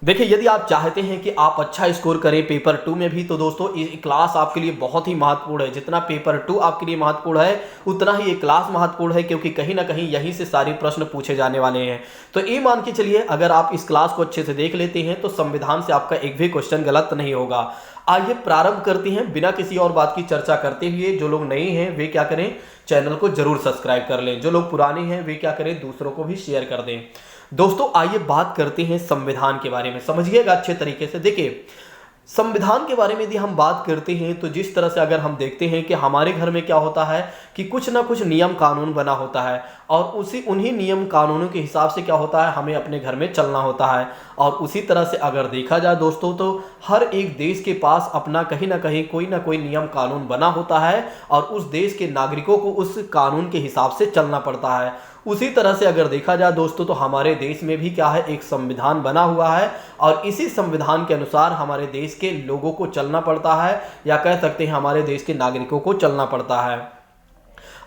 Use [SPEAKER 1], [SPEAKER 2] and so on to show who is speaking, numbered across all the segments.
[SPEAKER 1] देखिए, यदि आप चाहते हैं कि आप अच्छा स्कोर करें पेपर 2 में भी, तो दोस्तों ये क्लास आपके लिए बहुत ही महत्वपूर्ण है। जितना पेपर 2 आपके लिए महत्वपूर्ण है, उतना ही ये क्लास महत्वपूर्ण है, क्योंकि कहीं न कहीं यहीं से सारे प्रश्न पूछे जाने वाले हैं। तो ये मान के चलिए, अगर आप इस क्लास को अच्छे से देख लेते हैं, तो संविधान से आपका एक भी क्वेश्चन गलत नहीं होगा। आइए प्रारंभ करते हैं बिना किसी और बात की चर्चा करते हुए। जो लोग नए हैं वे क्या करें, चैनल को जरूर सब्सक्राइब कर लें। जो लोग पुराने हैं वे क्या करें, दूसरों को भी शेयर कर दें। दोस्तों आइए बात करते हैं संविधान के बारे में, समझिएगा अच्छे तरीके से। देखिए, संविधान के बारे में यदि हम बात करते हैं, तो जिस तरह से अगर हम देखते हैं कि हमारे घर में क्या होता है कि कुछ ना कुछ नियम कानून बना होता है, और उन्हीं नियम कानूनों के हिसाब से क्या होता है, हमें अपने घर में चलना होता है। और उसी तरह से अगर देखा जाए दोस्तों, तो हर एक देश के पास अपना कहीं ना कोई नियम कानून बना होता है, और उस देश के नागरिकों को उस कानून के हिसाब से चलना पड़ता है। उसी तरह से अगर देखा जाए दोस्तों, तो हमारे देश में भी क्या है, एक संविधान बना हुआ है, और इसी संविधान के अनुसार हमारे देश के लोगों को चलना पड़ता है, या कह सकते हैं हमारे देश के नागरिकों को चलना पड़ता है।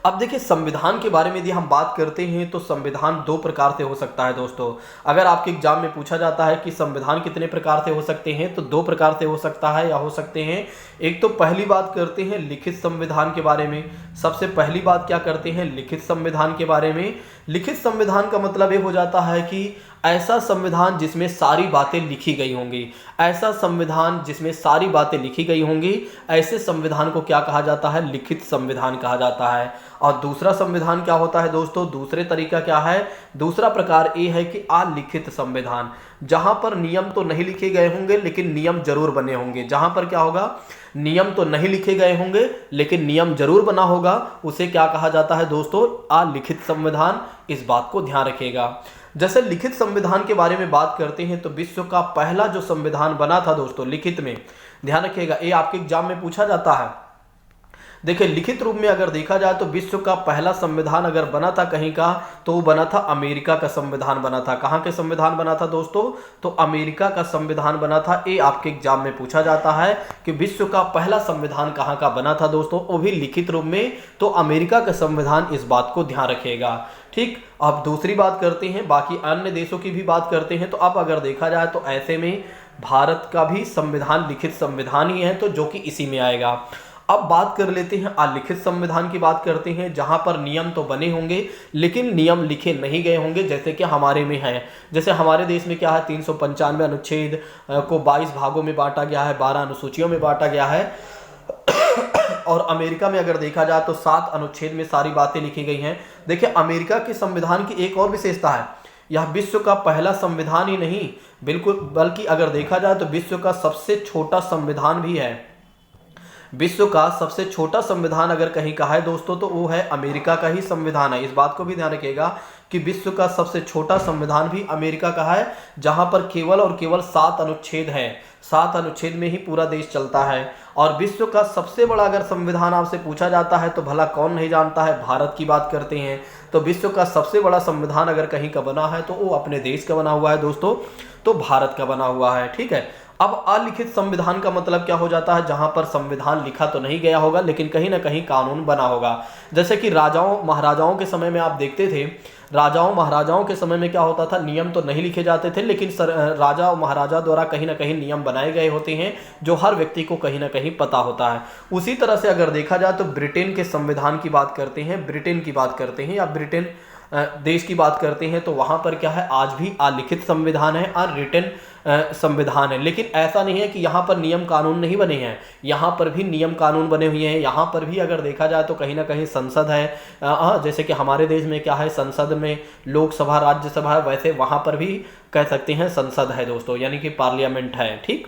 [SPEAKER 1] अब देखिए, संविधान के बारे में यदि हम बात करते हैं, तो संविधान दो प्रकार से हो सकता है दोस्तों। अगर आपके एग्जाम में पूछा जाता है कि संविधान कितने प्रकार से हो सकते हैं, तो दो प्रकार से हो सकता है या हो सकते हैं। एक तो पहली बात करते हैं लिखित संविधान के बारे में। सबसे पहली बात क्या करते हैं, लिखित संविधान के बारे में। लिखित संविधान का मतलब ये हो जाता है कि ऐसा संविधान जिसमें सारी बातें लिखी गई होंगी। ऐसा संविधान जिसमें सारी बातें लिखी गई होंगी, ऐसे संविधान को क्या कहा जाता है, लिखित संविधान कहा जाता है। और दूसरा संविधान क्या होता है दोस्तों, दूसरे तरीका क्या है, दूसरा प्रकार ये है कि अलिखित संविधान, जहां पर नियम तो नहीं लिखे गए होंगे लेकिन नियम जरूर बने होंगे। जहां पर क्या होगा, नियम तो नहीं लिखे गए होंगे लेकिन नियम जरूर बना होगा, उसे क्या कहा जाता है दोस्तों, अलिखित संविधान। इस बात को ध्यान रखिएगा। जैसे लिखित संविधान के बारे में बात करते हैं, तो विश्व का पहला जो संविधान बना था दोस्तों लिखित में, ध्यान रखिएगा, ये आपके एग्जाम में पूछा जाता है। देखिए, लिखित रूप में अगर देखा जाए, तो विश्व का पहला संविधान अगर बना था कहीं का, तो वो बना था अमेरिका का संविधान बना था। कहाँ के संविधान बना था दोस्तों, तो अमेरिका का संविधान बना था। ये आपके एग्जाम में पूछा जाता है कि विश्व का पहला संविधान कहाँ का बना था दोस्तों, वो भी लिखित रूप में, तो अमेरिका का संविधान। इस बात को ध्यान रखिएगा। ठीक, अब दूसरी बात करते हैं, बाकी अन्य देशों की भी बात करते हैं। तो अब अगर देखा जाए, तो ऐसे में भारत का भी संविधान लिखित संविधान ही है, तो जो कि इसी में आएगा। अब बात कर लेते हैं अलिखित संविधान की बात करते हैं, जहां पर नियम तो बने होंगे लेकिन नियम लिखे नहीं गए होंगे, जैसे कि हमारे में है। जैसे हमारे देश में क्या है, 395 अनुच्छेद को 22 भागों में बांटा गया है, 12 अनुसूचियों में बांटा गया है। और अमेरिका में अगर देखा जाए, तो 7 अनुच्छेद में सारी बातें लिखी गई हैं। देखिए, अमेरिका के संविधान की एक और विशेषता है, यह विश्व का पहला संविधान ही नहीं बिल्कुल, बल्कि अगर देखा जाए तो विश्व का सबसे छोटा संविधान भी है। विश्व का सबसे छोटा संविधान अगर कहीं का है दोस्तों, तो वो है अमेरिका का ही संविधान है। इस बात को भी ध्यान रखिएगा कि विश्व का सबसे छोटा संविधान भी अमेरिका का है, जहां पर केवल और केवल 7 अनुच्छेद हैं। 7 अनुच्छेद में ही पूरा देश चलता है। और विश्व का सबसे बड़ा अगर संविधान आपसे पूछा जाता है, तो भला कौन नहीं जानता है, भारत की बात करते हैं। तो विश्व का सबसे बड़ा संविधान अगर कहीं का बना है, तो वो अपने देश का बना हुआ है दोस्तों, तो भारत का बना हुआ है। ठीक है, अब अलिखित संविधान का मतलब क्या हो जाता है, जहां पर संविधान लिखा तो नहीं गया होगा लेकिन कहीं ना कहीं कानून बना होगा। जैसे कि राजाओं महाराजाओं के समय में आप देखते थे, राजाओं महाराजाओं के समय में क्या होता था, नियम तो नहीं लिखे जाते थे लेकिन राजा और महाराजा द्वारा कहीं ना कहीं नियम बनाए गए होते हैं, जो हर व्यक्ति को कहीं ना कहीं पता होता है। उसी तरह से अगर देखा जाए, तो ब्रिटेन के संविधान की बात करते हैं, ब्रिटेन की बात करते हैं, या ब्रिटेन देश की बात करते हैं, तो वहां पर क्या है, आज भी अलिखित संविधान है, अनरिटन संविधान है। लेकिन ऐसा नहीं है कि यहाँ पर नियम कानून नहीं बने हैं, यहाँ पर भी नियम कानून बने हुए हैं। यहाँ पर भी अगर देखा जाए, तो कहीं ना कहीं संसद है। जैसे कि हमारे देश में क्या है, संसद में लोकसभा राज्यसभा है, वैसे वहाँ पर भी कह सकते हैं संसद है दोस्तों, यानी कि पार्लियामेंट है। ठीक,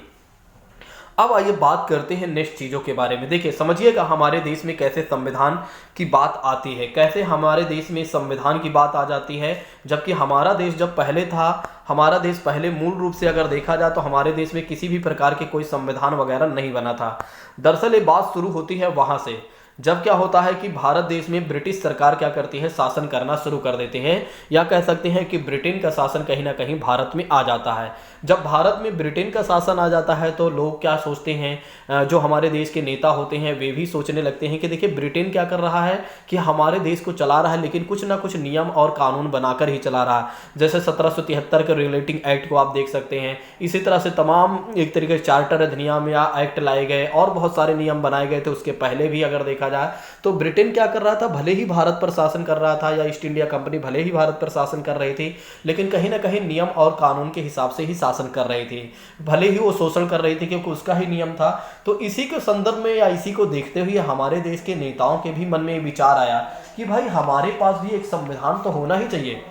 [SPEAKER 1] अब आइए बात करते हैं नेक्स्ट चीज़ों के बारे में। देखिए, समझिएगा हमारे देश में कैसे संविधान की बात आती है, कैसे हमारे देश में संविधान की बात आ जाती है। जबकि हमारा देश जब पहले था, हमारा देश पहले मूल रूप से अगर देखा जाए, तो हमारे देश में किसी भी प्रकार के कोई संविधान वगैरह नहीं बना था। दरअसल ये बात शुरू होती है वहाँ से, जब क्या होता है कि भारत देश में ब्रिटिश सरकार क्या करती है, शासन करना शुरू कर देते हैं, या कह सकते हैं कि ब्रिटेन का शासन कहीं ना कहीं भारत में आ जाता है। जब भारत में ब्रिटेन का शासन आ जाता है तो लोग क्या सोचते हैं, जो हमारे देश के नेता होते हैं वे भी सोचने लगते हैं कि देखिए ब्रिटेन क्या कर रहा है कि हमारे देश को चला रहा है, लेकिन कुछ ना कुछ नियम और कानून बनाकर ही चला रहा है। जैसे 1773 के रिलेटिंग एक्ट को आप देख सकते हैं। इसी तरह से तमाम एक तरीके से चार्टर अधिनियम या एक्ट लाए गए और बहुत सारे नियम बनाए गए थे उसके पहले भी। अगर देखा जाए तो ब्रिटेन क्या कर रहा था, भले ही भारत पर शासन कर रहा था, या ईस्ट इंडिया कंपनी भले ही भारत पर शासन कर रही थी, लेकिन कहीं ना कहीं नियम और कानून के हिसाब से ही शासन कर रही थी। भले ही वो शोषण कर रही थी क्योंकि उसका ही नियम था। तो इसी के संदर्भ में या इसी को देखते हुए हमारे देश के नेताओं के भी मन में विचार आया कि भाई हमारे पास भी एक संविधान तो होना ही चाहिए।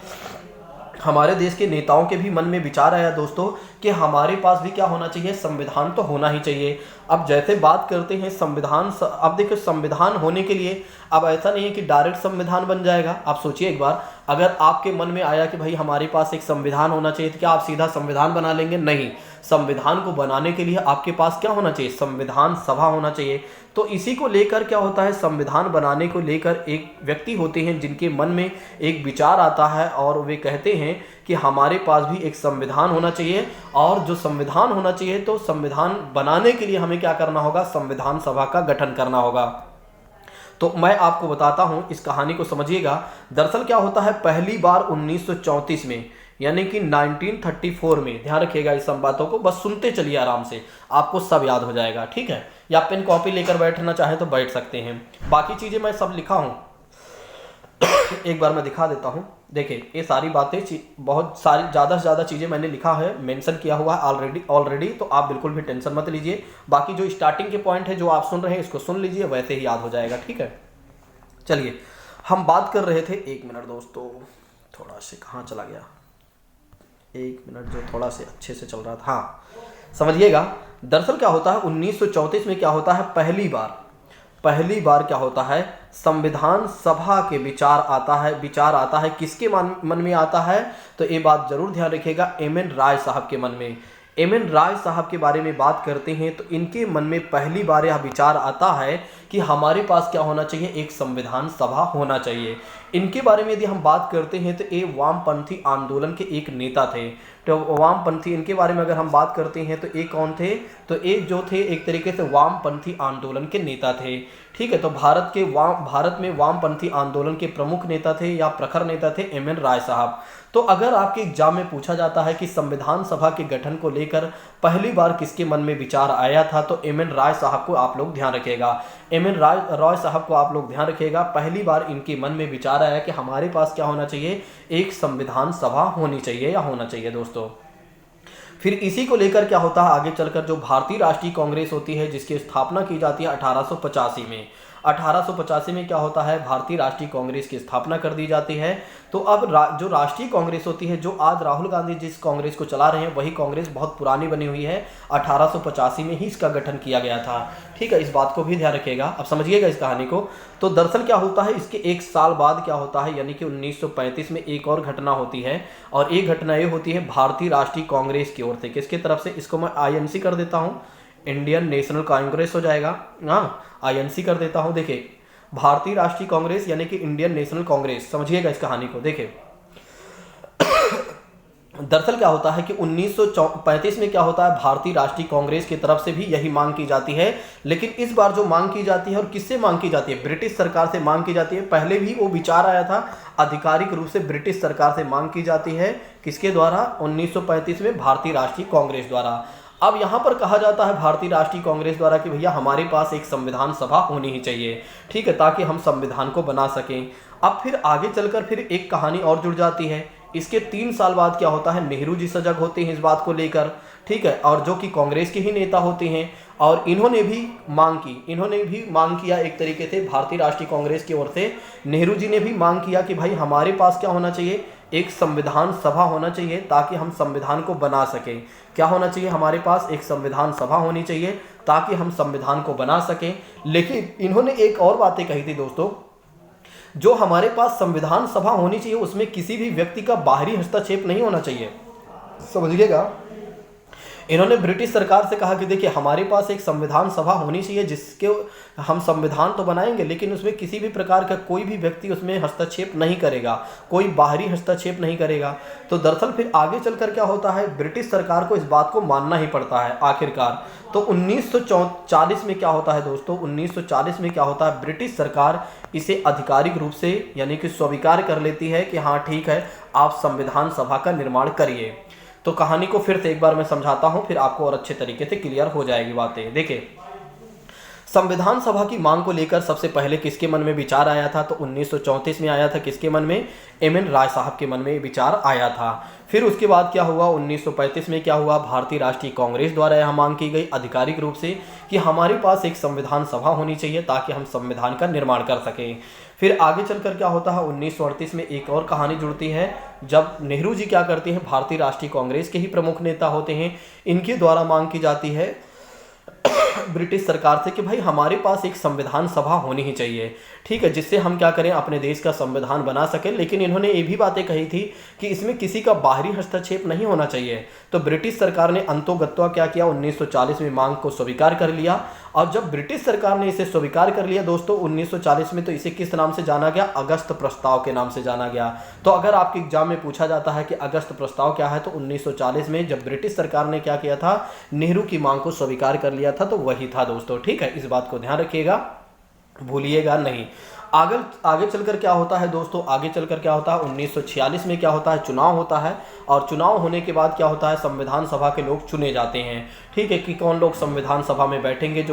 [SPEAKER 1] हमारे देश के नेताओं के भी मन में विचार आया दोस्तों कि हमारे पास भी क्या होना चाहिए, संविधान तो होना ही चाहिए। अब जैसे बात करते हैं संविधान, अब देखिए संविधान होने के लिए अब ऐसा नहीं है कि डायरेक्ट संविधान बन जाएगा। आप सोचिए एक बार, अगर आपके मन में आया कि भाई हमारे पास एक संविधान होना चाहिए तो क्या आप सीधा संविधान बना लेंगे? नहीं, संविधान को बनाने के लिए आपके पास क्या होना चाहिए, संविधान सभा होना चाहिए। तो इसी को लेकर क्या होता है, संविधान बनाने को लेकर एक व्यक्ति होते हैं जिनके मन में एक विचार आता है और वे कहते हैं कि हमारे पास भी एक संविधान होना चाहिए। और जो संविधान होना चाहिए तो संविधान बनाने के लिए हमें क्या करना होगा, संविधान सभा का गठन करना होगा। तो मैं आपको बताता हूं, इस कहानी को समझिएगा। दरअसल क्या होता है, पहली बार 1934 में, यानी कि 1934 में, ध्यान रखिएगा इस सब बातों को, बस सुनते चलिए आराम से, आपको सब याद हो जाएगा, ठीक है। या पेन कॉपी लेकर बैठना चाहे तो बैठ सकते हैं। बाकी चीजें मैं सब लिखा हूं, एक बार मैं दिखा देता हूं। देखिए ये सारी बातें, बहुत सारी ज़्यादा से ज़्यादा चीज़ें मैंने लिखा है, मेंशन किया हुआ है ऑलरेडी, तो आप बिल्कुल भी टेंशन मत लीजिए। बाकी जो स्टार्टिंग के पॉइंट है जो आप सुन रहे हैं इसको सुन लीजिए, वैसे ही याद हो जाएगा, ठीक है। चलिए हम बात कर रहे थे, एक मिनट दोस्तों, थोड़ा से कहाँ चला गया, एक मिनट, जो थोड़ा से अच्छे से चल रहा था, हाँ समझिएगा। दरअसल क्या होता है 1934 में क्या होता है, पहली बार क्या होता है, संविधान सभा के विचार आता है। किसके मन में आता है, तो ये बात जरूर ध्यान रखिएगा, एम.एन. राय साहब के मन में। एम.एन. राय साहब के बारे में बात करते हैं तो इनके मन में पहली बार यह विचार आता है कि हमारे पास क्या होना चाहिए, एक संविधान सभा होना चाहिए। इनके बारे में यदि हम बात करते हैं तो ये वामपंथी आंदोलन के एक नेता थे। तो वामपंथी, इनके बारे में अगर हम बात करते हैं तो ये कौन थे, तो ये जो थे एक तरीके से वामपंथी आंदोलन के नेता थे, ठीक है। तो भारत में वामपंथी आंदोलन के प्रमुख नेता थे या प्रखर नेता थे एम.एन. राय साहब। तो अगर आपके एग्जाम में पूछा जाता है कि संविधान सभा के गठन को लेकर पहली बार किसके मन में विचार आया था, तो एम.एन. राय साहब को आप लोग ध्यान रखिएगा। एम.एन. राय साहब को आप लोग ध्यान रखिएगा, पहली बार इनके मन में विचार आया कि हमारे पास क्या होना चाहिए, एक संविधान सभा होनी चाहिए या होना चाहिए दोस्तों। फिर इसी को लेकर क्या होता है आगे चलकर, जो भारतीय राष्ट्रीय कांग्रेस होती है जिसकी स्थापना की जाती है 1885 में। 1885 में क्या होता है, भारतीय राष्ट्रीय कांग्रेस की स्थापना कर दी जाती है। तो अब जो राष्ट्रीय कांग्रेस होती है, जो आज राहुल गांधी जिस कांग्रेस को चला रहे हैं, वही कांग्रेस बहुत पुरानी बनी हुई है, 1885 में ही इसका गठन किया गया था, ठीक है। इस बात को भी ध्यान रखिएगा, अब समझिएगा इस कहानी को। तो दरअसल क्या होता है, इसके एक साल बाद क्या होता है, यानी कि 1935 में एक और घटना होती है, और एक घटना ये होती है भारतीय राष्ट्रीय कांग्रेस की ओर से। किसके तरफ से, इसको मैं INC कर देता हूँ, इंडियन नेशनल कांग्रेस हो जाएगा, हाँ INC कर देता हूं। देखिए भारतीय राष्ट्रीय कांग्रेस यानी कि इंडियन नेशनल कांग्रेस, समझिएगा इस कहानी को। देखिए दरअसल क्या होता है कि 1935 में क्या होता है, भारतीय राष्ट्रीय कांग्रेस की तरफ से भी यही मांग की जाती है, लेकिन इस बार जो मांग की जाती है और किससे मांग की जाती है, ब्रिटिश सरकार से मांग की जाती है। पहले भी वो विचार आया था, आधिकारिक रूप से ब्रिटिश सरकार से मांग की जाती है, किसके द्वारा, 1935 में भारतीय राष्ट्रीय कांग्रेस द्वारा। अब यहाँ पर कहा जाता है भारतीय राष्ट्रीय कांग्रेस द्वारा कि भैया हमारे पास एक संविधान सभा होनी ही चाहिए, ठीक है, ताकि हम संविधान को बना सकें। अब फिर आगे चलकर फिर एक कहानी और जुड़ जाती है। इसके 3 साल बाद क्या होता है, नेहरू जी सजग होते हैं इस बात को लेकर, ठीक है, और जो कि कांग्रेस के ही नेता होते हैं, और इन्होंने भी मांग किया एक तरीके से भारतीय राष्ट्रीय कांग्रेस की ओर से। नेहरू जी ने भी मांग किया कि भाई हमारे पास क्या होना चाहिए, एक संविधान सभा होना चाहिए, ताकि हम संविधान को बना सकें। क्या होना चाहिए, हमारे पास एक संविधान सभा होनी चाहिए ताकि हम संविधान को बना सकें। लेकिन इन्होंने एक और बातें कही थी दोस्तों, जो हमारे पास संविधान सभा होनी चाहिए उसमें किसी भी व्यक्ति का बाहरी हस्तक्षेप नहीं होना चाहिए, समझिएगा। इन्होंने ब्रिटिश सरकार से कहा कि देखिए हमारे पास एक संविधान सभा होनी चाहिए जिसके हम संविधान तो बनाएंगे लेकिन उसमें किसी भी प्रकार का कोई भी व्यक्ति उसमें हस्तक्षेप नहीं करेगा, कोई बाहरी हस्तक्षेप नहीं करेगा। तो दरअसल फिर आगे चलकर क्या होता है, ब्रिटिश सरकार को इस बात को मानना ही पड़ता है आखिरकार। तो 1940 में क्या होता है दोस्तों, 1940 में क्या होता है, ब्रिटिश सरकार इसे आधिकारिक रूप से यानी कि स्वीकार कर लेती है कि हाँ ठीक है, आप संविधान सभा का निर्माण करिए। तो कहानी को फिर से एक बार मैं समझाता हूं, फिर आपको और अच्छे तरीके से क्लियर हो जाएगी बातें। देखिए संविधान सभा की मांग को लेकर सबसे पहले किसके मन में विचार आया था, तो 1934 में आया था। किसके मन में, एम.एन. राय साहब के मन में विचार आया था। फिर उसके बाद क्या हुआ, 1935 में क्या हुआ, भारतीय राष्ट्रीय कांग्रेस द्वारा यह मांग की गई आधिकारिक रूप से कि हमारे पास एक संविधान सभा होनी चाहिए ताकि हम संविधान का निर्माण कर सकें। फिर आगे चलकर क्या होता है, 1938 में एक और कहानी जुड़ती है, जब नेहरू जी क्या करते हैं, भारतीय राष्ट्रीय कांग्रेस के ही प्रमुख नेता होते हैं, इनके द्वारा मांग की जाती है ब्रिटिश सरकार से कि भाई हमारे पास एक संविधान सभा होनी ही चाहिए, ठीक है, जिससे हम क्या करें, अपने देश का संविधान बना सकें। लेकिन इन्होंने ये भी बातें कही थी कि इसमें किसी का बाहरी हस्तक्षेप नहीं होना चाहिए। तो ब्रिटिश सरकार ने अंतोगत्वा क्या किया, 1940 में मांग को स्वीकार कर लिया। और जब ब्रिटिश सरकार ने इसे स्वीकार कर लिया दोस्तों 1940 में, तो इसे किस नाम से जाना गया, अगस्त प्रस्ताव के नाम से जाना गया। तो अगर आपके एग्जाम में पूछा जाता है कि अगस्त प्रस्ताव क्या है, तो 1940 में जब ब्रिटिश सरकार ने क्या किया था, नेहरू की मांग को स्वीकार कर लिया था, तो वही था दोस्तों, ठीक है। इस बात को ध्यान रखिएगा, भूलिएगा नहीं। आगे चलकर क्या होता है दोस्तों, आगे चलकर क्या होता है, 1946 में क्या होता है, चुनाव होता है। और चुनाव होने के बाद क्या होता है, संविधान सभा के लोग चुने जाते हैं, ठीक है, कि कौन लोग संविधान सभा में बैठेंगे,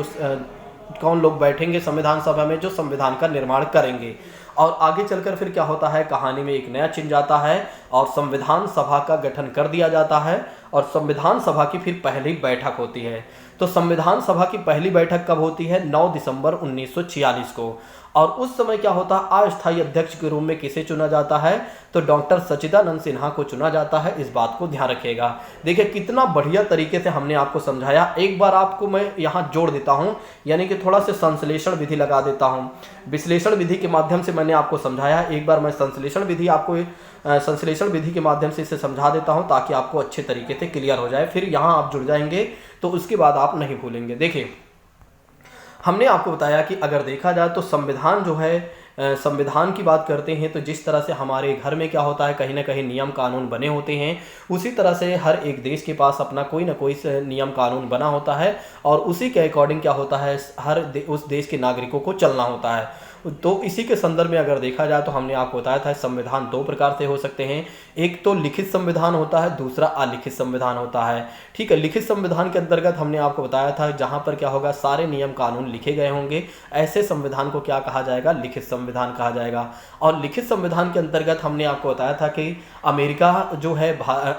[SPEAKER 1] कौन लोग बैठेंगे संविधान सभा में जो संविधान का निर्माण करेंगे। और आगे चलकर फिर क्या होता है, कहानी में एक नया चिन्ह जाता है और संविधान सभा का गठन कर दिया जाता है। और संविधान सभा की फिर पहली बैठक होती है। तो संविधान सभा की पहली बैठक कब होती है, 9 दिसंबर 1946 को। और उस समय क्या होता है, अस्थायी अध्यक्ष के रूप में किसे चुना जाता है, तो डॉक्टर सच्चिदानंद सिन्हा को चुना जाता है। इस बात को ध्यान रखिएगा। देखिए कितना बढ़िया तरीके से हमने आपको समझाया। एक बार आपको मैं यहाँ जोड़ देता हूँ, यानी कि थोड़ा सा संश्लेषण विधि लगा देता हूँ। विश्लेषण विधि के माध्यम से मैंने आपको समझाया, एक बार मैं संश्लेषण विधि के माध्यम से इसे समझा देता हूँ ताकि आपको अच्छे तरीके से क्लियर हो जाए। फिर यहाँ आप जुड़ जाएंगे तो उसके बाद आप नहीं भूलेंगे। देखिए हमने आपको बताया कि अगर देखा जाए तो संविधान जो है, संविधान की बात करते हैं तो जिस तरह से हमारे घर में क्या होता है, कहीं ना कहीं नियम कानून बने होते हैं, उसी तरह से हर एक देश के पास अपना कोई ना कोई नियम कानून बना होता है और उसी के अकॉर्डिंग क्या होता है, उस देश के नागरिकों को चलना होता है। तो इसी के संदर्भ में अगर देखा जाए तो हमने आपको बताया था संविधान 2 प्रकार से हो सकते हैं। एक तो लिखित संविधान होता है, दूसरा अलिखित संविधान होता है, ठीक है। लिखित संविधान के अंतर्गत हमने आपको बताया था जहां पर क्या होगा, सारे नियम कानून लिखे गए होंगे, ऐसे संविधान को क्या कहा जाएगा, लिखित संविधान कहा जाएगा। और लिखित संविधान के अंतर्गत हमने आपको बताया था कि अमेरिका जो है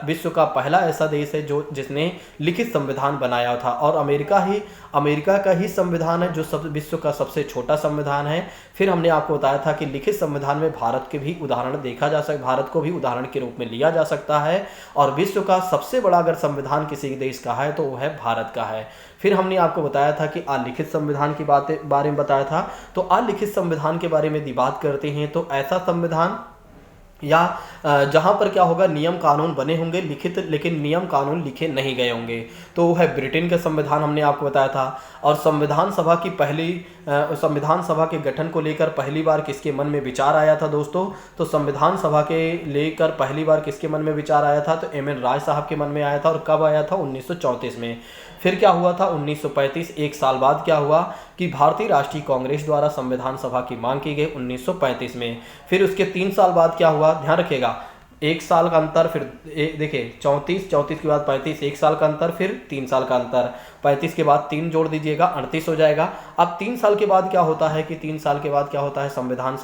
[SPEAKER 1] विश्व का पहला ऐसा देश है जिसने लिखित संविधान बनाया था। और अमेरिका का ही संविधान है जो विश्व का सबसे छोटा संविधान है। फिर हमने आपको बताया था कि लिखित संविधान में भारत के भी उदाहरण देखा जा सकता, भारत को भी उदाहरण के रूप में लिया जा सकता है। और विश्व का सबसे बड़ा अगर संविधान किसी देश का है तो वो है भारत का है। फिर हमने आपको बताया था कि अलिखित संविधान की बारे में बताया था। तो अलिखित संविधान के बारे में बात करते हैं तो ऐसा संविधान या जहां पर क्या होगा, नियम कानून बने होंगे लिखित, लेकिन नियम कानून लिखे नहीं गए होंगे, तो वो है ब्रिटेन का संविधान हमने आपको बताया था। और संविधान सभा के गठन को लेकर पहली बार किसके मन में विचार आया था दोस्तों, तो संविधान सभा के लेकर पहली बार किसके मन में विचार आया था, तो एम.एन. राय साहब के मन में आया था। और कब आया था, 1934 में। फिर क्या हुआ था, 1935, एक साल बाद क्या हुआ कि भारतीय राष्ट्रीय कांग्रेस द्वारा संविधान सभा की मांग की गई 1935 में। फिर उसके 3 साल बाद क्या हुआ, ध्यान रखिएगा, 1 साल का अंतर, फिर देखिए 34 के बाद 35, 1 साल का अंतर, फिर 3 साल का अंतर, 35 के बाद 3 जोड़ दीजिएगा, 38 हो जाएगा। अब 3 साल के बाद क्या होता है कि 3 साल के बाद क्या होता है, संविधान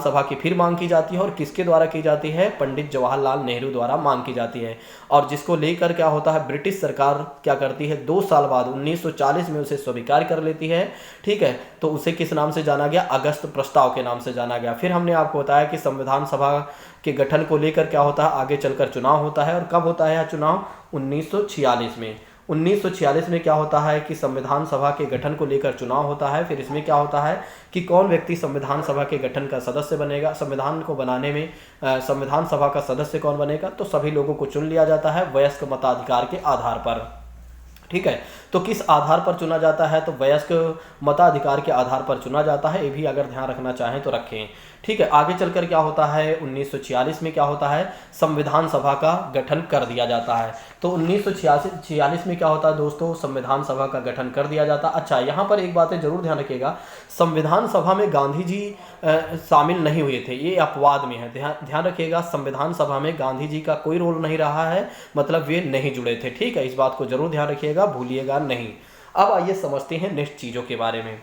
[SPEAKER 1] सभा की फिर मांग की जाती है। और किसके द्वारा की जाती है, पंडित जवाहरलाल नेहरू द्वारा मांग की जाती है। और जिसको लेकर क्या होता है, ब्रिटिश सरकार क्या करती है, 2 साल बाद 1940 में उसे स्वीकार कर लेती है, ठीक है। तो उसे किस नाम से जाना गया, अगस्त प्रस्ताव के नाम से जाना गया। फिर हमने आपको बताया कि संविधान सभा के गठन को लेकर क्या होता है, आगे चलकर चुनाव होता है। और कब होता है यह चुनाव, 1946 में। 1946 में क्या होता है कि संविधान सभा के गठन को लेकर चुनाव होता है। फिर इसमें क्या होता है कि कौन व्यक्ति संविधान सभा के गठन का सदस्य बनेगा, संविधान को बनाने में संविधान सभा का सदस्य कौन बनेगा, तो सभी लोगों को चुन लिया जाता है वयस्क मताधिकार के आधार पर। ठीक है, तो किस आधार पर चुना जाता है, तो वयस्क मताधिकार के आधार पर चुना जाता है। ये भी अगर ध्यान रखना चाहें तो रखें। ठीक है, आगे चलकर क्या होता है, 1946 में क्या होता है, संविधान सभा का गठन कर दिया जाता है। तो 1946 में क्या होता है दोस्तों, संविधान सभा का गठन कर दिया जाता है। अच्छा, यहाँ पर एक बात जरूर ध्यान रखिएगा, संविधान सभा में गांधी जी शामिल नहीं हुए थे, ये अपवाद में है। ध्यान रखिएगा, संविधान सभा में गांधी जी का कोई रोल नहीं रहा है, मतलब वे नहीं जुड़े थे। ठीक है, इस बात को जरूर ध्यान रखिएगा, भूलिएगा नहीं। अब आइए समझते हैं नेक्स्ट चीज़ों के बारे में।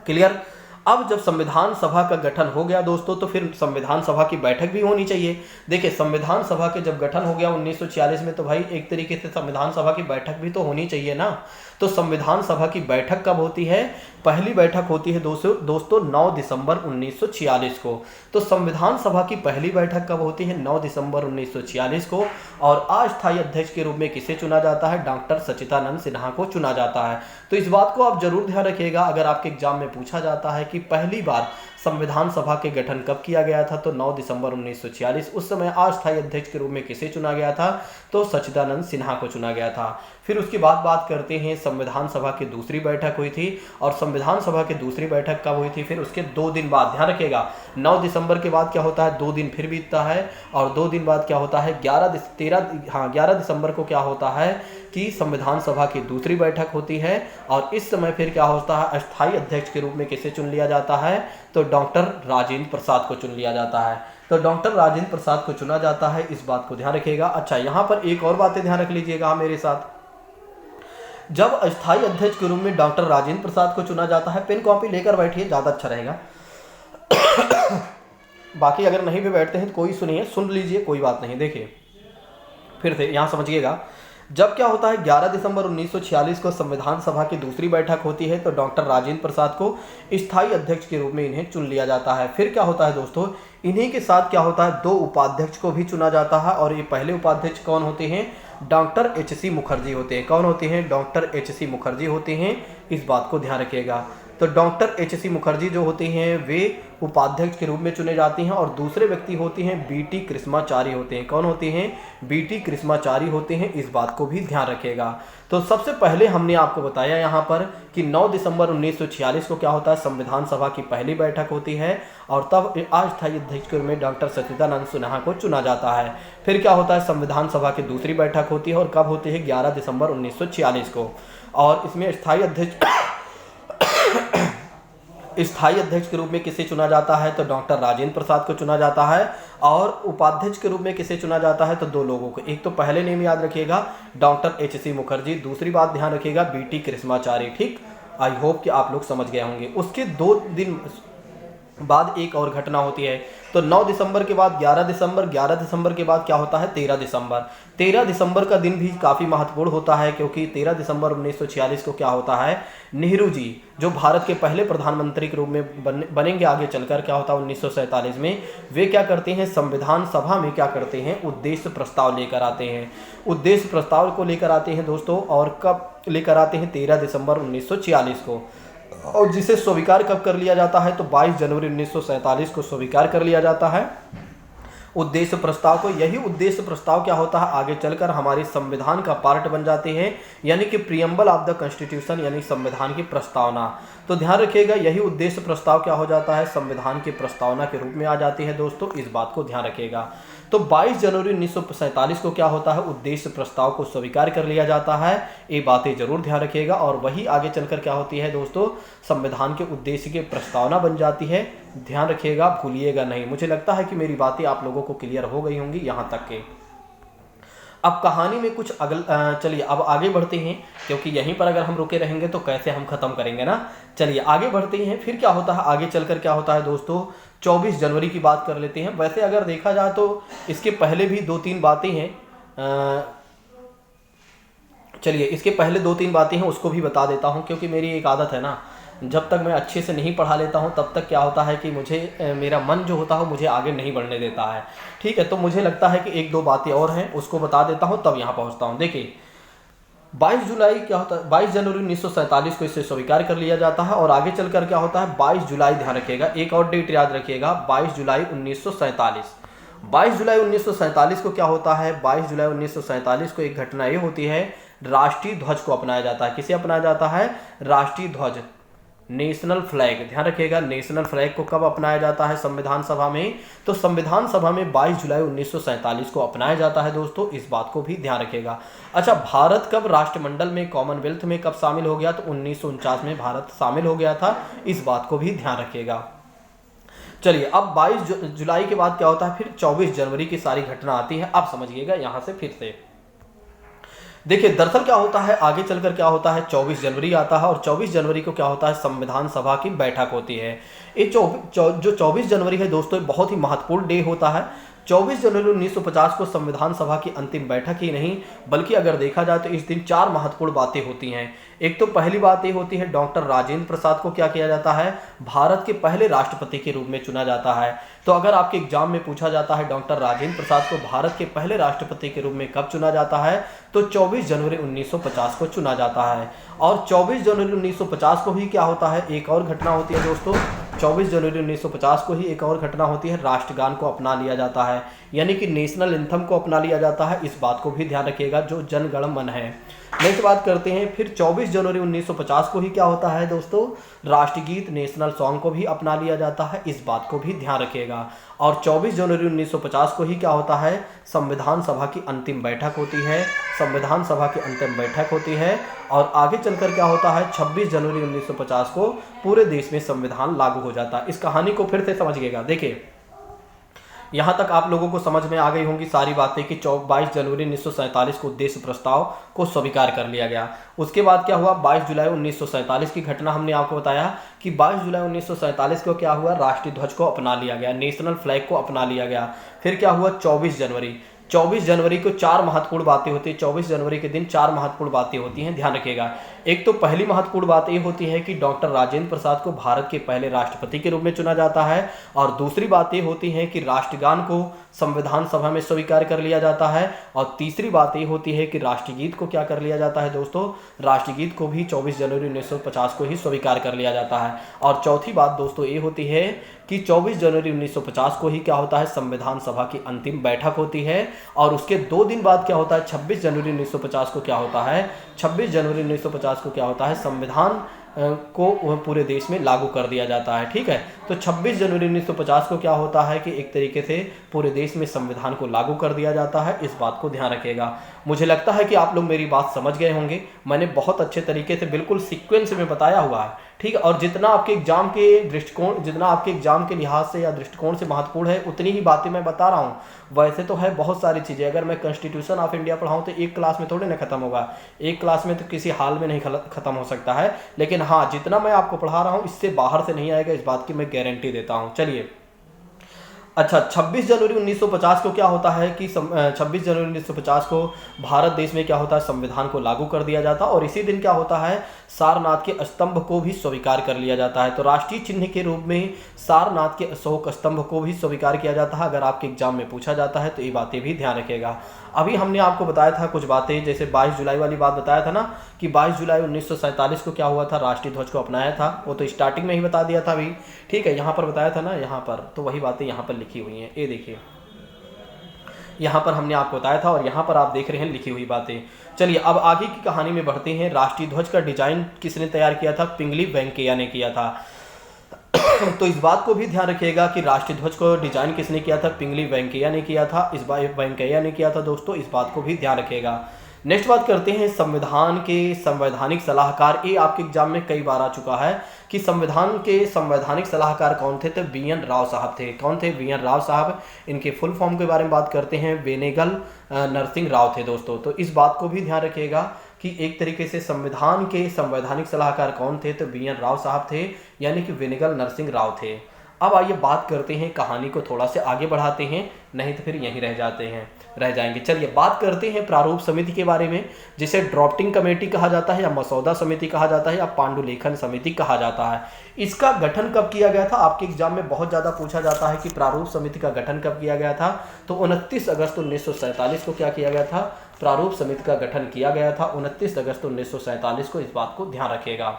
[SPEAKER 1] क्लियर। अब जब संविधान सभा का गठन हो गया दोस्तों, तो फिर संविधान सभा की बैठक भी होनी चाहिए। देखिए, संविधान सभा के जब गठन हो गया 1946 में, तो भाई एक तरीके से संविधान सभा की बैठक भी तो होनी चाहिए ना। तो संविधान सभा की बैठक कब होती है, पहली बैठक होती है दोस्तों 9 दिसंबर 1946 को। तो संविधान सभा की पहली बैठक कब होती है, 9 दिसंबर 1946 को। और अस्थायी अध्यक्ष के रूप में किसे चुना जाता है, डॉक्टर सच्चिदानंद सिन्हा को चुना जाता है। तो इस बात को आप जरूर ध्यान रखिएगा, अगर आपके एग्जाम में पूछा जाता है कि पहली बार संविधान सभा के गठन कब किया गया था, तो 9 दिसंबर 1946। उस समय अस्थायी अध्यक्ष के रूप में किसे चुना गया था, तो सच्चिदानंद सिन्हा को चुना गया था। फिर उसके बाद बात करते हैं, संविधान सभा की दूसरी बैठक हुई थी। और संविधान सभा की दूसरी बैठक कब हुई थी, फिर उसके 2 दिन बाद। ध्यान रखिएगा, 9 दिसंबर के बाद क्या होता है, 2 दिन फिर बीतता है। और 2 दिन बाद क्या होता है, 11 दिसंबर को क्या होता है कि संविधान सभा की दूसरी बैठक होती है। और इस समय फिर क्या होता है, अस्थायी अध्यक्ष के रूप में किसे चुन लिया जाता है, तो डॉक्टर राजेंद्र प्रसाद को चुन लिया जाता है। तो डॉक्टर राजेंद्र प्रसाद को चुना जाता है, इस बात को ध्यान रखिएगा। अच्छा, यहाँ पर एक और बातें ध्यान रख लीजिएगा मेरे साथ। जब अस्थायी अध्यक्ष के रूप में डॉक्टर राजेंद्र प्रसाद को चुना जाता है, पेन कॉपी लेकर बैठिए, ज़्यादा अच्छा रहेगा। बाकी अगर नहीं भी बैठते हैं तो कोई सुनिए, सुन लीजिए, कोई बात नहीं। देखिए फिर से यहाँ समझिएगा, जब क्या होता है 11 दिसंबर 1946 को संविधान सभा की दूसरी बैठक होती है, तो डॉक्टर राजेंद्र प्रसाद को स्थायी अध्यक्ष के रूप में इन्हें चुन लिया जाता है। फिर क्या होता है दोस्तों, इन्हीं के साथ क्या होता है, 2 उपाध्यक्ष को भी चुना जाता है। और ये पहले उपाध्यक्ष कौन होते हैं, डॉक्टर एच.सी. मुखर्जी होते हैं। कौन होते हैं, डॉक्टर एच.सी. मुखर्जी होते हैं, इस बात को ध्यान रखिएगा। तो डॉक्टर एच.सी. मुखर्जी जो होते हैं वे उपाध्यक्ष के रूप में चुने जाते हैं। और दूसरे व्यक्ति होते हैं बी.टी. कृष्णाचारी होते हैं। कौन होते हैं, बी.टी. कृष्णाचारी होते हैं, इस बात को भी ध्यान रखिएगा। तो सबसे पहले हमने आपको बताया यहाँ पर कि 9 दिसंबर 1946 को क्या होता है, संविधान सभा की पहली बैठक होती है। और तब अस्थायी अध्यक्ष के रूप में डॉक्टर सच्चिदानंद सिन्हा को चुना जाता है। फिर क्या होता है, संविधान सभा की दूसरी बैठक होती है, और कब होती है, 11 दिसंबर 1946 को। और इसमें स्थायी अध्यक्ष के रूप में किसे चुना जाता है, तो डॉक्टर राजेंद्र प्रसाद को चुना जाता है। और उपाध्यक्ष के रूप में किसे चुना जाता है, तो 2 लोगों को। एक तो पहले नेम याद रखिएगा, डॉक्टर एच.सी. मुखर्जी। दूसरी बात ध्यान रखिएगा, बी.टी. कृष्णाचारी। ठीक, आई होप कि आप लोग समझ गए होंगे। उसके 2 दिन बाद एक और घटना होती है। तो 9 दिसंबर के बाद 11 दिसंबर, 11 दिसंबर के बाद क्या होता है, 13 दिसंबर। 13 दिसंबर का दिन भी काफ़ी महत्वपूर्ण होता है, क्योंकि 13 दिसंबर 1946 को क्या होता है, नेहरू जी जो भारत के पहले प्रधानमंत्री के रूप में बनेंगे आगे चलकर, क्या होता है 1947 में, वे क्या करते हैं, संविधान सभा में क्या करते हैं, उद्देश्य प्रस्ताव लेकर आते हैं। उद्देश्य प्रस्ताव को लेकर आते हैं दोस्तों, और कब लेकर आते हैं, 13 दिसंबर 1946 को। और जिसे स्वीकार कब कर लिया जाता है, तो 22 जनवरी 1947 को स्वीकार कर लिया जाता है उद्देश्य प्रस्ताव को। यही उद्देश्य प्रस्ताव क्या होता है, आगे चलकर हमारे संविधान का पार्ट बन जाते हैं, यानी कि प्रियम्बल ऑफ द कॉन्स्टिट्यूशन, यानी संविधान की प्रस्तावना। तो ध्यान रखिएगा, यही उद्देश्य प्रस्ताव क्या हो जाता है, संविधान की प्रस्तावना के रूप में आ जाती है दोस्तों, इस बात को ध्यान रखिएगा। तो 22 जनवरी 1947 को क्या होता है, उद्देश्य प्रस्ताव को स्वीकार कर लिया जाता है। ये बातें जरूर ध्यान रखिएगा। और वही आगे चलकर क्या होती है दोस्तों, संविधान के उद्देश्य की प्रस्तावना बन जाती है। ध्यान रखिएगा, भूलिएगा नहीं। मुझे लगता है कि मेरी बातें आप लोगों को क्लियर हो गई होंगी यहाँ तक के। अब कहानी में कुछ चलिए अब आगे बढ़ते हैं, क्योंकि यहीं पर अगर हम रुके रहेंगे तो कैसे हम खत्म करेंगे ना। चलिए आगे बढ़ते हैं। फिर क्या होता है, आगे चलकर क्या होता है दोस्तों, 24 जनवरी की बात कर लेते हैं। वैसे अगर देखा जाए तो इसके पहले भी 2-3 बातें हैं। चलिए इसके पहले 2-3 बातें हैं, उसको भी बता देता हूँ, क्योंकि मेरी एक आदत है ना, जब तक मैं अच्छे से नहीं पढ़ा लेता हूँ तब तक क्या होता है कि मुझे मेरा मन जो होता है मुझे आगे नहीं बढ़ने देता है। ठीक है, तो मुझे लगता है कि 1-2 बातें और हैं, उसको बता देता हूँ तब यहाँ पहुँचता हूँ। देखिए 22 जुलाई क्या होता है, 22 जनवरी 1947 को इसे स्वीकार कर लिया जाता है। और आगे चलकर क्या होता है, 22 जुलाई, ध्यान रखिएगा, एक और डेट याद रखिएगा, 22 जुलाई 1947। 22 जुलाई 1947 को क्या होता है, 22 जुलाई 1947 को एक घटना ये होती है, राष्ट्रीय ध्वज को अपनाया जाता है। किसे अपनाया जाता है, राष्ट्रीय ध्वज, नेशनल फ्लैग, ध्यान रखिएगा, नेशनल फ्लैग को कब अपनाया जाता है संविधान सभा में, तो संविधान सभा में 22 जुलाई 1947 को अपनाया जाता है दोस्तों, इस बात को भी ध्यान रखिएगा। अच्छा, भारत कब राष्ट्रमंडल में, कॉमनवेल्थ में कब शामिल हो गया, तो 1949 में भारत शामिल हो गया था, इस बात को भी ध्यान रखिएगा। चलिए, अब 22 जुलाई के बाद क्या होता है, फिर 24 जनवरी की सारी घटना आती है। अब समझिएगा यहां से फिर से देखिए, दरअसल क्या होता है, आगे चलकर क्या होता है, 24 जनवरी आता है और 24 जनवरी को क्या होता है, संविधान सभा की बैठक होती है। ये जो 24 जनवरी है दोस्तों, बहुत ही महत्वपूर्ण डे होता है। 24 जनवरी 1950 को संविधान सभा की अंतिम बैठक ही नहीं, बल्कि अगर देखा जाए तो इस दिन 4 महत्वपूर्ण बातें होती हैं। एक तो पहली बात ये होती है, डॉक्टर राजेंद्र प्रसाद को क्या किया जाता है, भारत के पहले राष्ट्रपति के रूप में चुना जाता है। तो अगर आपके एग्जाम में पूछा जाता है डॉक्टर राजेंद्र प्रसाद को भारत के पहले राष्ट्रपति के रूप में कब चुना जाता है, तो 24 जनवरी 1950 को चुना जाता है। और 24 जनवरी 1950 को ही क्या होता है, एक और घटना होती है दोस्तों, 24 जनवरी 1950 को ही एक और घटना होती है, राष्ट्रगान को अपना लिया जाता है, यानी कि नेशनल एंथम को अपना लिया जाता है। इस बात को भी ध्यान रखिएगा, जो जन गण मन है। नेक्स्ट बात करते हैं, फिर 24 जनवरी 1950 को ही क्या होता है दोस्तों, राष्ट्रगीत, नेशनल सॉन्ग को भी अपना लिया जाता है, इस बात को भी ध्यान रखिएगा। और 24 जनवरी 1950 को ही क्या होता है, संविधान सभा की अंतिम बैठक होती है, संविधान सभा की अंतिम बैठक होती है। और आगे चलकर क्या होता है, 26 जनवरी 1950 को पूरे देश में संविधान लागू हो जाता है। इस कहानी को फिर से समझिएगा। देखिए, यहाँ तक आप लोगों को समझ में आ गई होंगी सारी बातें कि 22 जनवरी 1947 को उद्देश्य प्रस्ताव को स्वीकार कर लिया गया। उसके बाद क्या हुआ, 22 जुलाई 1947 की घटना हमने आपको बताया कि 22 जुलाई 1947 को क्या हुआ, राष्ट्रीय ध्वज को अपना लिया गया, नेशनल फ्लैग को अपना लिया गया। फिर क्या हुआ, 24 जनवरी को 4 महत्वपूर्ण बातें होती है। 24 जनवरी के दिन 4 महत्वपूर्ण बातें होती हैं, ध्यान रखिएगा। एक तो पहली महत्वपूर्ण बात ये होती है कि डॉक्टर राजेंद्र प्रसाद को भारत के पहले राष्ट्रपति के रूप में चुना जाता है। और दूसरी बात ये होती है कि राष्ट्रगान को संविधान सभा में स्वीकार कर लिया जाता है। और तीसरी बात ये होती है कि राष्ट्रगीत को क्या कर लिया जाता है दोस्तों, राष्ट्रगीत को भी 24 जनवरी 1950 को ही स्वीकार कर लिया जाता है। और चौथी बात दोस्तों ये होती है कि 24 जनवरी 1950 को ही क्या होता है, संविधान सभा की अंतिम बैठक होती है। और उसके 2 दिन बाद क्या होता है, 26 जनवरी 1950 को क्या होता है, 26 जनवरी 1950 को क्या होता है, संविधान को पूरे देश में लागू कर दिया जाता है। ठीक है, तो 26 जनवरी 1950 को क्या होता है कि एक तरीके से पूरे देश में संविधान को लागू कर दिया जाता है, इस बात को ध्यान रखिएगा। मुझे लगता है कि आप लोग मेरी बात समझ गए होंगे, मैंने बहुत अच्छे तरीके से बिल्कुल सीक्वेंस में बताया हुआ है। ठीक है, और जितना आपके एग्जाम के दृष्टिकोण, जितना आपके एग्जाम के लिहाज से या दृष्टिकोण से महत्वपूर्ण है, उतनी ही बातें मैं बता रहा हूँ। वैसे तो है बहुत सारी चीज़ें, अगर मैं कॉन्स्टिट्यूशन ऑफ इंडिया पढ़ाऊँ तो एक क्लास में थोड़ी ना खत्म होगा, एक क्लास में तो किसी हाल में नहीं खत्म हो सकता है। लेकिन हाँ, जितना मैं आपको पढ़ा रहा हूँ इससे बाहर से नहीं आएगा, इस बात की मैं गारंटी देता हूँ। चलिए, अच्छा, 26 जनवरी 1950 को क्या होता है कि 26 जनवरी 1950 को भारत देश में क्या होता है, संविधान को लागू कर दिया जाता है। और इसी दिन क्या होता है, सारनाथ के स्तंभ को भी स्वीकार कर लिया जाता है। तो राष्ट्रीय चिन्ह के रूप में सारनाथ के अशोक स्तंभ को भी स्वीकार किया जाता है। अगर आपके एग्जाम में पूछा जाता है तो ये बातें भी ध्यान रखिएगा। अभी हमने आपको बताया था कुछ बातें, जैसे 22 जुलाई वाली बात बताया था ना कि 22 जुलाई 1947 को क्या हुआ था, राष्ट्रीय ध्वज को अपनाया था, वो तो स्टार्टिंग में ही बता दिया था अभी। ठीक है, यहाँ पर बताया था ना, यहाँ पर तो वही बातें यहाँ पर लिखी हुई हैं। ये देखिए, यहाँ पर हमने आपको बताया था और यहाँ पर आप देख रहे हैं लिखी हुई बातें। चलिए, अब आगे की कहानी में बढ़ते हैं। राष्ट्रीय ध्वज का डिजाइन किसने तैयार किया था, पिंगली वेंकैया ने किया था। तो इस बात को भी ध्यान रखिएगा कि राष्ट्रीय ध्वज को डिजाइन किसने किया था, पिंगली वेंकैया ने किया था। इस बार वेंकैया ने किया था दोस्तों, इस बात को भी ध्यान रखिएगा। नेक्स्ट बात करते हैं संविधान के संवैधानिक सलाहकार। ये आपके एग्जाम में कई बार आ चुका है कि संविधान के संवैधानिक सलाहकार कौन थे, तो बी.एन. राव साहब थे। कौन थे, बी.एन. राव साहब। इनके फुल फॉर्म के बारे में बात करते हैं, वेनेगल नरसिंह राव थे दोस्तों। तो इस बात को भी ध्यान रखिएगा कि एक तरीके से संविधान के संवैधानिक सलाहकार कौन थे, तो बी.एन. राव साहब थे, यानी कि वेनेगल नरसिंह राव थे। अब आइए बात करते हैं, कहानी को थोड़ा से आगे बढ़ाते हैं, नहीं तो फिर यहीं रह जाएंगे। चलिए, बात करते हैं प्रारूप समिति के बारे में, जिसे ड्राफ्टिंग कमेटी कहा जाता है या मसौदा समिति कहा जाता है या पांडुलेखन समिति कहा जाता है। इसका गठन कब किया गया था, आपके एग्जाम में बहुत ज़्यादा पूछा जाता है कि प्रारूप समिति का गठन कब किया गया था। तो 29 अगस्त 1947 को क्या किया गया था, प्रारूप समिति का गठन किया गया था 29 अगस्त 1947 को, इस बात को ध्यान रखिएगा।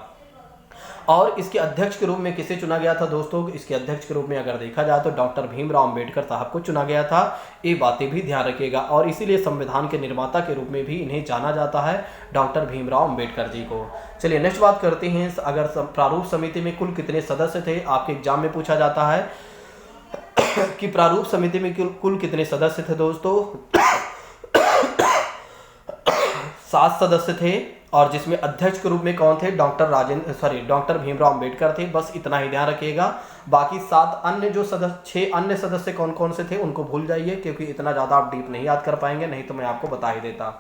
[SPEAKER 1] और इसके अध्यक्ष के रूप में किसे चुना गया था दोस्तों? इसके अध्यक्ष के रूप में अगर देखा जाए तो डॉक्टर भीमराव अंबेडकर साहब को चुना गया था। ये बातें भी ध्यान रखिएगा। और इसीलिए संविधान के निर्माता के रूप में भी इन्हें जाना जाता है, डॉक्टर भीमराव अंबेडकर जी को। चलिए नेक्स्ट बात करते हैं, अगर प्रारूप समिति में कुल कितने सदस्य थे? आपके एग्जाम में पूछा जाता है कि प्रारूप समिति में कुल कितने सदस्य थे दोस्तों? 7 सदस्य थे, और जिसमें अध्यक्ष के रूप में कौन थे? डॉक्टर भीमराव अंबेडकर थे। बस इतना ही ध्यान रखिएगा। बाकी 6 अन्य सदस्य कौन कौन से थे उनको भूल जाइए, क्योंकि इतना ज़्यादा आप डीप नहीं याद कर पाएंगे, नहीं तो मैं आपको बता ही देता।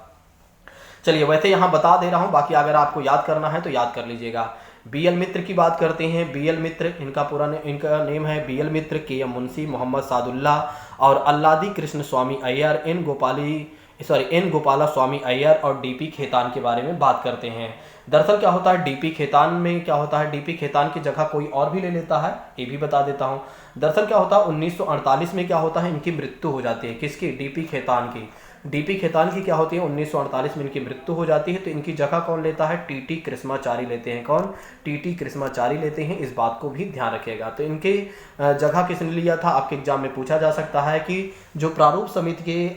[SPEAKER 1] चलिए वैसे यहाँ बता दे रहा हूँ, बाकी अगर आपको याद करना है तो याद कर लीजिएगा। BL मित्र की बात करते हैं। BL मित्र, इनका नेम है BL मित्र, KM मुंशी, मोहम्मद सादुल्ला और अल्लादी कृष्ण स्वामी अय्यर, एन गोपाला स्वामी अय्यर और DP खेतान के बारे में बात करते हैं। दरअसल क्या होता है, DP खेतान में क्या होता है, DP खेतान की जगह कोई और भी ले लेता है, ये भी बता देता हूँ। दरअसल क्या होता है, 1948 में क्या होता है, इनकी मृत्यु हो जाती है। किसकी? DP खेतान की। DP खेतान की क्या होती है, 1948 में इनकी मृत्यु हो जाती है। तो इनकी जगह कौन लेता है? TT कृष्णाचारी लेते हैं। कौन? TT कृष्णाचारी लेते हैं, इस बात को भी ध्यान रखिएगा। तो इनके जगह किसने लिया था? आपके एग्जाम में पूछा जा सकता है कि जो प्रारूप समिति के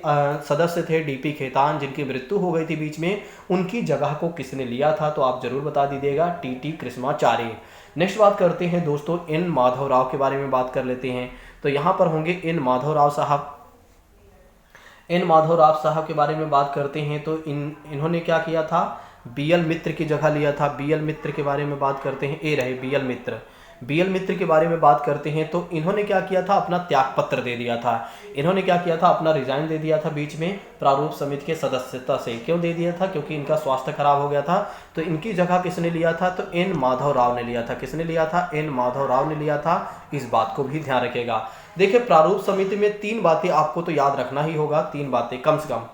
[SPEAKER 1] सदस्य थे DP खेतान, जिनकी मृत्यु हो गई थी बीच में, उनकी जगह को किसने लिया था? तो आप जरूर बता दीजिएगा, TT कृष्णाचारी। नेक्स्ट बात करते हैं दोस्तों, N माधवराव के बारे में बात कर लेते हैं। तो यहाँ पर होंगे N माधवराव साहब। N माधवराव साहब के बारे में बात करते हैं तो इन्होंने क्या किया था? BL मित्र की जगह लिया था। BL मित्र के बारे में बात करते हैं, ये रहे BL मित्र। BL मित्र के बारे में बात करते हैं तो इन्होंने क्या किया था? अपना त्यागपत्र दे दिया था। इन्होंने क्या किया था? अपना रिजाइन दे दिया था बीच में प्रारूप समिति के सदस्यता से। क्यों दे दिया था? क्योंकि इनका स्वास्थ्य खराब हो गया था। तो इनकी जगह किसने लिया था? तो N माधवराव ने लिया था। किसने लिया था? N माधवराव ने लिया था, इस बात को भी ध्यान रखेगा। देखिए प्रारूप समिति में 3 बातें आपको तो याद रखना ही होगा, 3 बातें कम से कम।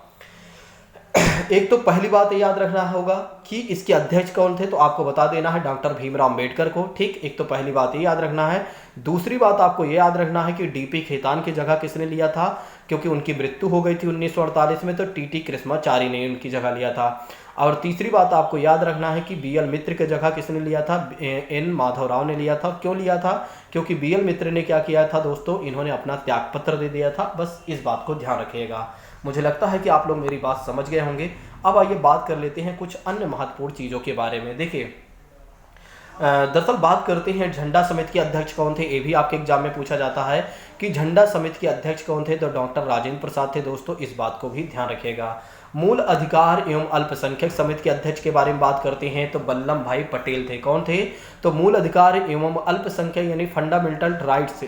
[SPEAKER 1] एक तो पहली बात याद रखना होगा कि इसके अध्यक्ष कौन थे, तो आपको बता देना है डॉक्टर भीमराव अंबेडकर को। ठीक, एक तो पहली बात ये याद रखना है। दूसरी बात आपको ये याद रखना है कि DP खेतान की जगह किसने लिया था, क्योंकि उनकी मृत्यु हो गई थी 1948 में, तो TT कृष्णाचारी ने उनकी जगह लिया था। और तीसरी बात आपको याद रखना है कि BL मित्र की जगह किसने लिया था? N माधवराव ने लिया था। क्यों लिया था? क्योंकि BL मित्र ने क्या किया था दोस्तों, इन्होंने अपना त्यागपत्र दे दिया था। बस इस बात को ध्यान रखिएगा। मुझे लगता है कि आप लोग मेरी बात समझ गए होंगे। अब आइए बात कर लेते हैं कुछ अन्य महत्वपूर्ण चीज़ों के बारे में। देखिए दरअसल बात करते हैं झंडा समिति के अध्यक्ष कौन थे, ये भी आपके एग्जाम में पूछा जाता है कि झंडा समिति के अध्यक्ष कौन थे, तो डॉक्टर राजेंद्र प्रसाद थे दोस्तों, इस बात को भी ध्यान रखिएगा। मूल अधिकार एवं अल्पसंख्यक समिति के अध्यक्ष के बारे में बात करते हैं तो वल्लभ भाई पटेल थे। कौन थे? तो मूल अधिकार एवं अल्पसंख्यक यानी फंडामेंटल राइट्स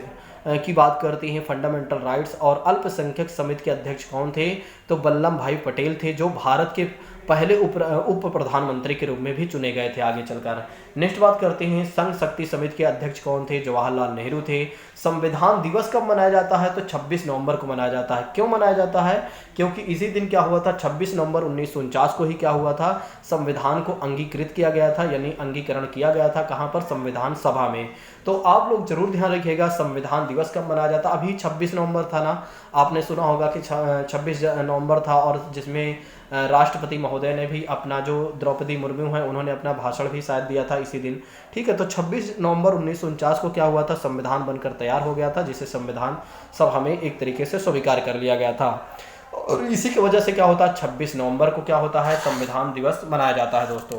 [SPEAKER 1] की बात करते हैं, फंडामेंटल राइट्स। और अल्पसंख्यक समिति के अध्यक्ष कौन थे? तो वल्लभ भाई पटेल थे, जो भारत के पहले उप प्रधानमंत्री के रूप में भी चुने गए थे आगे चलकर। नेक्स्ट बात करते हैं संघ शक्ति समिति के अध्यक्ष कौन थे? जवाहरलाल नेहरू थे। संविधान दिवस कब मनाया जाता है? तो 26 नवंबर को मनाया जाता है। क्यों मनाया जाता है? क्योंकि इसी दिन क्या हुआ था, 26 नवंबर 1949 को ही क्या हुआ था, संविधान को अंगीकृत किया गया था, यानी अंगीकरण किया गया था। कहाँ पर? संविधान सभा में। तो आप लोग जरूर ध्यान रखिएगा संविधान दिवस कब मनाया जाता। अभी 26 नवंबर था ना, आपने सुना होगा कि 26 नवंबर था, और जिसमें राष्ट्रपति महोदय ने भी अपना, जो द्रौपदी मुर्मू है, उन्होंने अपना भाषण भी शायद दिया था इसी दिन। ठीक है, तो 26 नवंबर 1949 को क्या हुआ था, संविधान बनकर तैयार हो गया था, जिसे संविधान सभा में एक तरीके से स्वीकार कर लिया गया था। और इसी की वजह से क्या होता है, 26 नवंबर को क्या होता है, संविधान दिवस मनाया जाता है दोस्तों।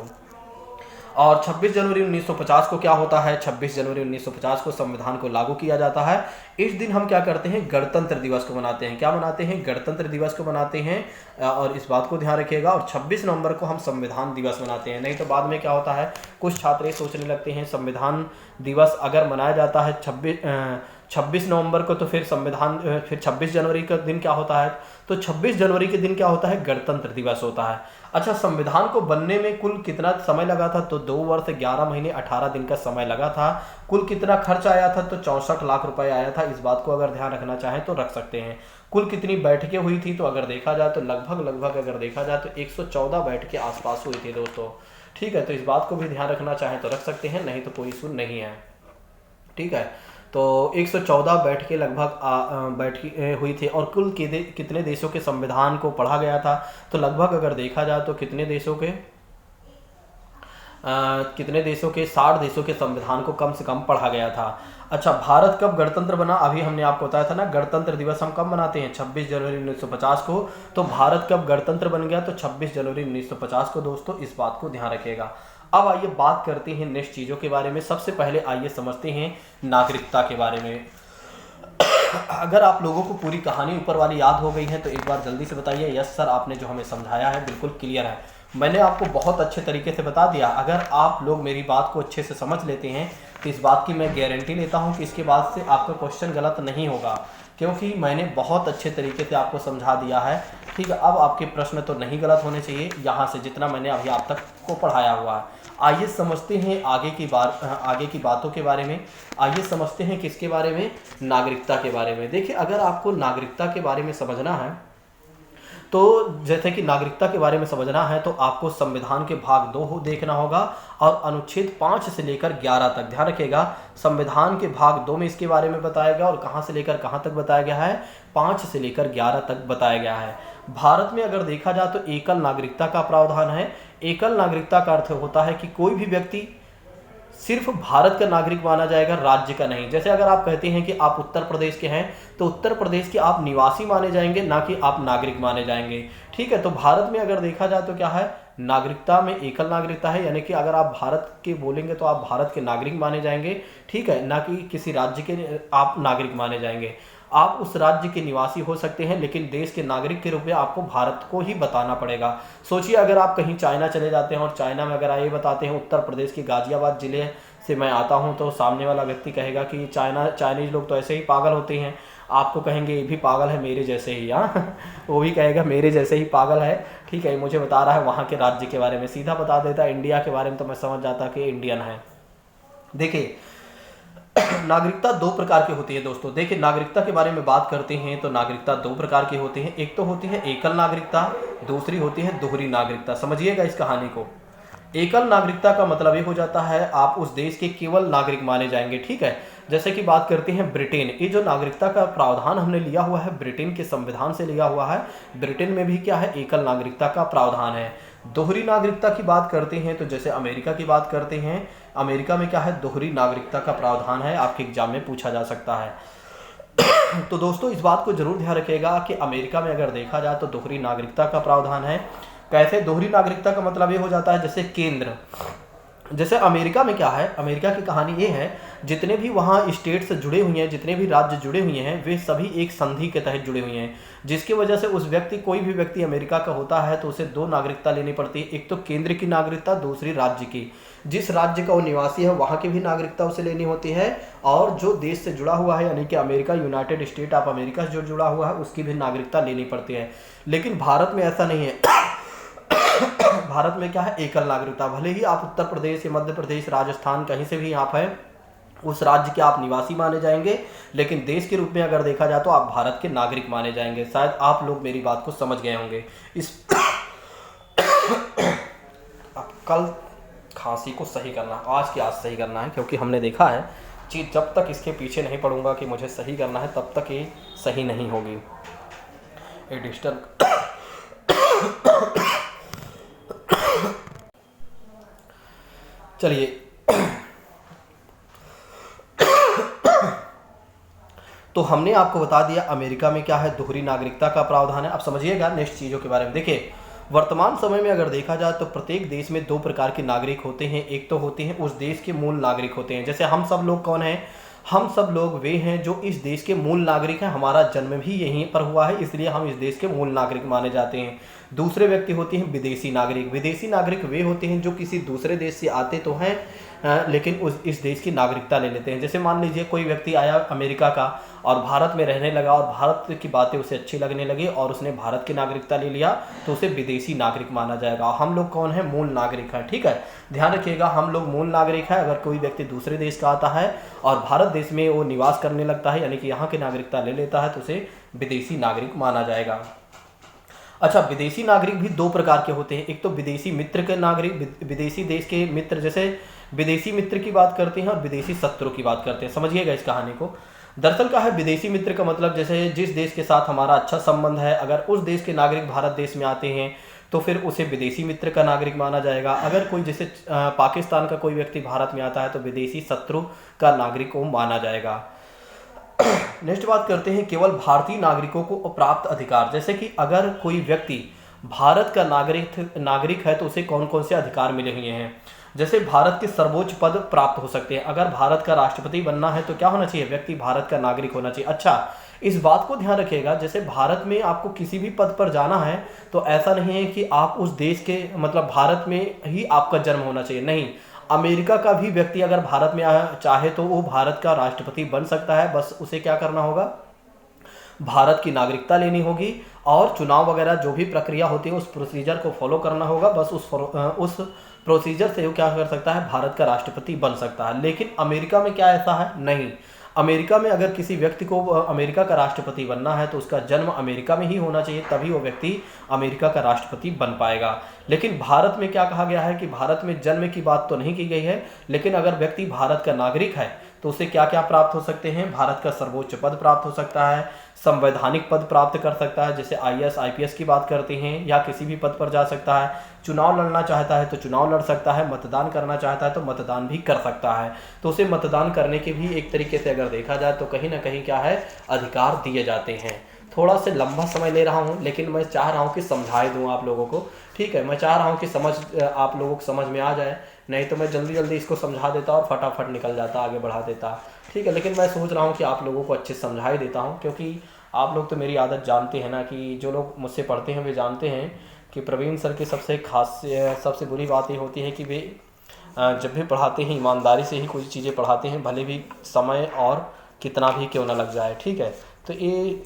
[SPEAKER 1] और 26 जनवरी 1950 को क्या होता है, 26 जनवरी 1950 को संविधान को लागू किया जाता है। इस दिन हम क्या करते हैं, गणतंत्र दिवस को मनाते हैं। क्या मनाते हैं? गणतंत्र दिवस को मनाते हैं, और इस बात को ध्यान रखिएगा। और 26 नवंबर को हम संविधान दिवस मनाते हैं। नहीं तो बाद में क्या होता है, कुछ छात्र सोचने लगते हैं संविधान दिवस अगर मनाया जाता है 26 नवंबर को, तो फिर फिर 26 जनवरी का दिन क्या होता है, तो 26 जनवरी के दिन क्या होता है, गणतंत्र दिवस होता है। अच्छा, संविधान को बनने में कुल कितना समय लगा था, तो 2 वर्ष 11 महीने 18 दिन का समय लगा था। कुल कितना खर्च आया था, तो 64 लाख रुपए आया था। इस बात को अगर ध्यान रखना चाहें तो रख सकते हैं। कुल कितनी बैठकें हुई थी, तो अगर देखा जाए तो लगभग अगर देखा जाए तो 114 बैठकें आसपास हुई थी दोस्तों। ठीक है, तो इस बात को भी ध्यान रखना चाहें तो रख सकते हैं, नहीं तो कोई इशू नहीं है। ठीक है, तो 114 बैठकें लगभग बैठी हुई थी और कुल कितने देशों के संविधान को पढ़ा गया था? तो लगभग अगर देखा जाए तो कितने देशों के 60 देशों के संविधान को कम से कम पढ़ा गया था। अच्छा, भारत कब गणतंत्र बना? अभी हमने आपको बताया था ना, गणतंत्र दिवस हम कब मनाते हैं? 26 जनवरी 1950 को। तो भारत कब गणतंत्र बन गया? तो 26 जनवरी 1950 को। दोस्तों इस बात को ध्यान रखिएगा। अब आइए बात करते हैं नेक्स्ट चीज़ों के बारे में। सबसे पहले आइए समझते हैं नागरिकता के बारे में। अगर आप लोगों को पूरी कहानी ऊपर वाली याद हो गई है तो एक बार जल्दी से बताइए यस सर, आपने जो हमें समझाया है बिल्कुल क्लियर है। मैंने आपको बहुत अच्छे तरीके से बता दिया। अगर आप लोग मेरी बात को अच्छे से समझ लेते हैं तो इस बात की मैं गारंटी लेता हूं कि इसके बाद से आपका क्वेश्चन गलत नहीं होगा, क्योंकि मैंने बहुत अच्छे तरीके से आपको समझा दिया है। ठीक है, अब आपके प्रश्न तो नहीं गलत होने चाहिए यहाँ से, जितना मैंने अभी आप तक को पढ़ाया हुआ है। आइए समझते हैं आगे की बातों के बारे में। आइए समझते हैं किसके बारे में? नागरिकता के बारे में। देखिए, अगर आपको नागरिकता के बारे में समझना है तो जैसे कि नागरिकता के बारे में समझना है तो आपको संविधान के भाग 2 देखना होगा और अनुच्छेद 5 से लेकर 11 तक। ध्यान रखिएगा, संविधान के भाग 2 में इसके बारे में बताया गया और कहाँ से लेकर कहाँ तक बताया गया है? 5 से लेकर 11 तक बताया गया है। भारत में अगर देखा जाए तो एकल नागरिकता का प्रावधान है। एकल नागरिकता का अर्थ होता है कि कोई भी व्यक्ति सिर्फ भारत का नागरिक माना जाएगा, राज्य का नहीं। जैसे अगर आप कहते हैं कि आप उत्तर प्रदेश के हैं तो उत्तर प्रदेश के आप निवासी माने जाएंगे, ना कि आप नागरिक माने जाएंगे। ठीक है, तो भारत में अगर देखा जाए तो क्या है? नागरिकता में एकल नागरिकता है, यानी कि अगर आप भारत के बोलेंगे तो आप भारत के नागरिक माने जाएंगे। ठीक है, ना कि किसी राज्य के आप नागरिक माने जाएंगे। आप उस राज्य के निवासी हो सकते हैं लेकिन देश के नागरिक के रूप में आपको भारत को ही बताना पड़ेगा। सोचिए, अगर आप कहीं चाइना चले जाते हैं और चाइना में अगर ये बताते हैं उत्तर प्रदेश के गाजियाबाद जिले से मैं आता हूं, तो सामने वाला व्यक्ति कहेगा कि चाइनीज लोग तो ऐसे ही पागल होते हैं। आपको कहेंगे ये भी पागल है मेरे जैसे ही। हाँ वो भी कहेगा मेरे जैसे ही पागल है। ठीक है, मुझे बता रहा है वहाँ के राज्य के बारे में, सीधा बता देता इंडिया के बारे में तो मैं समझ जाता कि इंडियन है। देखिए, नागरिकता 2 प्रकार की होती है दोस्तों। देखिए, नागरिकता के बारे में बात करते हैं तो नागरिकता 2 प्रकार की होती है। एक तो होती है एकल नागरिकता, दूसरी होती है दोहरी नागरिकता। समझिएगा इस कहानी को। एकल नागरिकता का मतलब ये हो जाता है आप उस देश के केवल नागरिक माने जाएंगे। ठीक है, जैसे कि बात करते हैं ब्रिटेन। ये जो नागरिकता का प्रावधान हमने लिया हुआ है ब्रिटेन के संविधान से लिया हुआ है। ब्रिटेन में भी क्या है? एकल नागरिकता का प्रावधान है। दोहरी नागरिकता की बात करते हैं तो जैसे अमेरिका की बात करते हैं, अमेरिका में क्या है? दोहरी नागरिकता का प्रावधान है, आपके एग्जाम में पूछा जा सकता है। तो दोस्तों इस बात को जरूर ध्यान रखिएगा कि अमेरिका में अगर देखा जाए तो दोहरी नागरिकता का प्रावधान है। कैसे? दोहरी नागरिकता का मतलब ये हो जाता है जैसे केंद्र, जैसे अमेरिका में क्या है? अमेरिका की कहानी ये है, जितने भी वहाँ स्टेट से जुड़े हुए हैं, जितने भी राज्य जुड़े हुए हैं, वे सभी एक संधि के तहत जुड़े हुए हैं, जिसकी वजह से उस व्यक्ति कोई भी व्यक्ति अमेरिका का होता है तो उसे 2 नागरिकता लेनी पड़ती है। एक तो केंद्र की नागरिकता, दूसरी राज्य की। जिस राज्य का वो निवासी है वहाँ की भी नागरिकता उसे लेनी होती है, और जो देश से जुड़ा हुआ है यानी कि America, United state of America से जो जुड़ा हुआ है उसकी भी नागरिकता लेनी पड़ती है। लेकिन भारत में ऐसा नहीं है। भारत में क्या है? एकल नागरिकता। भले ही आप उत्तर प्रदेश या मध्य प्रदेश, राजस्थान कहीं से भी आप हैं, उस राज्य के आप निवासी माने जाएंगे, लेकिन देश के रूप में अगर देखा जाए तो आप भारत के नागरिक माने जाएंगे। शायद आप लोग मेरी बात को समझ गए होंगे। इस अब कल खांसी को सही करना, आज की आज सही करना है, क्योंकि हमने देखा है कि जब तक इसके पीछे नहीं पड़ूंगा कि मुझे सही करना है तब तक ये सही नहीं होगी। ये डिस्टर्ब चलिए तो हमने आपको बता दिया अमेरिका में क्या है? दोहरी नागरिकता का प्रावधान है। अब समझिएगा नेक्स्ट चीज़ों के बारे में। देखिए, वर्तमान समय में अगर देखा जाए तो प्रत्येक देश में 2 प्रकार के नागरिक होते हैं। एक तो होते हैं उस देश के मूल नागरिक होते हैं। जैसे हम सब लोग कौन हैं? हम सब लोग वे हैं जो इस देश के मूल नागरिक हैं। हमारा जन्म भी यहीं पर हुआ है, इसलिए हम इस देश के मूल नागरिक माने जाते हैं। दूसरे व्यक्ति होते हैं विदेशी नागरिक। विदेशी नागरिक वे होते हैं जो किसी दूसरे देश से आते तो हैं लेकिन इस देश की नागरिकता ले लेते हैं। जैसे मान लीजिए कोई व्यक्ति आया अमेरिका का और भारत में रहने लगा और भारत की बातें उसे अच्छी लगने लगी और उसने भारत की नागरिकता ले लिया तो उसे विदेशी नागरिक माना जाएगा। हम लोग कौन है? मूल नागरिक हैं। ठीक है, ध्यान रखिएगा, हम लोग मूल नागरिक हैं। अगर कोई व्यक्ति दूसरे देश का आता है और भारत देश में वो निवास करने लगता है यानी कि यहाँ की नागरिकता ले लेता है तो उसे विदेशी नागरिक माना जाएगा। अच्छा, विदेशी नागरिक भी दो प्रकार के होते हैं। एक तो विदेशी मित्र के नागरिक, विदेशी देश के मित्र, जैसे विदेशी मित्र की बात करते हैं और विदेशी शत्रु की बात करते हैं। समझिएगा इस कहानी को। दरअसल क्या है, विदेशी मित्र का मतलब जैसे जिस देश के साथ हमारा अच्छा संबंध है, अगर उस देश के नागरिक भारत देश में आते हैं तो फिर उसे विदेशी मित्र का नागरिक माना जाएगा। अगर कोई जैसे पाकिस्तान का कोई व्यक्ति भारत में आता है तो विदेशी शत्रु का नागरिक को माना जाएगा। नेक्स्ट बात करते हैं केवल भारतीय नागरिकों को प्राप्त अधिकार। जैसे कि अगर कोई व्यक्ति भारत का नागरिक है तो उसे कौन कौन से अधिकार मिले हुए हैं। जैसे भारत के सर्वोच्च पद प्राप्त हो सकते हैं। अगर भारत का राष्ट्रपति बनना है तो क्या होना चाहिए, व्यक्ति भारत का नागरिक होना चाहिए। अच्छा, इस बात को ध्यान रखिएगा, जैसे भारत में आपको किसी भी पद पर जाना है तो ऐसा नहीं है कि आप उस देश के मतलब भारत में ही आपका जन्म होना चाहिए, नहीं। अमेरिका का भी व्यक्ति अगर भारत में चाहे तो वो भारत का राष्ट्रपति बन सकता है। बस उसे क्या करना होगा, भारत की नागरिकता लेनी होगी और चुनाव वगैरह जो भी प्रक्रिया होती है उस प्रोसीजर को फॉलो करना होगा। बस उस प्रोसीजर से वो क्या कर सकता है, भारत का राष्ट्रपति बन सकता है। लेकिन अमेरिका में क्या ऐसा है, नहीं। अमेरिका में अगर किसी व्यक्ति को अमेरिका का राष्ट्रपति बनना है तो उसका जन्म अमेरिका में ही होना चाहिए, तभी वो व्यक्ति अमेरिका का राष्ट्रपति बन पाएगा। लेकिन भारत में क्या कहा गया है कि भारत में जन्म की बात तो नहीं की गई है, लेकिन अगर व्यक्ति भारत का नागरिक है तो उसे क्या क्या प्राप्त हो सकते हैं, भारत का सर्वोच्च पद प्राप्त हो सकता है, संवैधानिक पद प्राप्त कर सकता है, जैसे IAS IPS की बात करते हैं, या किसी भी पद पर जा सकता है। चुनाव लड़ना चाहता है तो चुनाव लड़ सकता है, मतदान करना चाहता है तो मतदान भी कर सकता है। तो उसे मतदान करने के भी एक तरीके से अगर देखा जाए तो कहीं ना कहीं क्या है, अधिकार दिए जाते हैं। थोड़ा सा लंबा समय ले रहा हूँ, लेकिन मैं चाह रहा हूँ कि समझाए दूँ आप लोगों को, ठीक है। मैं चाह रहा हूँ कि आप लोगों को समझ में आ जाए, नहीं तो मैं जल्दी जल्दी इसको समझा देता और फटाफट निकल जाता, आगे बढ़ा देता, ठीक है। लेकिन मैं सोच रहा हूँ कि आप लोगों को अच्छे से समझा ही देता हूँ, क्योंकि आप लोग तो मेरी आदत जानते हैं ना, कि जो लोग मुझसे पढ़ते हैं वे जानते हैं कि प्रवीण सर की सबसे बुरी बात ये होती है कि वे जब भी पढ़ाते हैं ईमानदारी से ही कोई चीज़ें पढ़ाते हैं, भले भी समय और कितना भी क्यों ना लग जाए, ठीक है। तो ये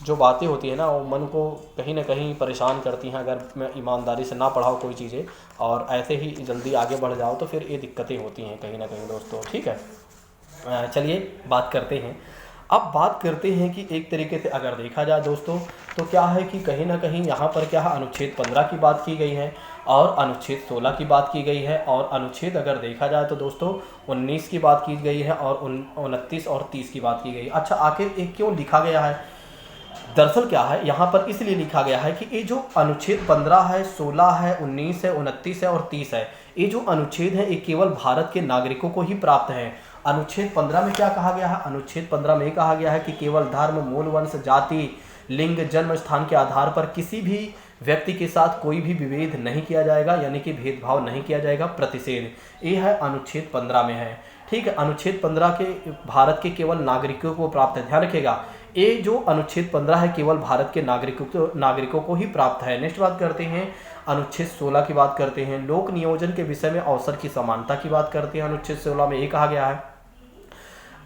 [SPEAKER 1] जो बातें होती है ना, वो मन को कहीं ना कहीं परेशान करती हैं। अगर मैं ईमानदारी से ना पढ़ाऊँ कोई चीज़ें और ऐसे ही जल्दी आगे बढ़ जाओ तो फिर ये दिक्कतें होती हैं कहीं ना कहीं दोस्तों, ठीक है। चलिए बात करते हैं। अब बात करते हैं कि एक तरीके से अगर देखा जाए दोस्तों तो क्या है कि कहीं ना कहीं यहाँ पर क्या है, अनुच्छेद 15 की बात की गई है और अनुच्छेद 16 की बात की गई है, और अनुच्छेद अगर देखा जाए तो दोस्तों 19 की बात की गई है और 29 और 30 की बात की गई। अच्छा, आखिर एक क्यों लिखा गया है, दरअसल क्या है यहाँ पर इसलिए लिखा गया है कि ये जो अनुच्छेद 15 है, 16 है, 19 है, 29 है और 30 है, ये जो अनुच्छेद है ये केवल भारत के नागरिकों को ही प्राप्त है। अनुच्छेद 15 में क्या कहा गया है, अनुच्छेद 15 में कहा गया है कि केवल धर्म, मूल, वंश, जाति, लिंग, जन्म स्थान के आधार पर किसी भी व्यक्ति के साथ कोई भी विभेद नहीं किया जाएगा, यानी कि भेदभाव नहीं किया जाएगा, प्रतिषेध, ये है अनुच्छेद 15 में है, ठीक है। अनुच्छेद 15 के भारत के केवल नागरिकों को प्राप्त है, ध्यान रखिएगा। ये जो अनुच्छेद 15 है केवल भारत के नागरिकों को ही प्राप्त है। नेक्स्ट बात करते हैं, अनुच्छेद 16 की बात करते हैं, लोक नियोजन के विषय में अवसर की समानता की बात करते हैं। अनुच्छेद 16 में ये कहा गया है,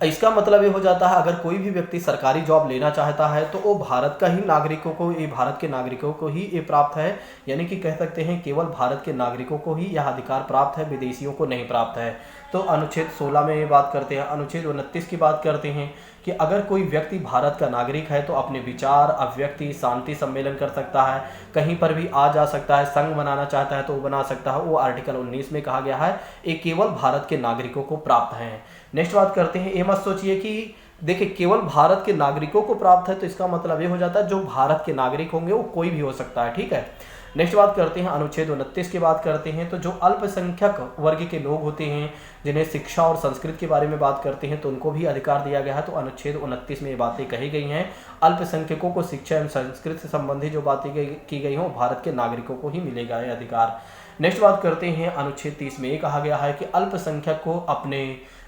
[SPEAKER 1] इसका मतलब ये हो जाता है अगर कोई भी व्यक्ति सरकारी जॉब लेना चाहता है तो वो भारत का ही नागरिकों को, ये भारत के नागरिकों को ही ये प्राप्त है, यानी कि कह सकते हैं केवल भारत के नागरिकों को ही यह अधिकार प्राप्त है, विदेशियों को नहीं प्राप्त है। तो अनुच्छेद 16 में ये बात करते हैं। अनुच्छेद 29 की बात करते हैं कि अगर कोई व्यक्ति भारत का नागरिक है तो अपने विचार, अभिव्यक्ति, शांति सम्मेलन कर सकता है, कहीं पर भी आ जा सकता है, संघ बनाना चाहता है तो वो बना सकता है, वो आर्टिकल 19 में कहा गया है, ये केवल भारत के नागरिकों को प्राप्त है। नेक्स्ट बात करते हैं, ये मत सोचिए कि देखिए केवल भारत के नागरिकों को प्राप्त है तो इसका मतलब ये हो जाता है जो भारत के नागरिक होंगे वो कोई भी हो सकता है, ठीक है। नेक्स्ट बात करते हैं, अनुच्छेद 29 की बात करते हैं, तो जो अल्पसंख्यक वर्ग के लोग होते हैं जिन्हें शिक्षा और संस्कृत के बारे में बात करते हैं तो उनको भी अधिकार दिया गया है। तो अनुच्छेद 29 में ये बातें कही गई हैं, अल्पसंख्यकों को शिक्षा एवं संस्कृत से संबंधित जो बातें की गई हों भारत के नागरिकों को ही मिलेगा ये अधिकार। नेक्स्ट बात करते हैं, अनुच्छेद 30 में ये कहा गया है कि अल्पसंख्यक को अपने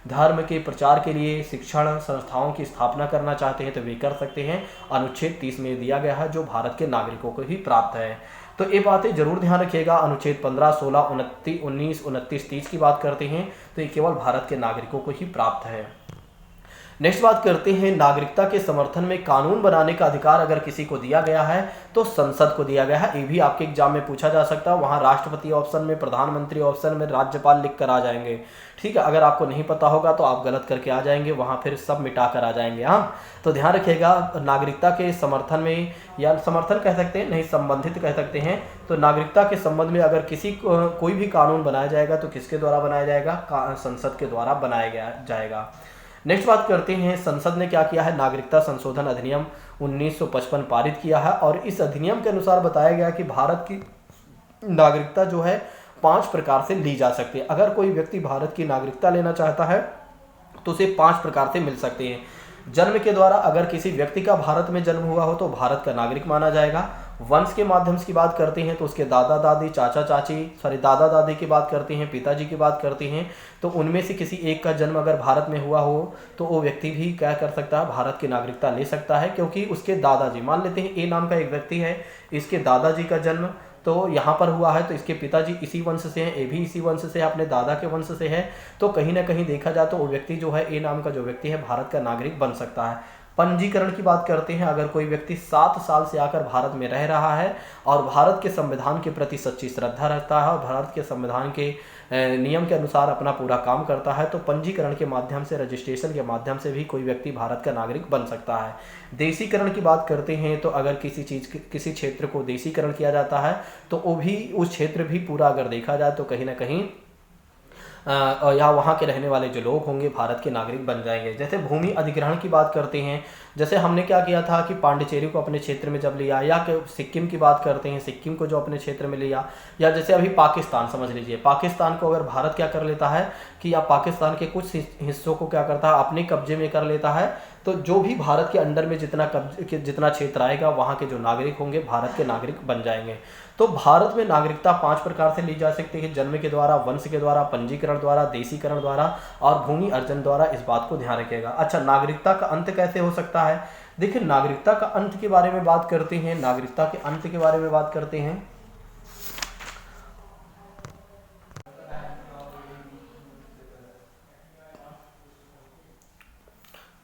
[SPEAKER 1] धर्म के प्रचार के लिए शिक्षण संस्थाओं की स्थापना करना चाहते हैं तो वे कर सकते हैं। अनुच्छेद 30 में दिया गया है जो भारत के नागरिकों को ही प्राप्त है। तो ये बातें जरूर ध्यान रखिएगा। अनुच्छेद 15, 16, 29, 29, 30 की बात करते हैं तो ये केवल भारत के नागरिकों को ही प्राप्त है। नेक्स्ट बात करते हैं, नागरिकता के समर्थन में कानून बनाने का अधिकार अगर किसी को दिया गया है तो संसद को दिया गया है। ये भी आपके एग्जाम में पूछा जा सकता है। वहाँ राष्ट्रपति ऑप्शन में, प्रधानमंत्री ऑप्शन में, राज्यपाल लिख कर आ जाएंगे। ठीक है, अगर आपको नहीं पता होगा तो आप गलत करके आ जाएंगे, वहाँ फिर सब मिटा कर आ जाएंगे। हाँ, तो ध्यान रखिएगा, नागरिकता के समर्थन में, या समर्थन कह सकते हैं, नहीं संबंधित कह सकते हैं, तो नागरिकता के संबंध में अगर किसी कोई भी कानून बनाया जाएगा तो किसके द्वारा बनाया जाएगा? संसद के द्वारा बनाया जाएगा। नेक्स्ट बात करते हैं, संसद ने क्या किया है? नागरिकता संशोधन अधिनियम 1955 पारित किया है और इस अधिनियम के अनुसार बताया गया कि भारत की नागरिकता जो है 5 प्रकार से ली जा सकती है। अगर कोई व्यक्ति भारत की नागरिकता लेना चाहता है तो उसे 5 प्रकार से मिल सकती है। जन्म के द्वारा, अगर किसी व्यक्ति का भारत में जन्म हुआ हो तो भारत का नागरिक माना जाएगा। वंश के माध्यम से की बात करते हैं तो उसके दादा दादी, चाचा चाची, दादा दादी की बात करते हैं, पिताजी की बात करते हैं, तो उनमें से किसी एक का जन्म अगर भारत में हुआ हो तो वो व्यक्ति भी क्या कर सकता है? भारत की नागरिकता ले सकता है, क्योंकि उसके दादाजी, मान लेते हैं ए नाम का एक व्यक्ति है, इसके दादाजी का जन्म तो यहाँ पर हुआ है, तो इसके पिताजी इसी वंश से हैं, ए भी इसी वंश से है, अपने दादा के वंश से है, तो कहीं ना कहीं देखा जाए तो वो व्यक्ति जो है, ए नाम का जो व्यक्ति है, भारत का नागरिक बन सकता है। पंजीकरण की बात करते हैं, अगर कोई व्यक्ति 7 साल से आकर भारत में रह रहा है और भारत के संविधान के प्रति सच्ची श्रद्धा रखता है और भारत के संविधान के नियम के अनुसार अपना पूरा काम करता है, तो पंजीकरण के माध्यम से, रजिस्ट्रेशन के माध्यम से भी कोई व्यक्ति भारत का नागरिक बन सकता है। देशीकरण की बात करते हैं तो अगर किसी क्षेत्र को देशीकरण किया जाता है तो वो भी, उस क्षेत्र भी पूरा अगर देखा जाए तो कहीं ना कहीं या वहाँ के रहने वाले जो लोग होंगे भारत के नागरिक बन जाएंगे। जैसे भूमि अधिग्रहण की बात करते हैं, जैसे हमने क्या किया था कि पांडिचेरी को अपने क्षेत्र में जब लिया, या सिक्किम की बात करते हैं, सिक्किम को जो अपने क्षेत्र में लिया, या जैसे अभी पाकिस्तान समझ लीजिए, पाकिस्तान को अगर भारत क्या कर लेता है कि या पाकिस्तान के कुछ हिस्सों को क्या करता है? अपने कब्जे में कर लेता है, तो जो भी भारत के अंडर में जितना क्षेत्र आएगा वहाँ के जो नागरिक होंगे भारत के नागरिक बन जाएंगे। तो भारत में नागरिकता 5 प्रकार से ली जा सकती है, जन्म के द्वारा, वंश के द्वारा, पंजीकरण द्वारा, देशीकरण द्वारा और भूमि अर्जन द्वारा। इस बात को ध्यान रखिएगा। अच्छा, नागरिकता का अंत कैसे हो सकता है? देखिए, नागरिकता का अंत के बारे में बात करते हैं, नागरिकता के अंत के बारे में बात करते हैं।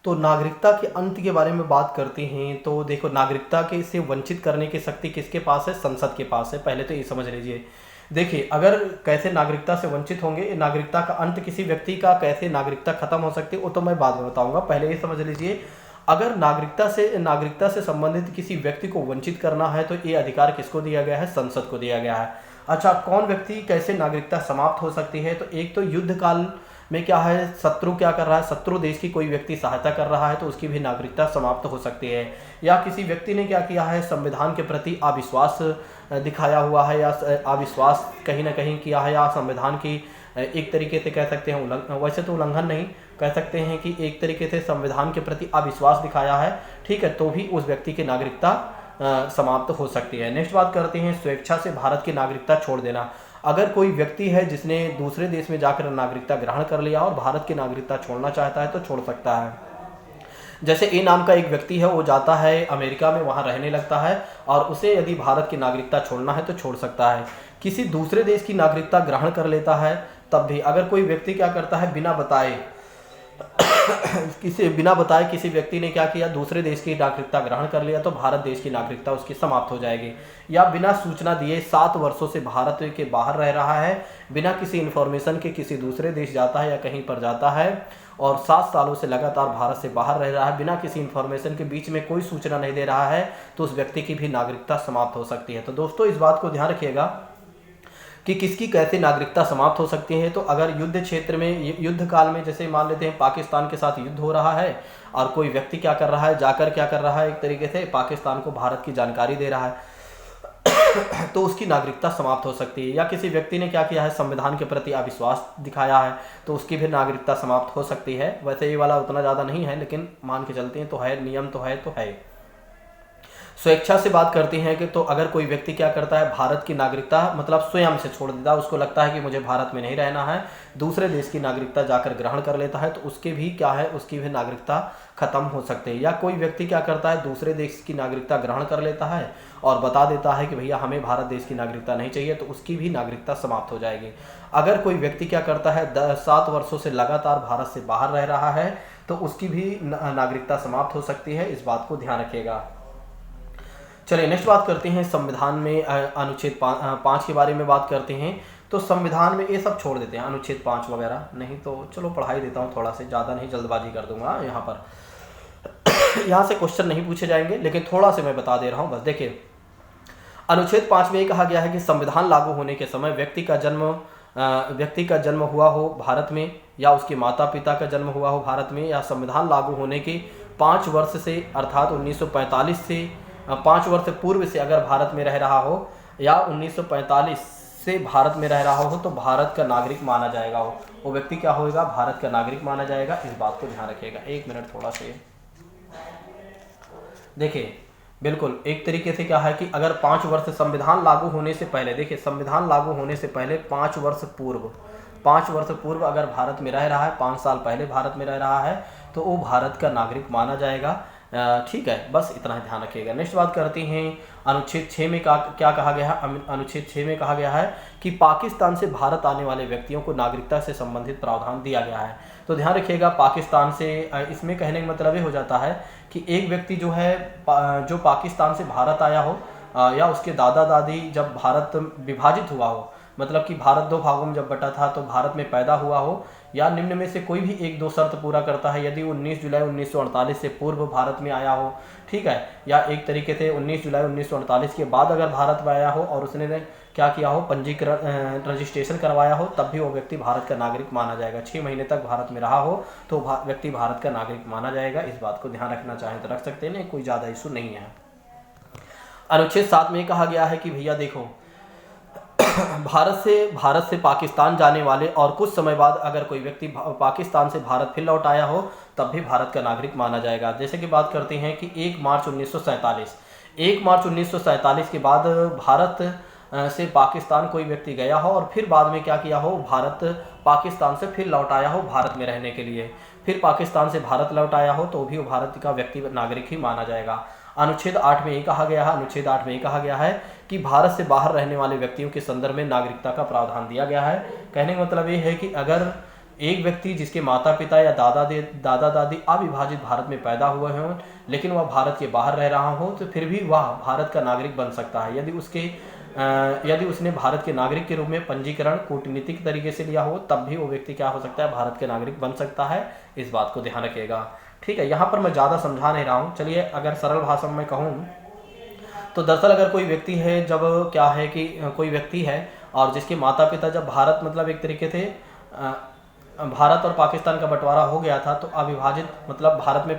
[SPEAKER 1] तो नागरिकता के अंत के बारे में बात करते हैं तो देखो, नागरिकता के से वंचित करने की शक्ति किसके पास है? संसद के पास है। पहले तो ये समझ लीजिए। देखिए, अगर कैसे नागरिकता से वंचित होंगे, नागरिकता का अंत, किसी व्यक्ति का कैसे नागरिकता खत्म हो सकती है वो तो मैं बाद में बताऊंगा। पहले ये समझ लीजिए, अगर नागरिकता से संबंधित किसी व्यक्ति को वंचित करना है तो ये अधिकार किसको दिया गया है? संसद को दिया गया है। अच्छा, कौन व्यक्ति कैसे नागरिकता समाप्त हो सकती है? तो एक तो युद्ध काल में क्या है, शत्रु क्या कर रहा है, शत्रु देश की कोई व्यक्ति सहायता कर रहा है तो उसकी भी नागरिकता समाप्त हो सकती है। या किसी व्यक्ति ने क्या किया है, संविधान के प्रति अविश्वास दिखाया हुआ है, या अविश्वास कहीं ना कहीं किया है, या संविधान की एक तरीके से कह सकते हैं वैसे तो उल्लंघन नहीं कह सकते हैं कि एक तरीके से संविधान के प्रति अविश्वास दिखाया है, ठीक है, तो भी उस व्यक्ति की नागरिकता समाप्त हो सकती है। नेक्स्ट बात करते हैं, स्वेच्छा से भारत की नागरिकता छोड़ देना। अगर कोई व्यक्ति है जिसने दूसरे देश में जाकर नागरिकता ग्रहण कर लिया और भारत की नागरिकता छोड़ना चाहता है तो छोड़ सकता है। जैसे ए नाम का एक व्यक्ति है, वो जाता है अमेरिका में, वहाँ रहने लगता है और उसे यदि भारत की नागरिकता छोड़ना है तो छोड़ सकता है। किसी दूसरे देश की नागरिकता ग्रहण कर लेता है तब भी। अगर कोई व्यक्ति क्या करता है, बिना बताए किसी व्यक्ति ने क्या किया, दूसरे देश की नागरिकता ग्रहण कर लिया तो भारत देश की नागरिकता उसकी समाप्त हो जाएगी। या बिना सूचना दिए 7 वर्षों से भारत के बाहर रह रहा है, बिना किसी इन्फॉर्मेशन के किसी दूसरे देश जाता है या कहीं पर जाता है और 7 सालों से लगातार भारत से बाहर रह रहा है, बिना किसी इन्फॉर्मेशन के, बीच में कोई सूचना नहीं दे रहा है, तो उस व्यक्ति की भी नागरिकता समाप्त हो सकती है। तो दोस्तों, इस बात को ध्यान रखिएगा कि किसकी कैसे नागरिकता समाप्त हो सकती है। तो अगर युद्ध क्षेत्र में, युद्ध काल में, जैसे मान लेते हैं पाकिस्तान के साथ युद्ध हो रहा है और कोई व्यक्ति क्या कर रहा है, जाकर क्या कर रहा है, एक तरीके से पाकिस्तान को भारत की जानकारी दे रहा है तो उसकी नागरिकता समाप्त हो सकती है। या किसी व्यक्ति ने क्या किया है, संविधान के प्रति अविश्वास दिखाया है तो उसकी भी नागरिकता समाप्त हो सकती है। वैसे ये वाला उतना ज़्यादा नहीं है, लेकिन मान के चलते हैं तो है, नियम तो है। स्वेच्छा से बात करते हैं कि तो अगर कोई व्यक्ति क्या करता है, भारत की नागरिकता मतलब स्वयं से छोड़ देता है, उसको लगता है कि मुझे भारत में नहीं रहना है, दूसरे देश की नागरिकता जाकर ग्रहण कर लेता है, तो उसके भी क्या है, उसकी भी नागरिकता खत्म हो सकती है। या कोई व्यक्ति क्या करता है, दूसरे देश की नागरिकता ग्रहण कर लेता है और बता देता है कि भैया हमें भारत देश की नागरिकता नहीं चाहिए, तो उसकी भी नागरिकता समाप्त हो जाएगी। अगर कोई व्यक्ति क्या करता है, 7 वर्षों से लगातार भारत से बाहर रह रहा है, तो उसकी भी नागरिकता समाप्त हो सकती है, इस बात को ध्यान रखिएगा। चलिए नेक्स्ट बात करते हैं संविधान में अनुच्छेद 5 के बारे में बात करते हैं। तो संविधान में ये सब छोड़ देते हैं, अनुच्छेद 5 वगैरह नहीं, तो चलो पढ़ाई देता हूँ थोड़ा से, ज़्यादा नहीं जल्दबाजी कर दूंगा यहाँ पर। यहाँ से क्वेश्चन नहीं पूछे जाएंगे, लेकिन थोड़ा से मैं बता दे रहा हूँ बस। देखिए अनुच्छेद 5 में ये कहा गया है कि संविधान लागू होने के समय व्यक्ति का जन्म हुआ हो भारत में, या उसके माता पिता का जन्म हुआ हो भारत में, या संविधान लागू होने के 5 वर्ष से अर्थात 1945 से 5 वर्ष पूर्व से अगर भारत में रह रहा हो, या 1945 से भारत में रह रहा हो, तो भारत का नागरिक माना जाएगा। वो व्यक्ति क्या होगा, भारत का नागरिक माना जाएगा, इस बात को ध्यान रखिएगा। एक मिनट थोड़ा से देखिए, बिल्कुल एक तरीके से क्या है कि अगर 5 वर्ष संविधान लागू होने से पहले, देखिए संविधान लागू होने से पहले 5 वर्ष पूर्व अगर भारत में रह रहा है, 5 साल पहले भारत में रह रहा है, तो वो भारत का नागरिक माना जाएगा। ठीक है, बस इतना ही ध्यान रखिएगा। नेक्स्ट बात करते हैं अनुच्छेद 6 में क्या कहा गया है। अनुच्छेद 6 में कहा गया है कि पाकिस्तान से भारत आने वाले व्यक्तियों को नागरिकता से संबंधित प्रावधान दिया गया है। तो ध्यान रखिएगा, पाकिस्तान से, इसमें कहने का मतलब ये हो जाता है कि एक व्यक्ति जो है जो पाकिस्तान से भारत आया हो, या उसके दादा दादी जब भारत विभाजित हुआ हो, मतलब कि भारत 2 भागों में जब बटा था, तो भारत में पैदा हुआ हो, या निम्न में से कोई भी 1-2 शर्त पूरा करता है। यदि 19 जुलाई 1948 से पूर्व भारत में आया हो, ठीक है, या एक तरीके से 19 जुलाई 1948 के बाद अगर भारत में आया हो और उसने क्या किया हो, पंजीकरण रजिस्ट्रेशन करवाया हो, तब भी वो व्यक्ति भारत का नागरिक माना जाएगा। 6 महीने तक भारत में रहा हो तो व्यक्ति भारत का नागरिक माना जाएगा। इस बात को ध्यान रखना चाहें तो रख सकते हैं, कोई ज़्यादा इशू नहीं है। अनुच्छेद 7 में कहा गया है कि भैया देखो, भारत से पाकिस्तान जाने वाले और कुछ समय बाद अगर कोई व्यक्ति पाकिस्तान से भारत फिर लौट आया हो, तब भी भारत का नागरिक माना जाएगा। जैसे कि बात करते हैं कि 1 मार्च 1947 के बाद भारत से पाकिस्तान कोई व्यक्ति गया हो और फिर बाद में क्या किया हो, भारत पाकिस्तान से फिर लौट आया हो भारत में रहने के लिए, फिर पाकिस्तान से भारत लौट आया हो, तो भी वो भारत का व्यक्ति नागरिक ही माना जाएगा। अनुच्छेद 8 में ये कहा गया है कि भारत से बाहर रहने वाले व्यक्तियों के संदर्भ में नागरिकता का प्रावधान दिया गया है। कहने का मतलब ये है कि अगर एक व्यक्ति जिसके माता पिता या दादा दादी अविभाजित भारत में पैदा हुए हों, लेकिन वह भारत के बाहर रह रहा हो, तो फिर भी वह भारत का नागरिक बन सकता है यदि उसने भारत के नागरिक के रूप में पंजीकरण कूटनीतिक तरीके से लिया हो, तब भी वो व्यक्ति क्या हो सकता है, भारत के नागरिक बन सकता है। इस बात को ध्यान रखिएगा। ठीक है, यहाँ पर मैं ज़्यादा समझा नहीं रहा हूँ। चलिए अगर सरल भाषा में कहूँ तो दरअसल अगर कोई व्यक्ति है, जब क्या है कि कोई व्यक्ति है और जिसके माता पिता जब भारत मतलब एक तरीके से भारत और पाकिस्तान का बंटवारा हो गया था, तो अविभाजित मतलब भारत में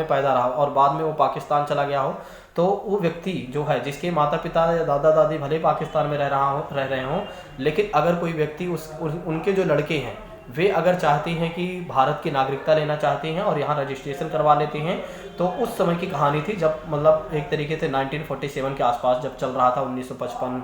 [SPEAKER 1] पैदा रहा और बाद में वो पाकिस्तान चला गया हो, तो वो व्यक्ति जो है जिसके माता पिता या दादा दादी भले पाकिस्तान में रह रहे हों, लेकिन अगर कोई व्यक्ति उनके जो लड़के हैं वे अगर चाहते हैं कि भारत की नागरिकता लेना चाहते हैं और यहाँ रजिस्ट्रेशन करवा लेते हैं, तो उस समय की कहानी थी जब मतलब एक तरीके से 1947 के आसपास जब चल रहा था, 1955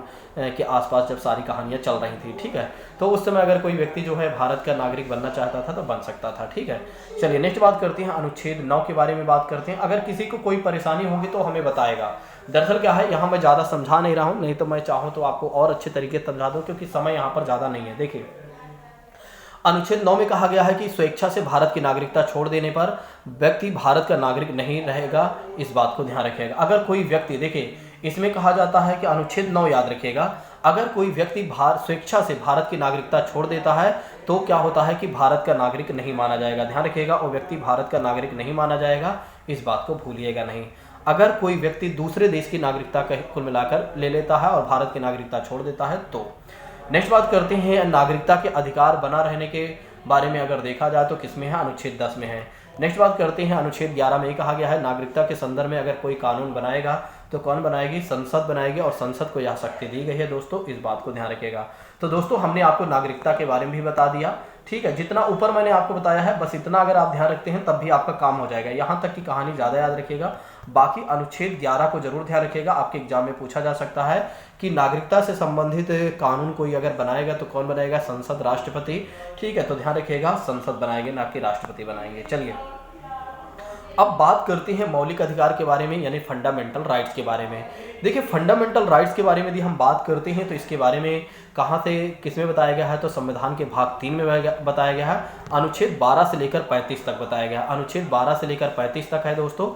[SPEAKER 1] के आसपास जब सारी कहानियाँ चल रही थी। ठीक है, तो उस समय अगर कोई व्यक्ति जो है भारत का नागरिक बनना चाहता था तो बन सकता था। ठीक है, चलिए नेक्स्ट बात करते हैं, अनुच्छेद 9 के बारे में बात करते हैं। अगर किसी को कोई परेशानी होगी तो हमें बताएगा। दरअसल क्या है, यहाँ मैं ज़्यादा समझा नहीं रहा हूँ, नहीं तो मैं चाहूँ तो आपको और अच्छे तरीके से समझा दूँ, क्योंकि समय यहाँ पर ज़्यादा नहीं है। देखिए अनुच्छेद 9 में कहा गया है कि स्वेच्छा से भारत की नागरिकता छोड़ देने पर व्यक्ति भारत का नागरिक नहीं रहेगा। इस बात को ध्यान रखिएगा। अगर कोई व्यक्ति, देखिए इसमें कहा जाता है कि अनुच्छेद 9 याद रखिएगा, अगर कोई व्यक्ति स्वेच्छा से भारत की नागरिकता छोड़ देता है तो क्या होता है कि भारत का नागरिक नहीं माना जाएगा। ध्यान रखिएगा, वो व्यक्ति भारत का नागरिक नहीं माना जाएगा, इस बात को भूलिएगा नहीं। अगर कोई व्यक्ति दूसरे देश की नागरिकता कुल मिलाकर ले लेता है और भारत की नागरिकता छोड़ देता है तो। नेक्स्ट बात करते हैं नागरिकता के अधिकार बना रहने के बारे में। अगर देखा जाए तो किसमें है, अनुच्छेद 10 में है। नेक्स्ट बात करते हैं, अनुच्छेद 11 में कहा गया है नागरिकता के संदर्भ में अगर कोई कानून बनाएगा तो कौन बनाएगी, संसद बनाएगी, और संसद को यह शक्ति दी गई है। दोस्तों इस बात को ध्यान रखिएगा। तो दोस्तों हमने आपको नागरिकता के बारे में भी बता दिया। ठीक है, जितना ऊपर मैंने आपको बताया है बस इतना अगर आप ध्यान रखते हैं तब भी आपका काम हो जाएगा। यहाँ तक की कहानी ज़्यादा याद रखिएगा, बाकी अनुच्छेद 11 को जरूर ध्यान रखिएगा। आपके एग्जाम में पूछा जा सकता है कि नागरिकता से संबंधित कानून कोई अगर बनाएगा तो कौन बनाएगा, संसद, राष्ट्रपति। ठीक है, तो ध्यान रखिएगा संसद बनाएंगे ना कि राष्ट्रपति बनाएंगे। चलिए अब बात करते हैं मौलिक अधिकार के बारे में, यानी फंडामेंटल राइट्स के बारे में। देखिए फंडामेंटल राइट्स के बारे में यदि हम बात करते हैं तो इसके बारे में कहाँ से किस में बताया गया है, तो संविधान के भाग 3 में बताया गया है। अनुच्छेद 12 से लेकर 35 तक बताया गया है। अनुच्छेद 12 से लेकर 35 तक है दोस्तों।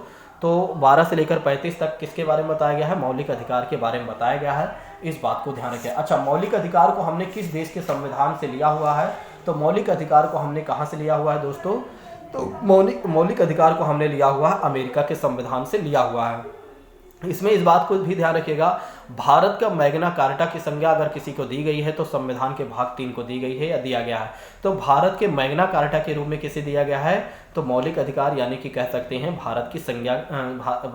[SPEAKER 1] तो 12 से लेकर 35 तक किसके बारे में बताया गया है, मौलिक अधिकार के बारे में बताया गया है। इस बात को ध्यान रखें। अच्छा, मौलिक अधिकार को हमने किस देश के संविधान से लिया हुआ है, तो मौलिक अधिकार को हमने कहाँ से लिया हुआ है दोस्तों, तो मौलिक अधिकार को हमने लिया हुआ है अमेरिका के संविधान से लिया हुआ है। इसमें इस बात को भी ध्यान रखिएगा, भारत का मैग्ना कार्टा की संज्ञा अगर किसी को दी गई है तो संविधान के भाग 3 को दी गई है या दिया गया है। तो भारत के मैग्ना कार्टा के रूप में किसे दिया गया है, तो मौलिक अधिकार यानी कि कह सकते हैं भारत की संज्ञा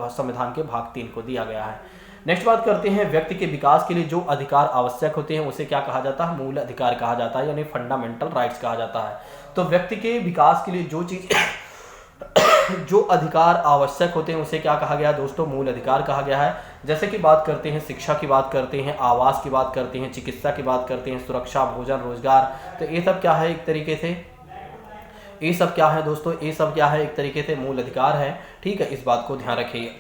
[SPEAKER 1] संविधान के भाग 3 को दिया गया है। नेक्स्ट बात करते हैं, व्यक्ति के विकास के लिए जो अधिकार आवश्यक होते हैं उसे क्या कहा जाता है, मूल अधिकार कहा जाता है, यानी फंडामेंटल राइट्स कहा जाता है। तो व्यक्ति के विकास के लिए जो अधिकार आवश्यक होते हैं उसे क्या कहा गया दोस्तों, मूल अधिकार कहा गया है। जैसे कि बात करते हैं शिक्षा की बात करते हैं, आवास की बात करते हैं, चिकित्सा की बात करते हैं, सुरक्षा, भोजन, रोजगार, तो ये सब क्या है एक तरीके से, ये सब क्या है दोस्तों, ये सब क्या है एक तरीके से मूल अधिकार है। ठीक है, इस बात को ध्यान रखिए।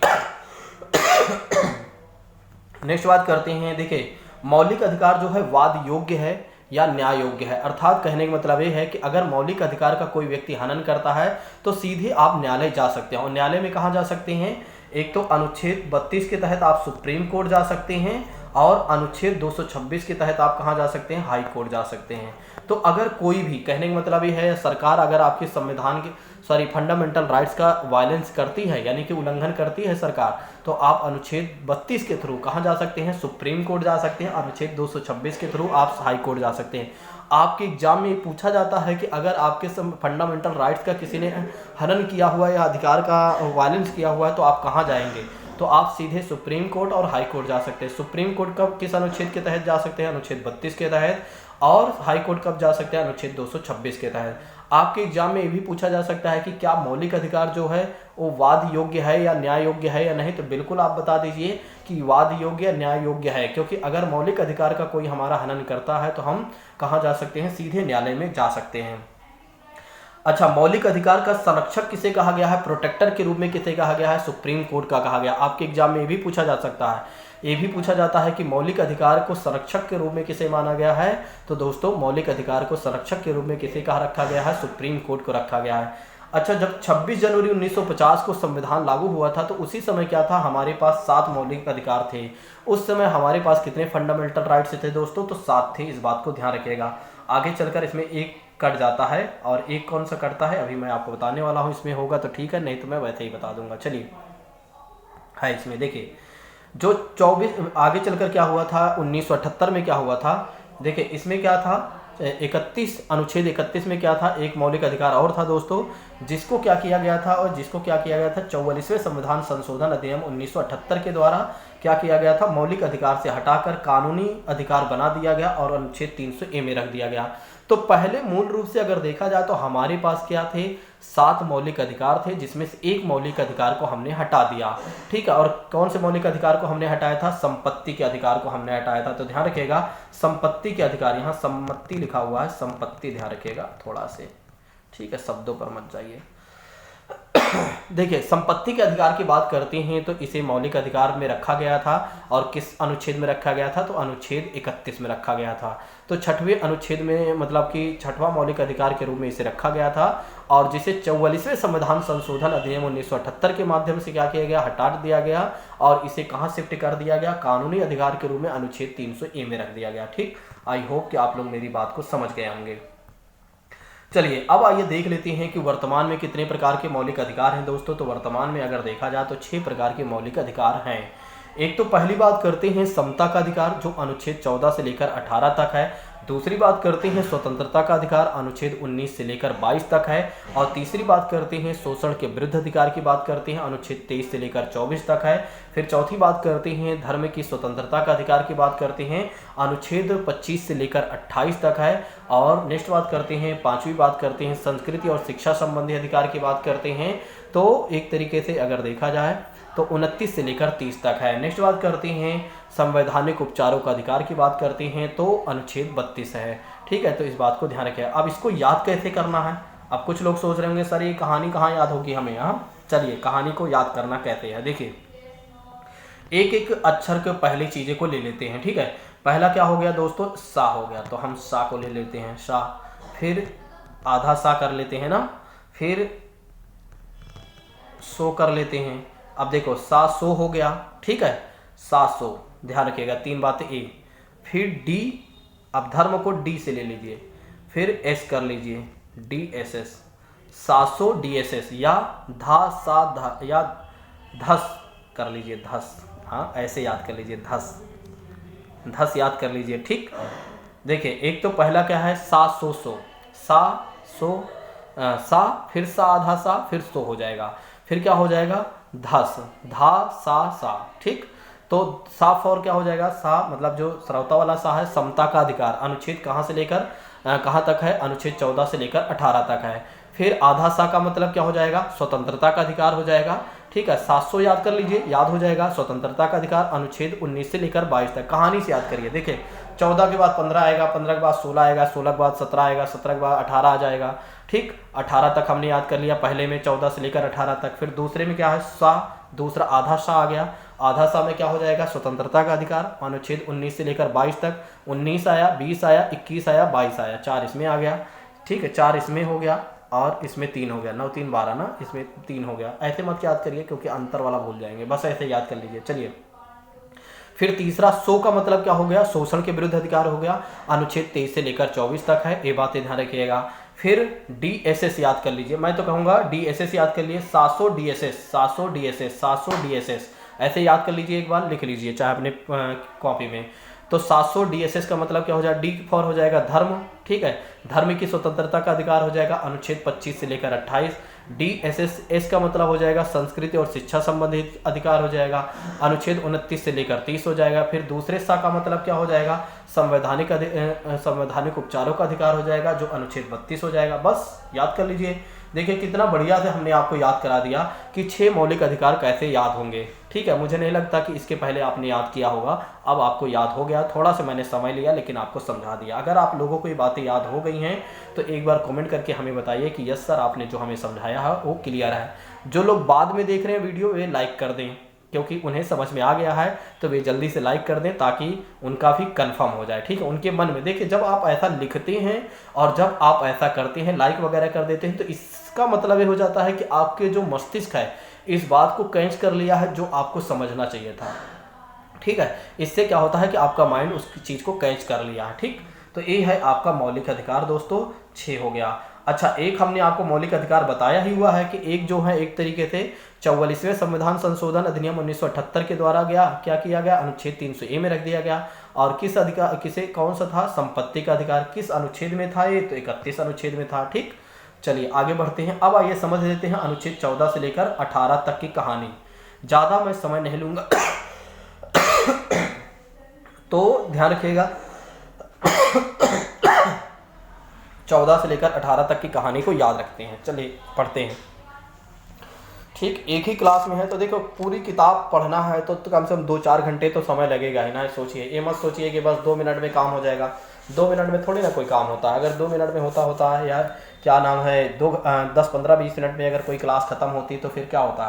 [SPEAKER 1] नेक्स्ट बात करते हैं, देखिए मौलिक अधिकार जो है वाद योग्य है या न्याय योग्य है। अर्थात कहने का मतलब ये है कि अगर मौलिक अधिकार का कोई व्यक्ति हनन करता है तो सीधे आप न्यायालय जा सकते हैं। और न्यायालय में कहाँ जा सकते हैं, एक तो अनुच्छेद 32 के तहत आप सुप्रीम कोर्ट जा सकते हैं, और अनुच्छेद 226 के तहत आप कहाँ जा सकते हैं, हाई कोर्ट जा सकते हैं। तो अगर कोई भी, कहने का मतलब ये है, सरकार अगर आपके संविधान के फंडामेंटल राइट्स का वायलेंस करती है, यानी कि उल्लंघन करती है सरकार, तो आप अनुच्छेद 32 के थ्रू कहाँ जा सकते हैं, सुप्रीम कोर्ट जा सकते हैं। अनुच्छेद 226 के थ्रू आप हाई कोर्ट जा सकते हैं। आपके एग्जाम में ये पूछा जाता है कि अगर आपके फंडामेंटल राइट्स का किसी ने हनन किया हुआ है या अधिकार का वायलेंस किया हुआ है तो आप कहाँ जाएंगे, तो आप सीधे सुप्रीम कोर्ट और हाई कोर्ट जा सकते हैं। सुप्रीम कोर्ट कब किस अनुच्छेद के तहत जा सकते हैं, अनुच्छेद 32 के तहत, और हाई कोर्ट कब जा सकते हैं, अनुच्छेद 226 के तहत। आपके एग्जाम में ये भी पूछा जा सकता है कि क्या मौलिक अधिकार जो है वो वाद योग्य है या न्याय योग्य है या नहीं, तो बिल्कुल आप बता दीजिए कि वाद योग्य या न्याय योग्य है, क्योंकि अगर मौलिक अधिकार का कोई हमारा हनन करता है तो हम कहाँ जा सकते हैं, सीधे न्यायालय में जा सकते हैं। अच्छा, मौलिक अधिकार का संरक्षक किसे कहा गया है, प्रोटेक्टर के रूप में किसे कहा गया है, सुप्रीम कोर्ट का कहा गया। आपके एग्जाम में ये भी पूछा जा सकता है, ये भी पूछा जाता है कि मौलिक अधिकार को संरक्षक के रूप में किसे माना गया है, तो दोस्तों मौलिक अधिकार को संरक्षक के रूप में किसे कहा रखा गया है, सुप्रीम कोर्ट को रखा गया है। अच्छा, जब 26 जनवरी 1950 को संविधान लागू हुआ था तो उसी समय क्या था, हमारे पास 7 मौलिक अधिकार थे। उस समय हमारे पास कितने फंडामेंटल राइट्स थे दोस्तों, तो 7 थे। इस बात को ध्यान रखिएगा। आगे चलकर इसमें एक कट जाता है, और एक कौन सा कटता है अभी मैं आपको बताने वाला हूँ। इसमें होगा तो ठीक है, नहीं तो मैं वैसे ही बता दूंगा। चलिए, है इसमें देखिए जो 24 आगे चलकर क्या हुआ था, 1978 में क्या हुआ था, देखिए इसमें क्या था, 31 अनुच्छेद 31 में क्या था, एक मौलिक अधिकार और था दोस्तों, जिसको क्या किया गया था, और जिसको क्या किया गया था, 44वें संविधान संशोधन अधिनियम 1978 के द्वारा क्या किया गया था, मौलिक अधिकार से हटाकर कानूनी अधिकार बना दिया गया और अनुच्छेद 300A में रख दिया गया। तो पहले मूल रूप से अगर देखा जाए तो हमारे पास क्या थे, 7 मौलिक अधिकार थे, जिसमें से एक मौलिक अधिकार को हमने हटा दिया। ठीक है, और कौन से मौलिक अधिकार को हमने हटाया था, संपत्ति के अधिकार को हमने हटाया था। तो ध्यान रखिएगा, संपत्ति के अधिकार, यहाँ सम्मति लिखा हुआ है, संपत्ति ध्यान रखिएगा थोड़ा से, ठीक है, शब्दों पर मत जाइए। देखिए, संपत्ति के अधिकार की बात करते हैं तो इसे मौलिक अधिकार में रखा गया था, और किस अनुच्छेद में रखा गया था, तो अनुच्छेद 31 में रखा गया था। तो 6वें अनुच्छेद में, मतलब कि 6वां मौलिक अधिकार के रूप में इसे रखा गया था, और जिसे 44वें संविधान संशोधन अधिनियम 1978 के माध्यम से क्या किया गया, हटा दिया गया, और इसे कहाँ शिफ्ट कर दिया गया, कानूनी अधिकार के रूप में अनुच्छेद 300A में रख दिया गया। ठीक, आई होप कि आप लोग मेरी बात को समझ गए होंगे। चलिए, अब आइए देख लेते हैं कि वर्तमान में कितने प्रकार के मौलिक अधिकार हैं दोस्तों। तो वर्तमान में अगर देखा जाए तो 6 प्रकार के मौलिक अधिकार हैं। एक तो पहली बात करते हैं समता का अधिकार जो अनुच्छेद 14 से लेकर 18 तक है। दूसरी बात करते हैं स्वतंत्रता का अधिकार अनुच्छेद 19 से लेकर 22 तक है। और तीसरी बात करते हैं शोषण के विरुद्ध अधिकार की बात करते हैं अनुच्छेद 23 से लेकर 24 तक है। फिर चौथी बात करते हैं धर्म की स्वतंत्रता का अधिकार की बात करते हैं अनुच्छेद 25 से लेकर 28 तक है। और नेक्स्ट बात करते हैं पांचवी बात करते हैं संस्कृति और शिक्षा संबंधी अधिकार की बात करते हैं। तो एक तरीके से अगर देखा जाए तो 29 से लेकर 30 तक है। नेक्स्ट बात करते हैं संवैधानिक उपचारों का अधिकार की बात करते हैं तो अनुच्छेद 32 है। ठीक है, तो इस बात को ध्यान रखें। अब इसको याद कैसे करना है? अब कुछ लोग सोच रहे होंगे सर ये कहानी कहाँ याद होगी हमें। चलिए कहानी को याद करना कैसे है, देखिए एक एक अक्षर के पहली चीजें को ले लेते हैं। ठीक है, पहला क्या हो गया दोस्तों, सा हो गया, तो हम सा को ले लेते हैं, सा। फिर आधा सा कर लेते हैं ना, फिर सो कर लेते हैं। अब देखो सा सो हो गया, ठीक है, सा सो, ध्यान रखिएगा 3 बातें ए। फिर डी, अब धर्म को डी से ले लीजिए, फिर एस कर लीजिए, डी एस एस, सासो डी एस एस, या धा सा धा, या धस कर लीजिए, धस। हाँ ऐसे याद कर लीजिए, धस धस याद कर लीजिए। ठीक, देखिए एक तो पहला क्या है, सा सो सो, सा सो सा, फिर सा आधा सा, फिर सो हो जाएगा, फिर क्या हो जाएगा, धस, धा सा सा। ठीक, तो सा फॉर क्या हो जाएगा, सा मतलब जो श्रोता वाला सा है समता का अधिकार, अनुच्छेद कहाँ से लेकर कहाँ तक है, अनुच्छेद 14 से लेकर 18 तक है। फिर आधा सा का मतलब क्या हो जाएगा, स्वतंत्रता का अधिकार हो जाएगा। ठीक है, 700 याद कर लीजिए, याद हो जाएगा। स्वतंत्रता का अधिकार अनुच्छेद 19 से लेकर 22 तक, कहानी से याद करिए। देखिए 14 के बाद 15 आएगा, 15 के बाद 16 आएगा, 16 के बाद 17 आएगा, 17 के बाद 18 आ जाएगा। ठीक, 18 तक हमने याद कर लिया, पहले में 14 से लेकर 18 तक। फिर दूसरे में क्या है, सा, दूसरा आधा सा आ गया, आधा सा में क्या हो जाएगा, स्वतंत्रता का अधिकार अनुच्छेद 19 से लेकर 22 तक। 19 आया, 20 आया, 21 आया, 22 आया, 4 इसमें आ गया। ठीक है, 4 इसमें हो गया और इसमें 3 हो गया, 9 3 12 ना, इसमें 3 हो गया। ऐसे मत याद करिए क्योंकि अंतर वाला भूल जाएंगे, बस ऐसे याद कर लीजिए। चलिए फिर तीसरा सो का मतलब क्या हो गया, शोषण के विरुद्ध अधिकार हो गया, अनुच्छेद 23 से लेकर 24 तक है, ये बातें ध्यान रखिएगा। फिर DSS याद कर लीजिए, मैं तो कहूँगा DSS याद कर लिए, 700 DSS, 700 DSS, 700 DSS, ऐसे याद कर लीजिए, एक बार लिख लीजिए चाहे अपने कॉपी में। तो 700 DSS का मतलब क्या हो जाएगा, डी फॉर हो जाएगा धर्म। ठीक है, धर्म की स्वतंत्रता का अधिकार हो जाएगा अनुच्छेद 25 से लेकर 28। DSS का मतलब हो जाएगा संस्कृति और शिक्षा संबंधित अधिकार हो जाएगा, अनुच्छेद 29 से लेकर 30 हो जाएगा। फिर दूसरे सा का मतलब क्या हो जाएगा, संवैधानिक उपचारों का अधिकार हो जाएगा, जो अनुच्छेद 32 हो जाएगा। बस याद कर लीजिए। देखिए कितना बढ़िया से हमने आपको याद करा दिया कि 6 मौलिक अधिकार कैसे याद होंगे। ठीक है, मुझे नहीं लगता कि इसके पहले आपने याद किया होगा, अब आपको याद हो गया। थोड़ा सा मैंने समय लिया लेकिन आपको समझा दिया। अगर आप लोगों को ये बातें याद हो गई हैं तो एक बार कमेंट करके हमें बताइए कि यस सर आपने जो हमें समझाया है वो क्लियर है। जो लोग बाद में देख रहे हैं वीडियो वे लाइक कर दें, क्योंकि उन्हें समझ में आ गया है, तो वे जल्दी से लाइक कर दें ताकि उनका भी कंफर्म हो जाए। ठीक है, उनके मन में। देखिए जब आप ऐसा लिखते हैं और जब आप ऐसा करते हैं, लाइक वगैरह कर देते हैं, तो इसका मतलब ये हो जाता है कि आपके जो मस्तिष्क है इस बात को कैच कर लिया है जो आपको समझना चाहिए था। ठीक है, इससे क्या होता है कि आपका माइंड उस चीज़ को कैच कर लिया है। ठीक, तो ये है आपका मौलिक अधिकार दोस्तों, 6 हो गया। अच्छा, एक हमने आपको मौलिक अधिकार बताया ही हुआ है कि एक जो है एक तरीके से 44वें संविधान संशोधन अधिनियम 1978 के द्वारा क्या किया गया, अनुच्छेद 300A में रख दिया गया। और किस अधिकार, किसे कौन सा था, संपत्ति का अधिकार, किस अनुच्छेद में था ये, तो 31 अनुच्छेद में था। ठीक, चलिए आगे बढ़ते हैं। अब आइए समझ लेते हैं अनुच्छेद 14 से लेकर 18 तक की कहानी। ज़्यादा मैं समय नहीं लूँगा तो ध्यान रखिएगा 14 से लेकर 18 तक की कहानी को याद रखते हैं। चलिए पढ़ते हैं। ठीक, एक ही क्लास में है तो देखो पूरी किताब पढ़ना है तो कम से कम 2-4 घंटे तो समय लगेगा ही ना। सोचिए, ये मत सोचिए कि बस 2 मिनट में काम हो जाएगा। 2 मिनट में थोड़ी ना कोई काम होता है। अगर 2 मिनट में होता है यार, क्या नाम है, 10-15-20 मिनट में अगर कोई क्लास खत्म होती तो फिर क्या होता।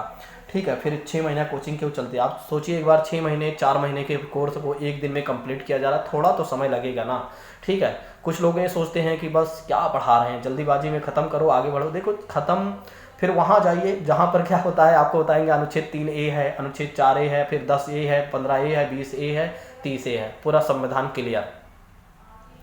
[SPEAKER 1] ठीक है, फिर 6 महीना कोचिंग क्यों चलती है। आप सोचिए एक बार 6 महीने 4 महीने के कोर्स को एक दिन में कंप्लीट किया जा रहा है, थोड़ा तो समय लगेगा ना। ठीक है, कुछ लोग ये सोचते हैं कि बस क्या पढ़ा रहे हैं, जल्दीबाजी में ख़त्म करो आगे बढ़ो। देखो ख़त्म, फिर वहाँ जाइए जहाँ पर क्या होता है आपको बताएंगे, अनुच्छेद 3A है, अनुच्छेद 4A है, फिर 10A है, 15A है, 20A है, 30A है, पूरा संविधान क्लियर।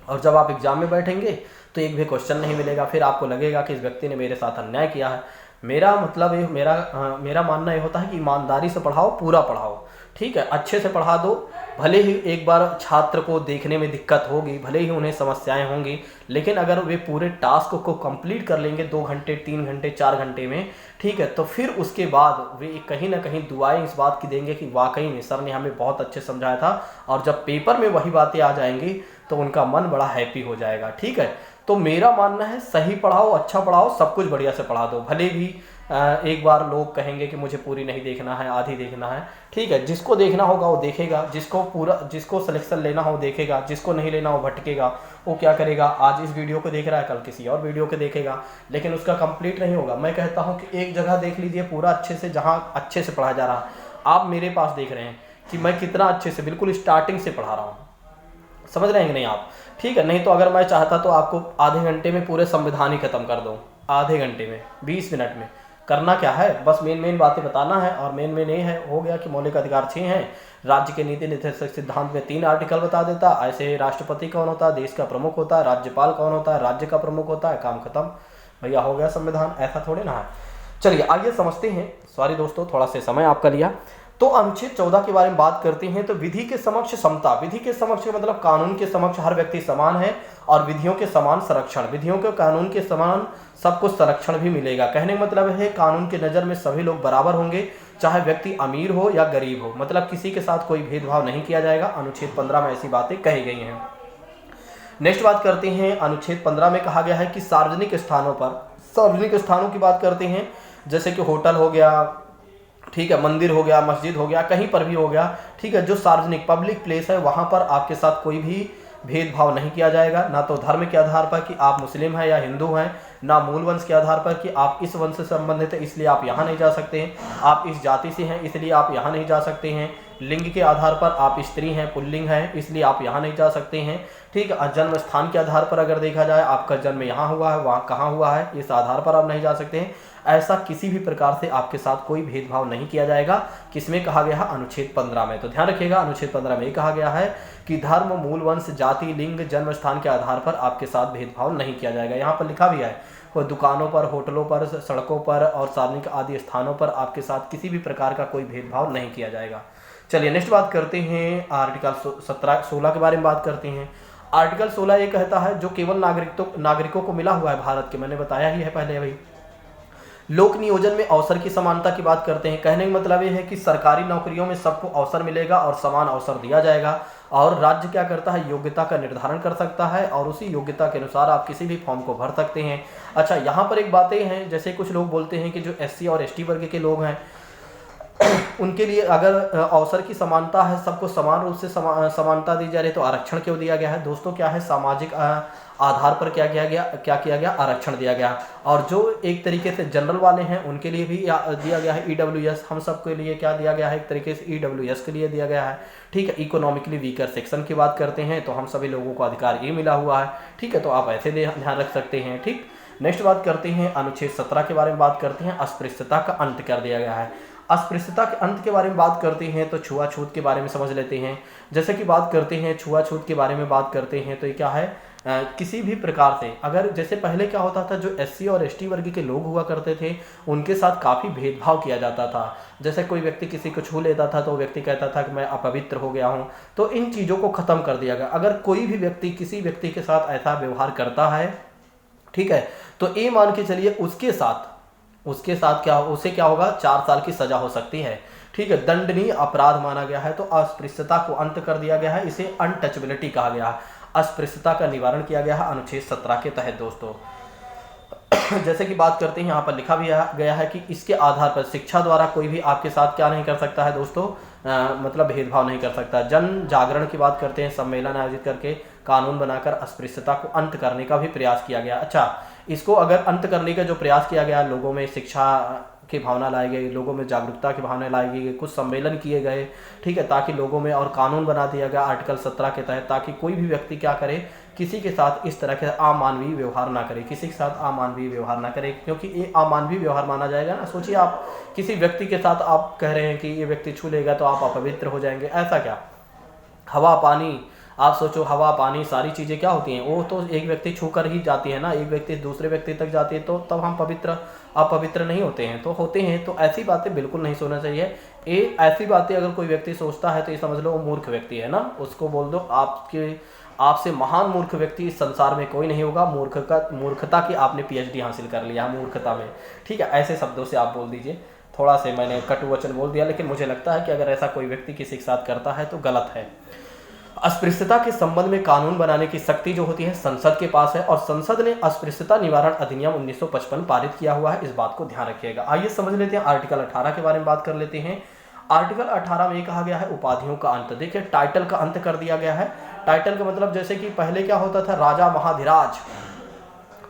[SPEAKER 1] और जब आप एग्जाम में बैठेंगे तो एक भी क्वेश्चन नहीं मिलेगा। फिर आपको लगेगा कि इस व्यक्ति ने मेरे साथ अन्याय किया है। मेरा मतलब ये मेरा मानना ये होता है कि ईमानदारी से पढ़ाओ, पूरा पढ़ाओ, ठीक है, अच्छे से पढ़ा दो। भले ही एक बार छात्र को देखने में दिक्कत होगी, भले ही उन्हें समस्याएं होंगी, लेकिन अगर वे पूरे टास्क को कंप्लीट कर लेंगे 2 घंटे, 3 घंटे, 4 घंटे में, ठीक है, तो फिर उसके बाद वे कहीं ना कहीं दुआएं इस बात की देंगे कि वाकई में सर ने हमें बहुत अच्छे समझाया था, और जब पेपर में वही बातें आ जाएंगी तो उनका मन बड़ा हैप्पी हो जाएगा, ठीक है। तो मेरा मानना है सही पढ़ाओ, अच्छा पढ़ाओ, सब कुछ बढ़िया से पढ़ा दो। भले भी एक बार लोग कहेंगे कि मुझे पूरी नहीं देखना है, आधी देखना है, ठीक है, जिसको देखना होगा वो देखेगा, जिसको सिलेक्शन लेना हो देखेगा, जिसको नहीं लेना हो भटकेगा, वो क्या करेगा, आज इस वीडियो को देख रहा है, कल किसी और वीडियो को देखेगा, लेकिन उसका कंप्लीट नहीं होगा। मैं कहता हूँ कि एक जगह देख लीजिए पूरा अच्छे से, जहाँ अच्छे से पढ़ाया जा रहा है। आप मेरे पास देख रहे हैं कि मैं कितना अच्छे से बिल्कुल स्टार्टिंग से पढ़ा रहा हूँ, समझ रहे हैं कि नहीं आप, ठीक है। नहीं तो अगर मैं चाहता तो आपको आधे घंटे में पूरे संविधान ही खत्म कर दूं, आधे घंटे में, 20 मिनट में। करना क्या है, बस मेन बातें बताना है, और मेन ये है हो गया कि मौलिक अधिकार 6 हैं, राज्य के नीति निर्देशक सिद्धांत में 3 आर्टिकल बता देता, ऐसे राष्ट्रपति कौन होता है, देश का प्रमुख होता है, राज्यपाल कौन होता है, राज्य का प्रमुख होता है, काम खत्म भैया, हो गया संविधान। ऐसा थोड़े ना है। चलिए आइए समझते हैं। सॉरी दोस्तों, थोड़ा सा समय आपका लिया। तो अनुच्छेद 14 के बारे में बात करते हैं। तो विधि के समक्ष समता, विधि के समक्ष मतलब कानून के समक्ष हर व्यक्ति समान है, और विधियों के समान संरक्षण, विधियों के कानून के समान सबको संरक्षण भी मिलेगा। कहने का मतलब है कानून के नज़र में सभी लोग बराबर होंगे, चाहे व्यक्ति अमीर हो या गरीब हो, मतलब किसी के साथ कोई भेदभाव नहीं किया जाएगा। अनुच्छेद 15 में ऐसी बातें कही गई हैं। नेक्स्ट बात करते हैं, अनुच्छेद 15 में कहा गया है कि सार्वजनिक स्थानों पर, सार्वजनिक स्थानों की बात करते हैं, जैसे कि होटल हो गया, ठीक है, मंदिर हो गया, मस्जिद हो गया, कहीं पर भी हो गया, ठीक है, जो सार्वजनिक पब्लिक प्लेस है वहाँ पर आपके साथ कोई भी भेदभाव नहीं किया जाएगा। ना तो धर्म के आधार पर कि आप मुस्लिम हैं या हिंदू हैं, ना मूल वंश के आधार पर कि आप इस वंश से संबंधित है इसलिए आप यहाँ नहीं जा सकते हैं, आप इस जाति से हैं इसलिए आप यहाँ नहीं जा सकते हैं, लिंग के आधार पर आप स्त्री हैं, पुल्लिंग हैं, इसलिए आप यहाँ नहीं जा सकते हैं, ठीक है। जन्म स्थान के आधार पर अगर देखा जाए, आपका जन्म यहाँ हुआ है, वहाँ कहाँ हुआ है, इस आधार पर आप नहीं जा सकते हैं। ऐसा किसी भी प्रकार से आपके साथ कोई भेदभाव नहीं किया जाएगा। किसमें कहा गया है, अनुच्छेद 15 में। तो ध्यान रखिएगा, अनुच्छेद 15 में कहा गया है कि धर्म, मूल वंश, जाति, लिंग, जन्म स्थान के आधार पर आपके साथ भेदभाव नहीं किया जाएगा। यहाँ पर लिखा भी है, वो दुकानों पर, होटलों पर, सड़कों पर और सार्वजनिक आदि स्थानों पर आपके साथ किसी भी प्रकार का कोई भेदभाव नहीं किया जाएगा। चलिए नेक्स्ट बात करते हैं, आर्टिकल 16 के बारे में बात करते हैं। आर्टिकल 16 ये कहता है जो केवल नागरिकों को मिला हुआ है भारत के, मैंने बताया ही है पहले भाई। लोक नियोजन में अवसर की समानता की बात करते हैं। कहने का मतलब ये है कि सरकारी नौकरियों में सबको अवसर मिलेगा और समान अवसर दिया जाएगा, और राज्य क्या करता है, योग्यता का निर्धारण कर सकता है, और उसी योग्यता के अनुसार आप किसी भी फॉर्म को भर सकते हैं। अच्छा, यहाँ पर एक बातें हैं, जैसे कुछ लोग बोलते हैं कि जो SC और ST वर्ग के लोग हैं उनके लिए अगर अवसर की समानता है, सबको समान रूप से समानता दी जा रही है, तो आरक्षण क्यों दिया गया है दोस्तों? क्या है, सामाजिक आधार पर क्या किया गया, आरक्षण दिया गया। और जो एक तरीके से जनरल वाले हैं उनके लिए भी दिया गया है EWS। हम सब के लिए क्या दिया गया है, एक तरीके से EWS के लिए दिया गया है, ठीक है। इकोनॉमिकली वीकर सेक्शन की बात करते हैं तो हम सभी लोगों को अधिकार ये मिला हुआ है, ठीक है, तो आप ऐसे ध्यान रख सकते हैं, ठीक। नेक्स्ट बात करते हैं, अनुच्छेद 17 के बारे में बात करते हैं। अस्पृश्यता का अंत कर दिया गया है। अस्पृश्यता के अंत के बारे में बात करते हैं तो छुआछूत के बारे में समझ लेते हैं। जैसे कि बात करते हैं छुआछूत के बारे में बात करते हैं तो ये क्या है, किसी भी प्रकार से अगर, जैसे पहले क्या होता था, जो SC और ST वर्ग के लोग हुआ करते थे उनके साथ काफ़ी भेदभाव किया जाता था। जैसे कोई व्यक्ति किसी को छू लेता था तो व्यक्ति कहता था कि मैं अपवित्र हो गया हूँ। तो इन चीज़ों को ख़त्म कर दिया गया। अगर कोई भी व्यक्ति किसी व्यक्ति के साथ ऐसा व्यवहार करता है, ठीक है, तो ये मान के चलिए उसके साथ क्या, उसे क्या होगा, 4 साल की सजा हो सकती है, ठीक है, दंडनीय अपराध माना गया है। तो अस्पृश्यता को अंत कर दिया गया है, इसे अनटचेबिलिटी कहा गया है। अस्पृश्यता का निवारण किया गया है अनुच्छेद 17 के तहत दोस्तों। जैसे कि बात करते हैं, यहाँ पर लिखा भी गया है कि इसके आधार पर शिक्षा द्वारा कोई भी आपके साथ क्या नहीं कर सकता है दोस्तों, मतलब भेदभाव नहीं कर सकता। जन जागरण की बात करते हैं, सम्मेलन आयोजित करके कानून बनाकर अस्पृश्यता को अंत करने का भी प्रयास किया गया। अच्छा, इसको अगर अंत करने का जो प्रयास किया गया, लोगों में शिक्षा की भावना लाई गई, लोगों में जागरूकता की भावना लाई गई, कुछ सम्मेलन किए गए, ठीक है, ताकि लोगों में, और कानून बना दिया गया आर्टिकल 17 के तहत, ताकि कोई भी व्यक्ति क्या करे, किसी के साथ इस तरह के अमानवीय व्यवहार ना करे, किसी के साथ अमानवीय व्यवहार ना करे, क्योंकि ये अमानवीय व्यवहार माना जाएगा ना। सोचिए आप किसी व्यक्ति के साथ आप कह रहे हैं कि ये व्यक्ति छू लेगा तो आप अपवित्र हो जाएंगे, ऐसा क्या? हवा, पानी, आप सोचो हवा पानी सारी चीज़ें क्या होती हैं, वो तो एक व्यक्ति छू कर ही जाती है ना, एक व्यक्ति दूसरे व्यक्ति तक जाती है, तो तब हम पवित्र अपवित्र नहीं होते हैं, तो होते हैं। तो ऐसी बातें बिल्कुल नहीं सोचना चाहिए। ये ऐसी बातें अगर कोई व्यक्ति सोचता है तो ये समझ लो वो मूर्ख व्यक्ति है ना, उसको बोल दो आपसे महान मूर्ख व्यक्ति इस संसार में कोई नहीं होगा। मूर्खता की आपने PhD हासिल कर लिया है मूर्खता में, ठीक है, ऐसे शब्दों से आप बोल दीजिए। थोड़ा से मैंने कटु वचन बोल दिया, लेकिन मुझे लगता है कि अगर ऐसा कोई व्यक्ति किसी के साथ करता है तो गलत है। अस्पृश्यता के संबंध में कानून बनाने की शक्ति जो होती है संसद के पास है, और संसद ने अस्पृश्यता निवारण अधिनियम 1955 पारित किया हुआ है, इस बात को ध्यान रखिएगा। आइए समझ लेते हैं, आर्टिकल 18 के बारे में बात कर लेते हैं। आर्टिकल 18 में ये कहा गया है उपाधियों का अंत। देखिए टाइटल का अंत कर दिया गया है। टाइटल का मतलब जैसे कि पहले क्या होता था, राजा महाधिराज,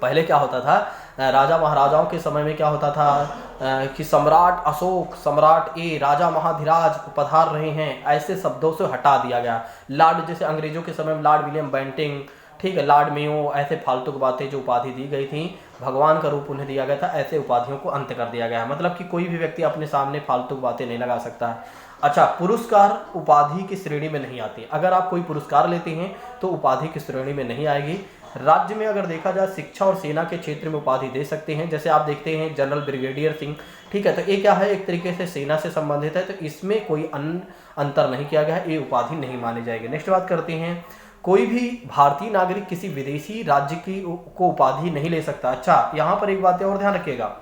[SPEAKER 1] पहले क्या होता था, राजा महाराजाओं के समय में क्या होता था कि सम्राट अशोक, सम्राट ए, राजा महाधिराज पधार रहे हैं, ऐसे शब्दों से हटा दिया गया। लॉर्ड, जैसे अंग्रेजों के समय में लॉर्ड विलियम बेंटिंग, ठीक है, लॉर्ड मेयो, ऐसे फालतू की बातें जो उपाधि दी गई थी, भगवान का रूप उन्हें दिया गया था, ऐसे उपाधियों को अंत कर दिया गया है। मतलब कि कोई भी व्यक्ति अपने सामने फालतू की बातें नहीं लगा सकता है। अच्छा, पुरस्कार उपाधि की श्रेणी में नहीं आती। अगर आप कोई पुरस्कार लेते हैं तो उपाधि की श्रेणी में नहीं आएगी। राज्य में अगर देखा जाए शिक्षा और सेना के क्षेत्र में उपाधि दे सकते हैं, जैसे आप देखते हैं जनरल ब्रिगेडियर सिंह, ठीक है, तो ये क्या है, एक तरीके से सेना से संबंधित है, तो इसमें कोई अंतर नहीं किया गया है, ये उपाधि नहीं मानी जाएगी। नेक्स्ट बात करते हैं, कोई भी भारतीय नागरिक किसी विदेशी राज्य की को उपाधि नहीं ले सकता। अच्छा, यहाँ पर एक बात और ध्यान रखिएगा,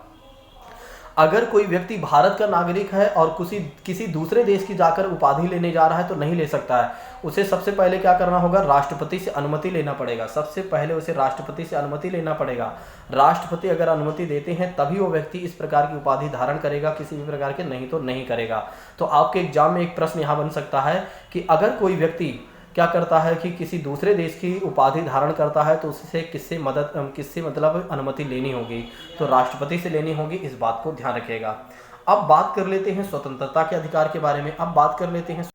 [SPEAKER 1] अगर कोई व्यक्ति भारत का नागरिक है और किसी दूसरे देश की जाकर उपाधि लेने जा रहा है तो नहीं ले सकता है। उसे सबसे पहले क्या करना होगा, राष्ट्रपति से अनुमति लेना पड़ेगा। सबसे पहले उसे राष्ट्रपति से अनुमति लेना पड़ेगा। राष्ट्रपति अगर अनुमति देते हैं तभी वो व्यक्ति इस प्रकार की उपाधि धारण करेगा, किसी भी प्रकार के नहीं तो नहीं करेगा। तो आपके एग्जाम में एक प्रश्न यहाँ बन सकता है कि अगर कोई व्यक्ति क्या करता है कि किसी दूसरे देश की उपाधि धारण करता है तो उससे किससे मतलब अनुमति लेनी होगी, तो राष्ट्रपति से लेनी होगी, इस बात को ध्यान रखिएगा। अब बात कर लेते हैं स्वतंत्रता के अधिकार के बारे में। अब बात कर लेते हैं,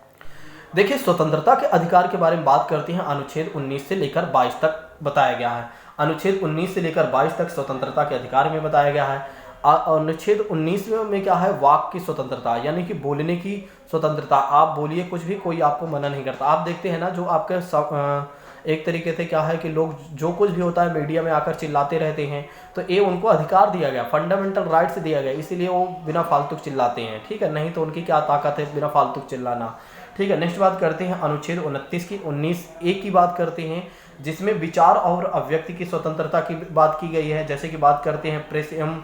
[SPEAKER 1] देखिए स्वतंत्रता के अधिकार के बारे में बात करते हैं। अनुच्छेद 19 से लेकर 22 तक बताया गया है। अनुच्छेद 19 से लेकर 22 तक स्वतंत्रता के अधिकार में बताया गया है। अनुच्छेद 19 में क्या है, वाक की स्वतंत्रता, यानी कि बोलने की स्वतंत्रता। आप बोलिए कुछ भी, कोई आपको मना नहीं करता। आप देखते हैं ना, जो आपके एक तरीके से क्या है कि लोग जो कुछ भी होता है मीडिया में आकर चिल्लाते रहते हैं, तो ये उनको अधिकार दिया गया, फंडामेंटल राइट्स दिया गया, इसीलिए वो बिना फालतू चिल्लाते हैं, ठीक है, नहीं तो उनकी क्या ताकत है बिना फालतू चिल्लाना, ठीक है। नेक्स्ट बात करते हैं अनुच्छेद 29 की 19(a) की बात करते हैं, जिसमें विचार और अभिव्यक्ति की स्वतंत्रता की बात की गई है। जैसे कि बात करते हैं प्रेस एवं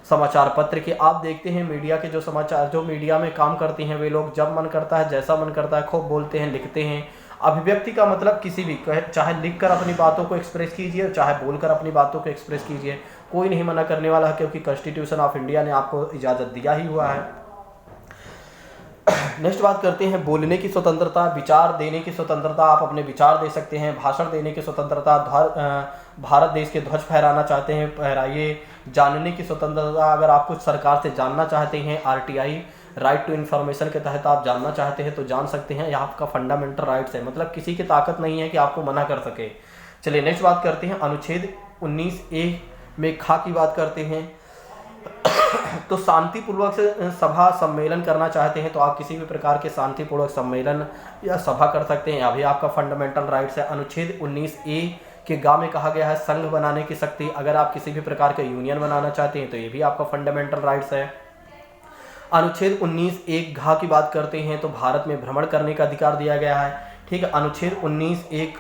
[SPEAKER 1] समाचार पत्र के, आप देखते हैं मीडिया के जो मीडिया में काम करते हैं वे लोग जब मन करता है जैसा मन करता है खूब बोलते हैं, लिखते हैं। अभिव्यक्ति का मतलब किसी भी, चाहे लिखकर अपनी बातों को एक्सप्रेस कीजिए, चाहे बोलकर अपनी बातों को एक्सप्रेस कीजिए, कोई नहीं मना करने वाला है, क्योंकि कॉन्स्टिट्यूशन ऑफ इंडिया ने आपको इजाज़त दिया ही हुआ है। नेक्स्ट बात करते हैं बोलने की स्वतंत्रता, विचार देने की स्वतंत्रता, आप अपने विचार दे सकते हैं, भाषण देने की स्वतंत्रता, भारत देश के ध्वज फहराना चाहते हैं फहराइए, जानने की स्वतंत्रता, अगर आप कुछ सरकार से जानना चाहते हैं, RTI राइट टू इन्फॉर्मेशन के तहत आप जानना चाहते हैं तो जान सकते हैं, यह आपका फंडामेंटल राइट्स है, मतलब किसी की ताकत नहीं है कि आपको मना कर सके। चलिए नेक्स्ट बात करते हैं अनुच्छेद 19(a) में खा की बात करते हैं। तो शांतिपूर्वक से सभा सम्मेलन करना चाहते हैं तो आप किसी भी प्रकार के शांतिपूर्वक सम्मेलन या सभा कर सकते हैं, अभी आपका फंडामेंटल राइट्स है। अनुच्छेद 19(a) के गा में कहा गया है संघ बनाने की शक्ति, अगर आप किसी भी प्रकार का यूनियन बनाना चाहते हैं तो ये भी आपका फंडामेंटल राइट्स है। अनुच्छेद 19(1) घा की बात करते हैं तो भारत में भ्रमण करने का अधिकार दिया गया है, ठीक है। अनुच्छेद 19(1)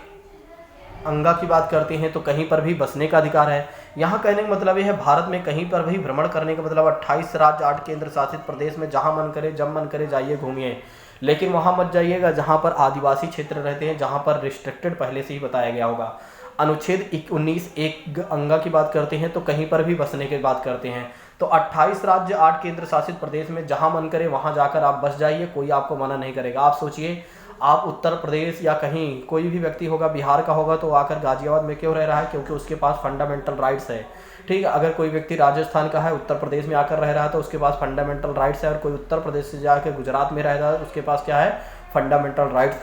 [SPEAKER 1] अंगा की बात करते हैं तो कहीं पर भी बसने का अधिकार है। यहाँ कहने का मतलब यह है भारत में कहीं पर भी भ्रमण करने का मतलब 28 राज्य 8 केंद्र शासित प्रदेश में जहाँ मन करे जब मन करे जाइए घूमिए, लेकिन वहाँ मत जाइएगा जहाँ पर आदिवासी क्षेत्र रहते हैं, जहाँ पर रिस्ट्रिक्टेड पहले से ही बताया गया होगा। अनुच्छेद 19(1) अंगा की बात करते हैं तो कहीं पर भी बसने की बात करते हैं, तो 28 राज्य 8 केंद्र शासित प्रदेश में जहाँ मन करे वहाँ जाकर आप बस जाइए, कोई आपको मना नहीं करेगा। आप सोचिए, आप उत्तर प्रदेश या कहीं कोई भी व्यक्ति होगा बिहार का होगा तो आकर गाजियाबाद में क्यों रह रहा है, क्योंकि उसके पास फंडामेंटल राइट्स है, ठीक है। अगर कोई व्यक्ति राजस्थान का है उत्तर प्रदेश में आकर रह रहा है तो उसके पास फंडामेंटल राइट्स है, और कोई उत्तर प्रदेश से जाकर गुजरात में रह रहा है उसके पास क्या है, फंडामेंटल राइट्स।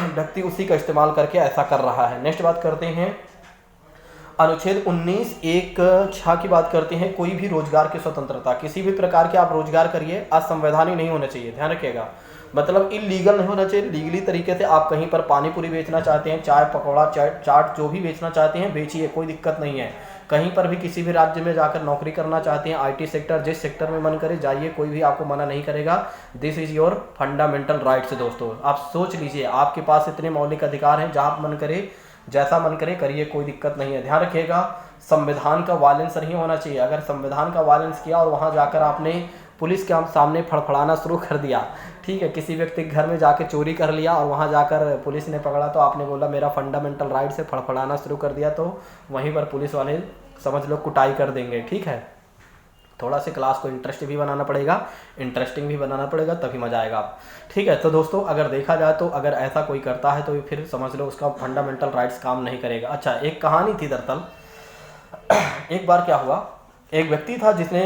[SPEAKER 1] व्यक्ति उसी का इस्तेमाल करके ऐसा कर रहा है। नेक्स्ट बात करते हैं अनुच्छेद 19(1)(6) की बात करते हैं, कोई भी रोजगार की स्वतंत्रता, किसी भी प्रकार के आप रोजगार करिए, असंवैधानिक नहीं होना चाहिए, ध्यान रखिएगा। मतलब इलीगल नहीं होना चाहिए, लीगली तरीके से आप कहीं पर पानी पूरी बेचना चाहते हैं, चाय पकौड़ा चाट जो भी बेचना चाहते हैं बेचिए, कोई दिक्कत नहीं है। कहीं पर भी किसी भी राज्य में जाकर नौकरी करना चाहते हैं, आईटी सेक्टर, जिस सेक्टर में मन करे जाइए, कोई भी आपको मना नहीं करेगा। This is your fundamental rights दोस्तों। आप सोच लीजिए, आपके पास इतने मौलिक अधिकार हैं, जहाँ मन करे जैसा मन करे करिए, कोई दिक्कत नहीं है। ध्यान रखिएगा, संविधान का वायलेंस नहीं होना चाहिए। अगर संविधान का वायलेंस किया और वहाँ जाकर आपने पुलिस के सामने फड़फड़ाना शुरू कर दिया, ठीक है, किसी व्यक्ति के घर में जाके चोरी कर लिया और वहाँ जाकर पुलिस ने पकड़ा, तो आपने बोला मेरा फंडामेंटल राइट से फड़फड़ाना शुरू कर दिया, तो वहीं पर पुलिस वाले समझ लो कुटाई कर देंगे। ठीक है, थोड़ा सा क्लास को इंटरेस्ट भी बनाना पड़ेगा, इंटरेस्टिंग भी बनाना पड़ेगा, तभी मजा आएगा आप। ठीक है, तो दोस्तों अगर देखा जाए तो अगर ऐसा कोई करता है तो फिर समझ लो उसका फंडामेंटल राइट्स काम नहीं करेगा। अच्छा, एक कहानी थी दरअसल। एक बार क्या हुआ, एक व्यक्ति था जिसने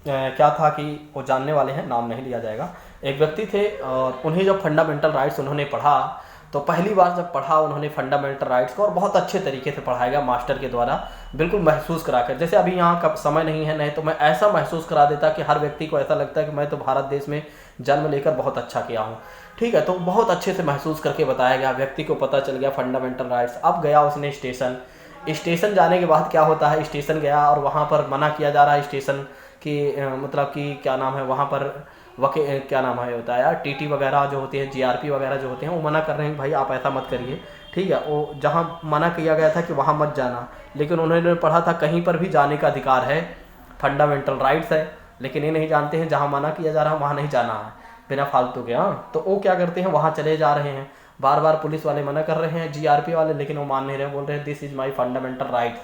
[SPEAKER 1] क्या था कि वो जानने वाले हैं, नाम नहीं लिया जाएगा। एक व्यक्ति थे और उन्हें जब फंडामेंटल राइट्स उन्होंने पढ़ा, तो पहली बार जब पढ़ा उन्होंने फंडामेंटल राइट्स को, और बहुत अच्छे तरीके से पढ़ाया गया मास्टर के द्वारा, बिल्कुल महसूस कराकर। जैसे अभी यहाँ का समय नहीं है, नहीं तो मैं ऐसा महसूस करा देता कि हर व्यक्ति को ऐसा लगता है कि मैं तो भारत देश में जन्म लेकर बहुत अच्छा किया हूँ। ठीक है, तो बहुत अच्छे से महसूस करके बताया गया, व्यक्ति को पता चल गया फंडामेंटल राइट्स। अब गया उसने स्टेशन जाने के बाद क्या होता है, स्टेशन गया और वहाँ पर मना किया जा रहा है स्टेशन की, मतलब कि क्या नाम है वहाँ पर क्या नाम है होता है यार, टीटी वगैरह जो होती है, जीआरपी वगैरह जो होते हैं, वो मना कर रहे हैं भाई आप ऐसा मत करिए। ठीक है, वो जहाँ मना किया गया था कि वहाँ मत जाना, लेकिन उन्होंने पढ़ा था कहीं पर भी जाने का अधिकार है, फंडामेंटल राइट्स है, लेकिन ये नहीं जानते हैं जहाँ मना किया जा रहा है वहाँ नहीं जाना है, बिना फालतू के। हाँ, तो वो क्या करते हैं, वहाँ चले जा रहे हैं, बार बार पुलिस वाले मना कर रहे हैं, जीआरपी वाले, लेकिन वो मान नहीं रहे, बोल रहे हैं this is my fundamental rights.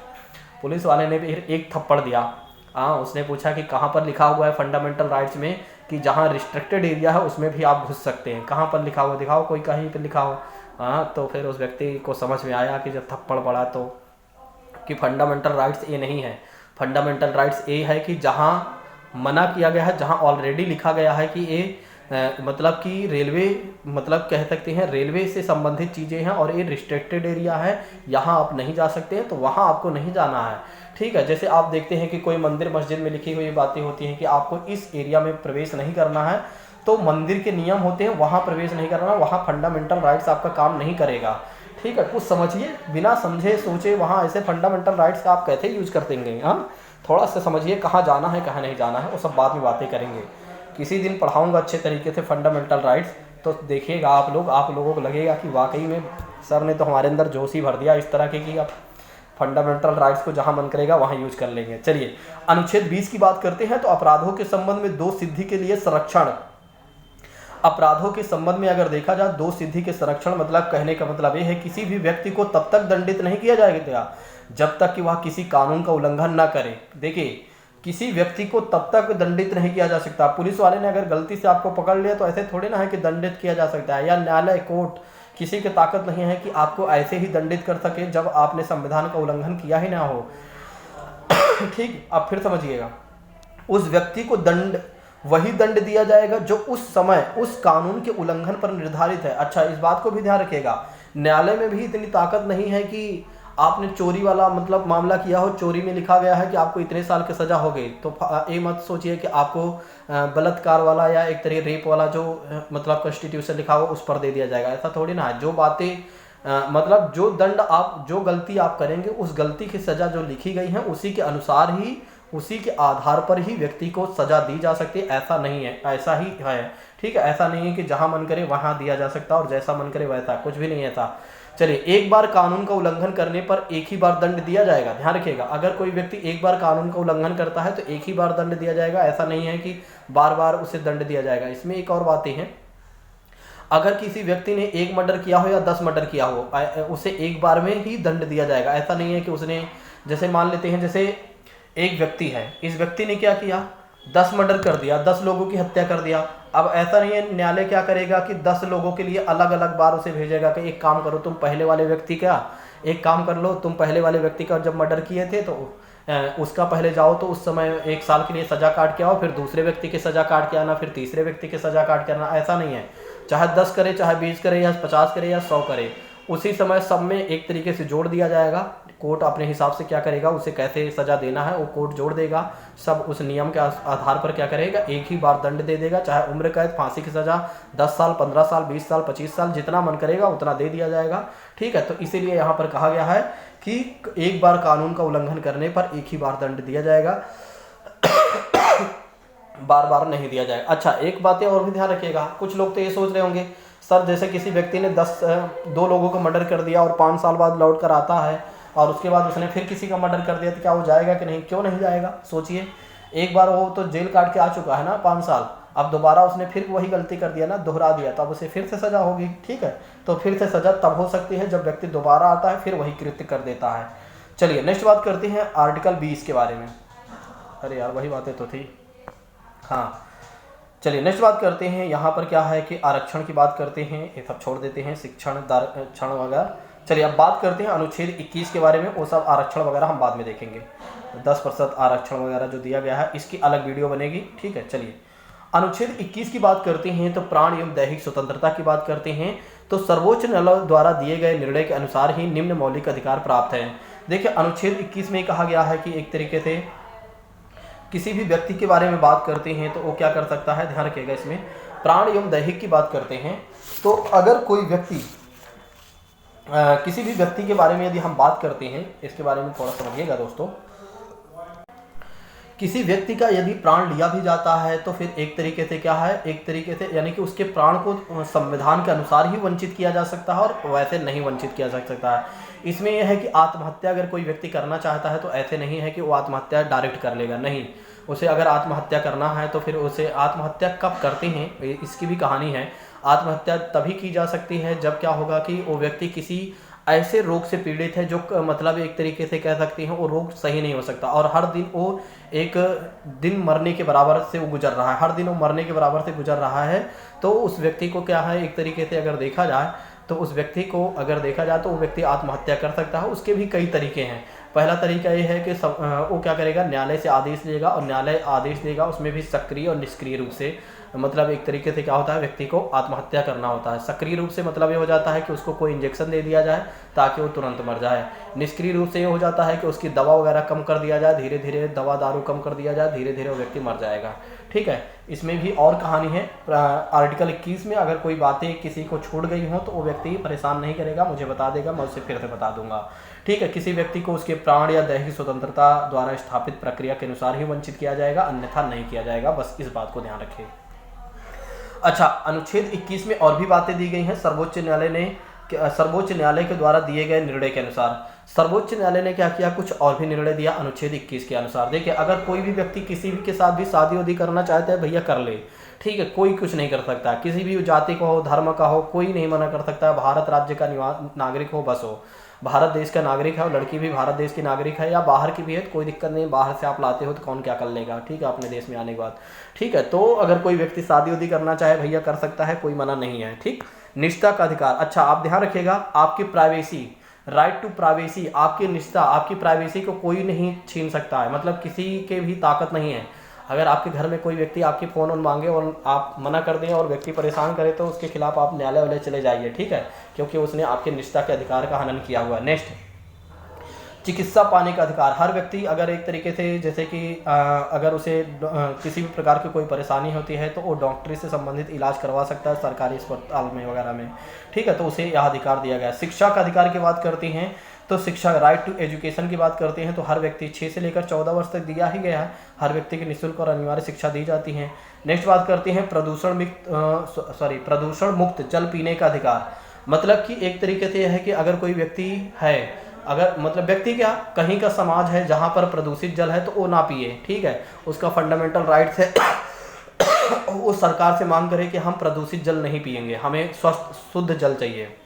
[SPEAKER 1] Police वाले ने भी एक थप्पड़ दिया। हाँ, उसने पूछा कि कहाँ पर लिखा हुआ है फंडामेंटल राइट्स में कि जहाँ रिस्ट्रिक्टेड एरिया है उसमें भी आप घुस सकते हैं, कहाँ पर लिखा हुआ, दिखाओ कोई कहीं पर लिखा हो। हाँ, तो फिर उस व्यक्ति को समझ में आया कि जब थप्पड़ पड़ा तो कि फंडामेंटल राइट्स ये नहीं है, फंडामेंटल राइट्स ये है कि जहाँ मना किया गया है, जहाँ ऑलरेडी लिखा गया है कि ये मतलब कि रेलवे, मतलब कह सकते हैं रेलवे से संबंधित चीज़ें हैं और ये रिस्ट्रिक्टेड एरिया है, यहाँ आप नहीं जा सकते हैं, तो वहाँ आपको नहीं जाना है। ठीक है, जैसे आप देखते हैं कि कोई मंदिर मस्जिद में लिखी हुई बातें होती हैं कि आपको इस एरिया में प्रवेश नहीं करना है, तो मंदिर के नियम होते हैं, वहाँ प्रवेश नहीं करना, वहाँ फंडामेंटल राइट्स आपका काम नहीं करेगा। ठीक है, कुछ समझिए, बिना समझे सोचे वहाँ ऐसे फंडामेंटल राइट्स का आप कैसे यूज कर देंगे। हाँ, थोड़ा सा समझिए कहाँ जाना है कहाँ नहीं जाना है, वो सब बाद में बातें करेंगे। किसी दिन पढ़ाऊँगा अच्छे तरीके से फंडामेंटल राइट्स, तो देखिएगा आप लोगों को लगेगा कि वाकई में सर ने तो हमारे अंदर जोश ही भर दिया इस तरह के कि आप फंडामेंटल राइट्स को जहां मन करेगा वहां यूज कर लेंगे। चलिए अनुच्छेद 20 की बात करते हैं। तो अपराधों के संबंध में दो सिद्धि के लिए संरक्षण, अपराधों के संबंध में अगर देखा जाए दो सिद्धि के संरक्षण, मतलब कहने का मतलब ये है किसी भी व्यक्ति को तब तक दंडित नहीं किया जाएगा जब तक कि वह किसी कानून का उल्लंघन ना करे। देखिए, किसी व्यक्ति को तब तक दंडित नहीं किया जा सकता। पुलिस वाले ने अगर गलती से आपको पकड़ लिया तो ऐसे थोड़े ना है कि दंडित किया जा सकता है, या न्यायालय कोर्ट किसी की ताकत नहीं है कि आपको ऐसे ही दंडित कर सके जब आपने संविधान का उल्लंघन किया ही ना हो। ठीक, अब फिर समझिएगा, उस व्यक्ति को वही दंड दिया जाएगा जो उस समय उस कानून के उल्लंघन पर निर्धारित है। अच्छा, इस बात को भी ध्यान रखिएगा, न्यायालय में भी इतनी ताकत नहीं है कि आपने चोरी वाला मतलब मामला किया हो, चोरी में लिखा गया है कि आपको इतने साल की सजा हो गई, तो ये मत सोचिए कि आपको बलात्कार वाला या एक तरह रेप वाला जो मतलब कॉन्स्टिट्यूशन लिखा हो उस पर दे दिया जाएगा। ऐसा थोड़ी ना है। जो बातें मतलब जो दंड आप, जो गलती आप करेंगे उस गलती की सजा जो लिखी गई है उसी के अनुसार ही, उसी के आधार पर ही व्यक्ति को सजा दी जा सकती है। ऐसा नहीं है, ऐसा ही है। ठीक है, ऐसा नहीं है कि जहां मन करे वहां दिया जा सकता और जैसा मन करे वैसा, कुछ भी नहीं ऐसा। चलिए, एक बार कानून का उल्लंघन करने पर एक ही बार दंड दिया जाएगा। ध्यान रखिएगा, अगर कोई व्यक्ति एक बार कानून का उल्लंघन करता है तो एक ही बार दंड दिया जाएगा, ऐसा नहीं है कि बार बार उसे दंड दिया जाएगा। इसमें एक और बातें हैं, अगर किसी व्यक्ति ने 1 मर्डर किया हो या 10 मर्डर किया हो, उसे एक बार में ही दंड दिया जाएगा। ऐसा नहीं है कि उसने, जैसे मान लेते हैं जैसे एक व्यक्ति है, इस व्यक्ति ने क्या किया, 10 मर्डर कर दिया, 10 लोगों की हत्या कर दिया। अब ऐसा नहीं है, न्यायालय क्या करेगा कि 10 लोगों के लिए अलग अलग बार उसे भेजेगा कि एक काम करो तुम पहले वाले व्यक्ति का, एक काम कर लो तुम पहले वाले व्यक्ति का जब मर्डर किए थे तो उसका पहले जाओ तो उस समय 1 साल के लिए सजा काट के आओ, फिर दूसरे व्यक्ति की सजा काट के आना, फिर तीसरे व्यक्ति की सजा काट के आना। ऐसा नहीं है, चाहे 10 करे, चाहे 20 करे, या 50 करे, या 100 करे, उसी समय सब में एक तरीके से जोड़ दिया जाएगा। कोर्ट अपने हिसाब से क्या करेगा, उसे कैसे सज़ा देना है वो कोर्ट जोड़ देगा। सब उस नियम के आधार पर क्या करेगा, एक ही बार दंड दे देगा, चाहे उम्र कैद, फांसी की सज़ा, 10 साल, 15 साल, 20 साल, 25 साल, जितना मन करेगा उतना दे दिया जाएगा। ठीक है, तो इसीलिए यहाँ पर कहा गया है कि एक बार कानून का उल्लंघन करने पर एक ही बार दंड दिया जाएगा, बार बार नहीं दिया जाएगा। अच्छा, एक बातें और भी ध्यान रखिएगा। कुछ लोग तो ये सोच रहे होंगे सर, जैसे किसी व्यक्ति ने 2 लोगों को मर्डर कर दिया और 5 साल बाद लौट कर आता है और उसके बाद उसने फिर किसी का मर्डर कर दिया, तो क्या वो जाएगा कि नहीं? क्यों नहीं जाएगा? सोचिए, एक बार वो तो जेल काट के आ चुका है ना 5 साल, अब दोबारा उसने फिर वही गलती कर दिया ना, दोहरा दिया, तो अब उसे फिर से सज़ा होगी। ठीक है, तो फिर से सज़ा तब हो सकती है जब व्यक्ति दोबारा आता है, फिर वही कृत्य कर देता है। चलिए नेक्स्ट बात करते हैं आर्टिकल 20 के बारे में। अरे यार, वही बातें तो थी। हाँ, चलिए नेक्स्ट बात करते हैं। यहाँ पर क्या है कि आरक्षण की बात करते हैं, ये सब छोड़ देते हैं, शिक्षण क्षण वगैरह। चलिए अब बात करते हैं अनुच्छेद 21 के बारे में। वो सब आरक्षण वगैरह हम बाद में देखेंगे। 10% आरक्षण वगैरह जो दिया गया है, इसकी अलग वीडियो बनेगी। ठीक है, चलिए अनुच्छेद 21 की बात करते हैं तो प्राण एवं दैहिक स्वतंत्रता की बात करते हैं। तो सर्वोच्च न्यायालय द्वारा दिए गए निर्णय के अनुसार ही निम्न मौलिक अधिकार प्राप्त हैं। देखिए अनुच्छेद 21 में कहा गया है कि एक तरीके से किसी भी व्यक्ति के बारे में बात करते हैं तो वो क्या कर सकता है, ध्यान रखिएगा, इसमें प्राण एवं दैहिक की बात करते हैं। तो अगर कोई व्यक्ति किसी भी व्यक्ति के बारे में यदि हम बात करते हैं, इसके बारे में थोड़ा समझिएगा दोस्तों। किसी व्यक्ति का यदि प्राण लिया भी जाता है तो फिर एक तरीके से क्या है, एक तरीके से यानी कि उसके प्राण को संविधान के अनुसार ही वंचित किया जा सकता है और वैसे नहीं वंचित किया जा सकता है। इसमें यह है कि आत्महत्या अगर कोई व्यक्ति करना चाहता है तो ऐसे नहीं है कि वो आत्महत्या डायरेक्ट कर लेगा, नहीं। उसे अगर आत्महत्या करना है तो फिर उसे आत्महत्या कब करते हैं, इसकी भी कहानी है। आत्महत्या तभी की जा सकती है जब क्या होगा कि वो व्यक्ति किसी ऐसे रोग से पीड़ित है जो मतलब एक तरीके से कह सकते हैं वो रोग सही नहीं हो सकता और हर दिन वो एक दिन मरने के बराबर से वो गुजर रहा है, हर दिन वो मरने के बराबर से गुजर रहा है। तो उस व्यक्ति को क्या है, एक तरीके से अगर देखा जाए तो उस व्यक्ति को अगर देखा जाए तो वो व्यक्ति आत्महत्या कर सकता है। उसके भी कई तरीके हैं। पहला तरीका ये है कि वो क्या करेगा, न्यायालय से आदेश लेगा और न्यायालय आदेश देगा, उसमें भी सक्रिय और निष्क्रिय रूप से, मतलब एक तरीके से क्या होता है, व्यक्ति को आत्महत्या करना होता है। सक्रिय रूप से मतलब ये हो जाता है कि उसको कोई इंजेक्शन दे दिया जाए ताकि वो तुरंत मर जाए। निष्क्रिय रूप से ये हो जाता है कि उसकी दवा वगैरह कम कर दिया जाए, धीरे धीरे दवा दारू कम कर दिया जाए, धीरे धीरे वो व्यक्ति मर जाएगा। ठीक है, इसमें भी और कहानी है। आर्टिकल 21 में अगर कोई बातें किसी को छूट गई हों तो वो व्यक्ति परेशान नहीं करेगा, मुझे बता देगा, मैं उसे फिर से बता दूंगा। ठीक है, किसी व्यक्ति को उसके प्राण या दैहिक स्वतंत्रता द्वारा स्थापित प्रक्रिया के अनुसार ही वंचित किया जाएगा, अन्यथा नहीं किया जाएगा। बस इस बात को ध्यान रखें। अच्छा, अनुच्छेद 21 में और भी बातें दी गई हैं। सर्वोच्च न्यायालय के द्वारा दिए गए निर्णय के अनुसार सर्वोच्च न्यायालय ने क्या किया, कुछ और भी निर्णय दिया अनुच्छेद 21 के अनुसार। देखिए, अगर कोई भी व्यक्ति किसी भी के साथ भी शादी वादी करना चाहता है, भैया कर ले। ठीक है, कोई कुछ नहीं कर सकता, किसी भी जाति का हो, धर्म का हो, कोई नहीं मना कर सकता। भारत राज्य का नागरिक हो बस हो, भारत देश का नागरिक है और लड़की भी भारत देश की नागरिक है या बाहर की भी है, तो कोई दिक्कत नहीं। बाहर से आप लाते हो तो कौन क्या कर लेगा, ठीक है, अपने देश में आने के बाद। ठीक है, तो अगर कोई व्यक्ति शादी वादी करना चाहे भैया कर सकता है, कोई मना नहीं है। ठीक, निष्ठा का अधिकार। अच्छा, आप ध्यान रखिएगा, आपकी प्राइवेसी, राइट टू प्राइवेसी, आपकी निष्ठा, आपकी प्राइवेसी को कोई नहीं छीन सकता है, मतलब किसी के भी ताकत नहीं है। अगर आपके घर में कोई व्यक्ति आपकी फ़ोन मांगे और आप मना कर दें और व्यक्ति परेशान करे तो उसके खिलाफ आप न्यायालय वाले चले जाइए। ठीक है, क्योंकि उसने आपके निष्ठा के अधिकार का हनन किया हुआ है। नेक्स्ट, चिकित्सा पाने का अधिकार। हर व्यक्ति अगर एक तरीके से जैसे कि अगर उसे किसी भी प्रकार की कोई परेशानी होती है तो वो डॉक्टरी से संबंधित इलाज करवा सकता है सरकारी अस्पताल में वगैरह में। ठीक है, तो उसे यह अधिकार दिया गया है। शिक्षा का अधिकार की बात करते हैं तो शिक्षा, राइट टू एजुकेशन की बात करते हैं तो हर व्यक्ति 6 से लेकर 14 वर्ष तक दिया ही गया है। हर व्यक्ति की निःशुल्क और अनिवार्य शिक्षा दी जाती है। नेक्स्ट बात करते हैं प्रदूषण मुक्त जल पीने का अधिकार। मतलब कि एक तरीके से यह है कि अगर कोई व्यक्ति है, अगर मतलब व्यक्ति क्या, कहीं का समाज है जहाँ पर प्रदूषित जल है तो वो ना पिए। ठीक है, उसका फंडामेंटल राइट्स है वो सरकार से मांग करे कि हम प्रदूषित जल नहीं पिएंगे, हमें स्वस्थ शुद्ध जल चाहिए।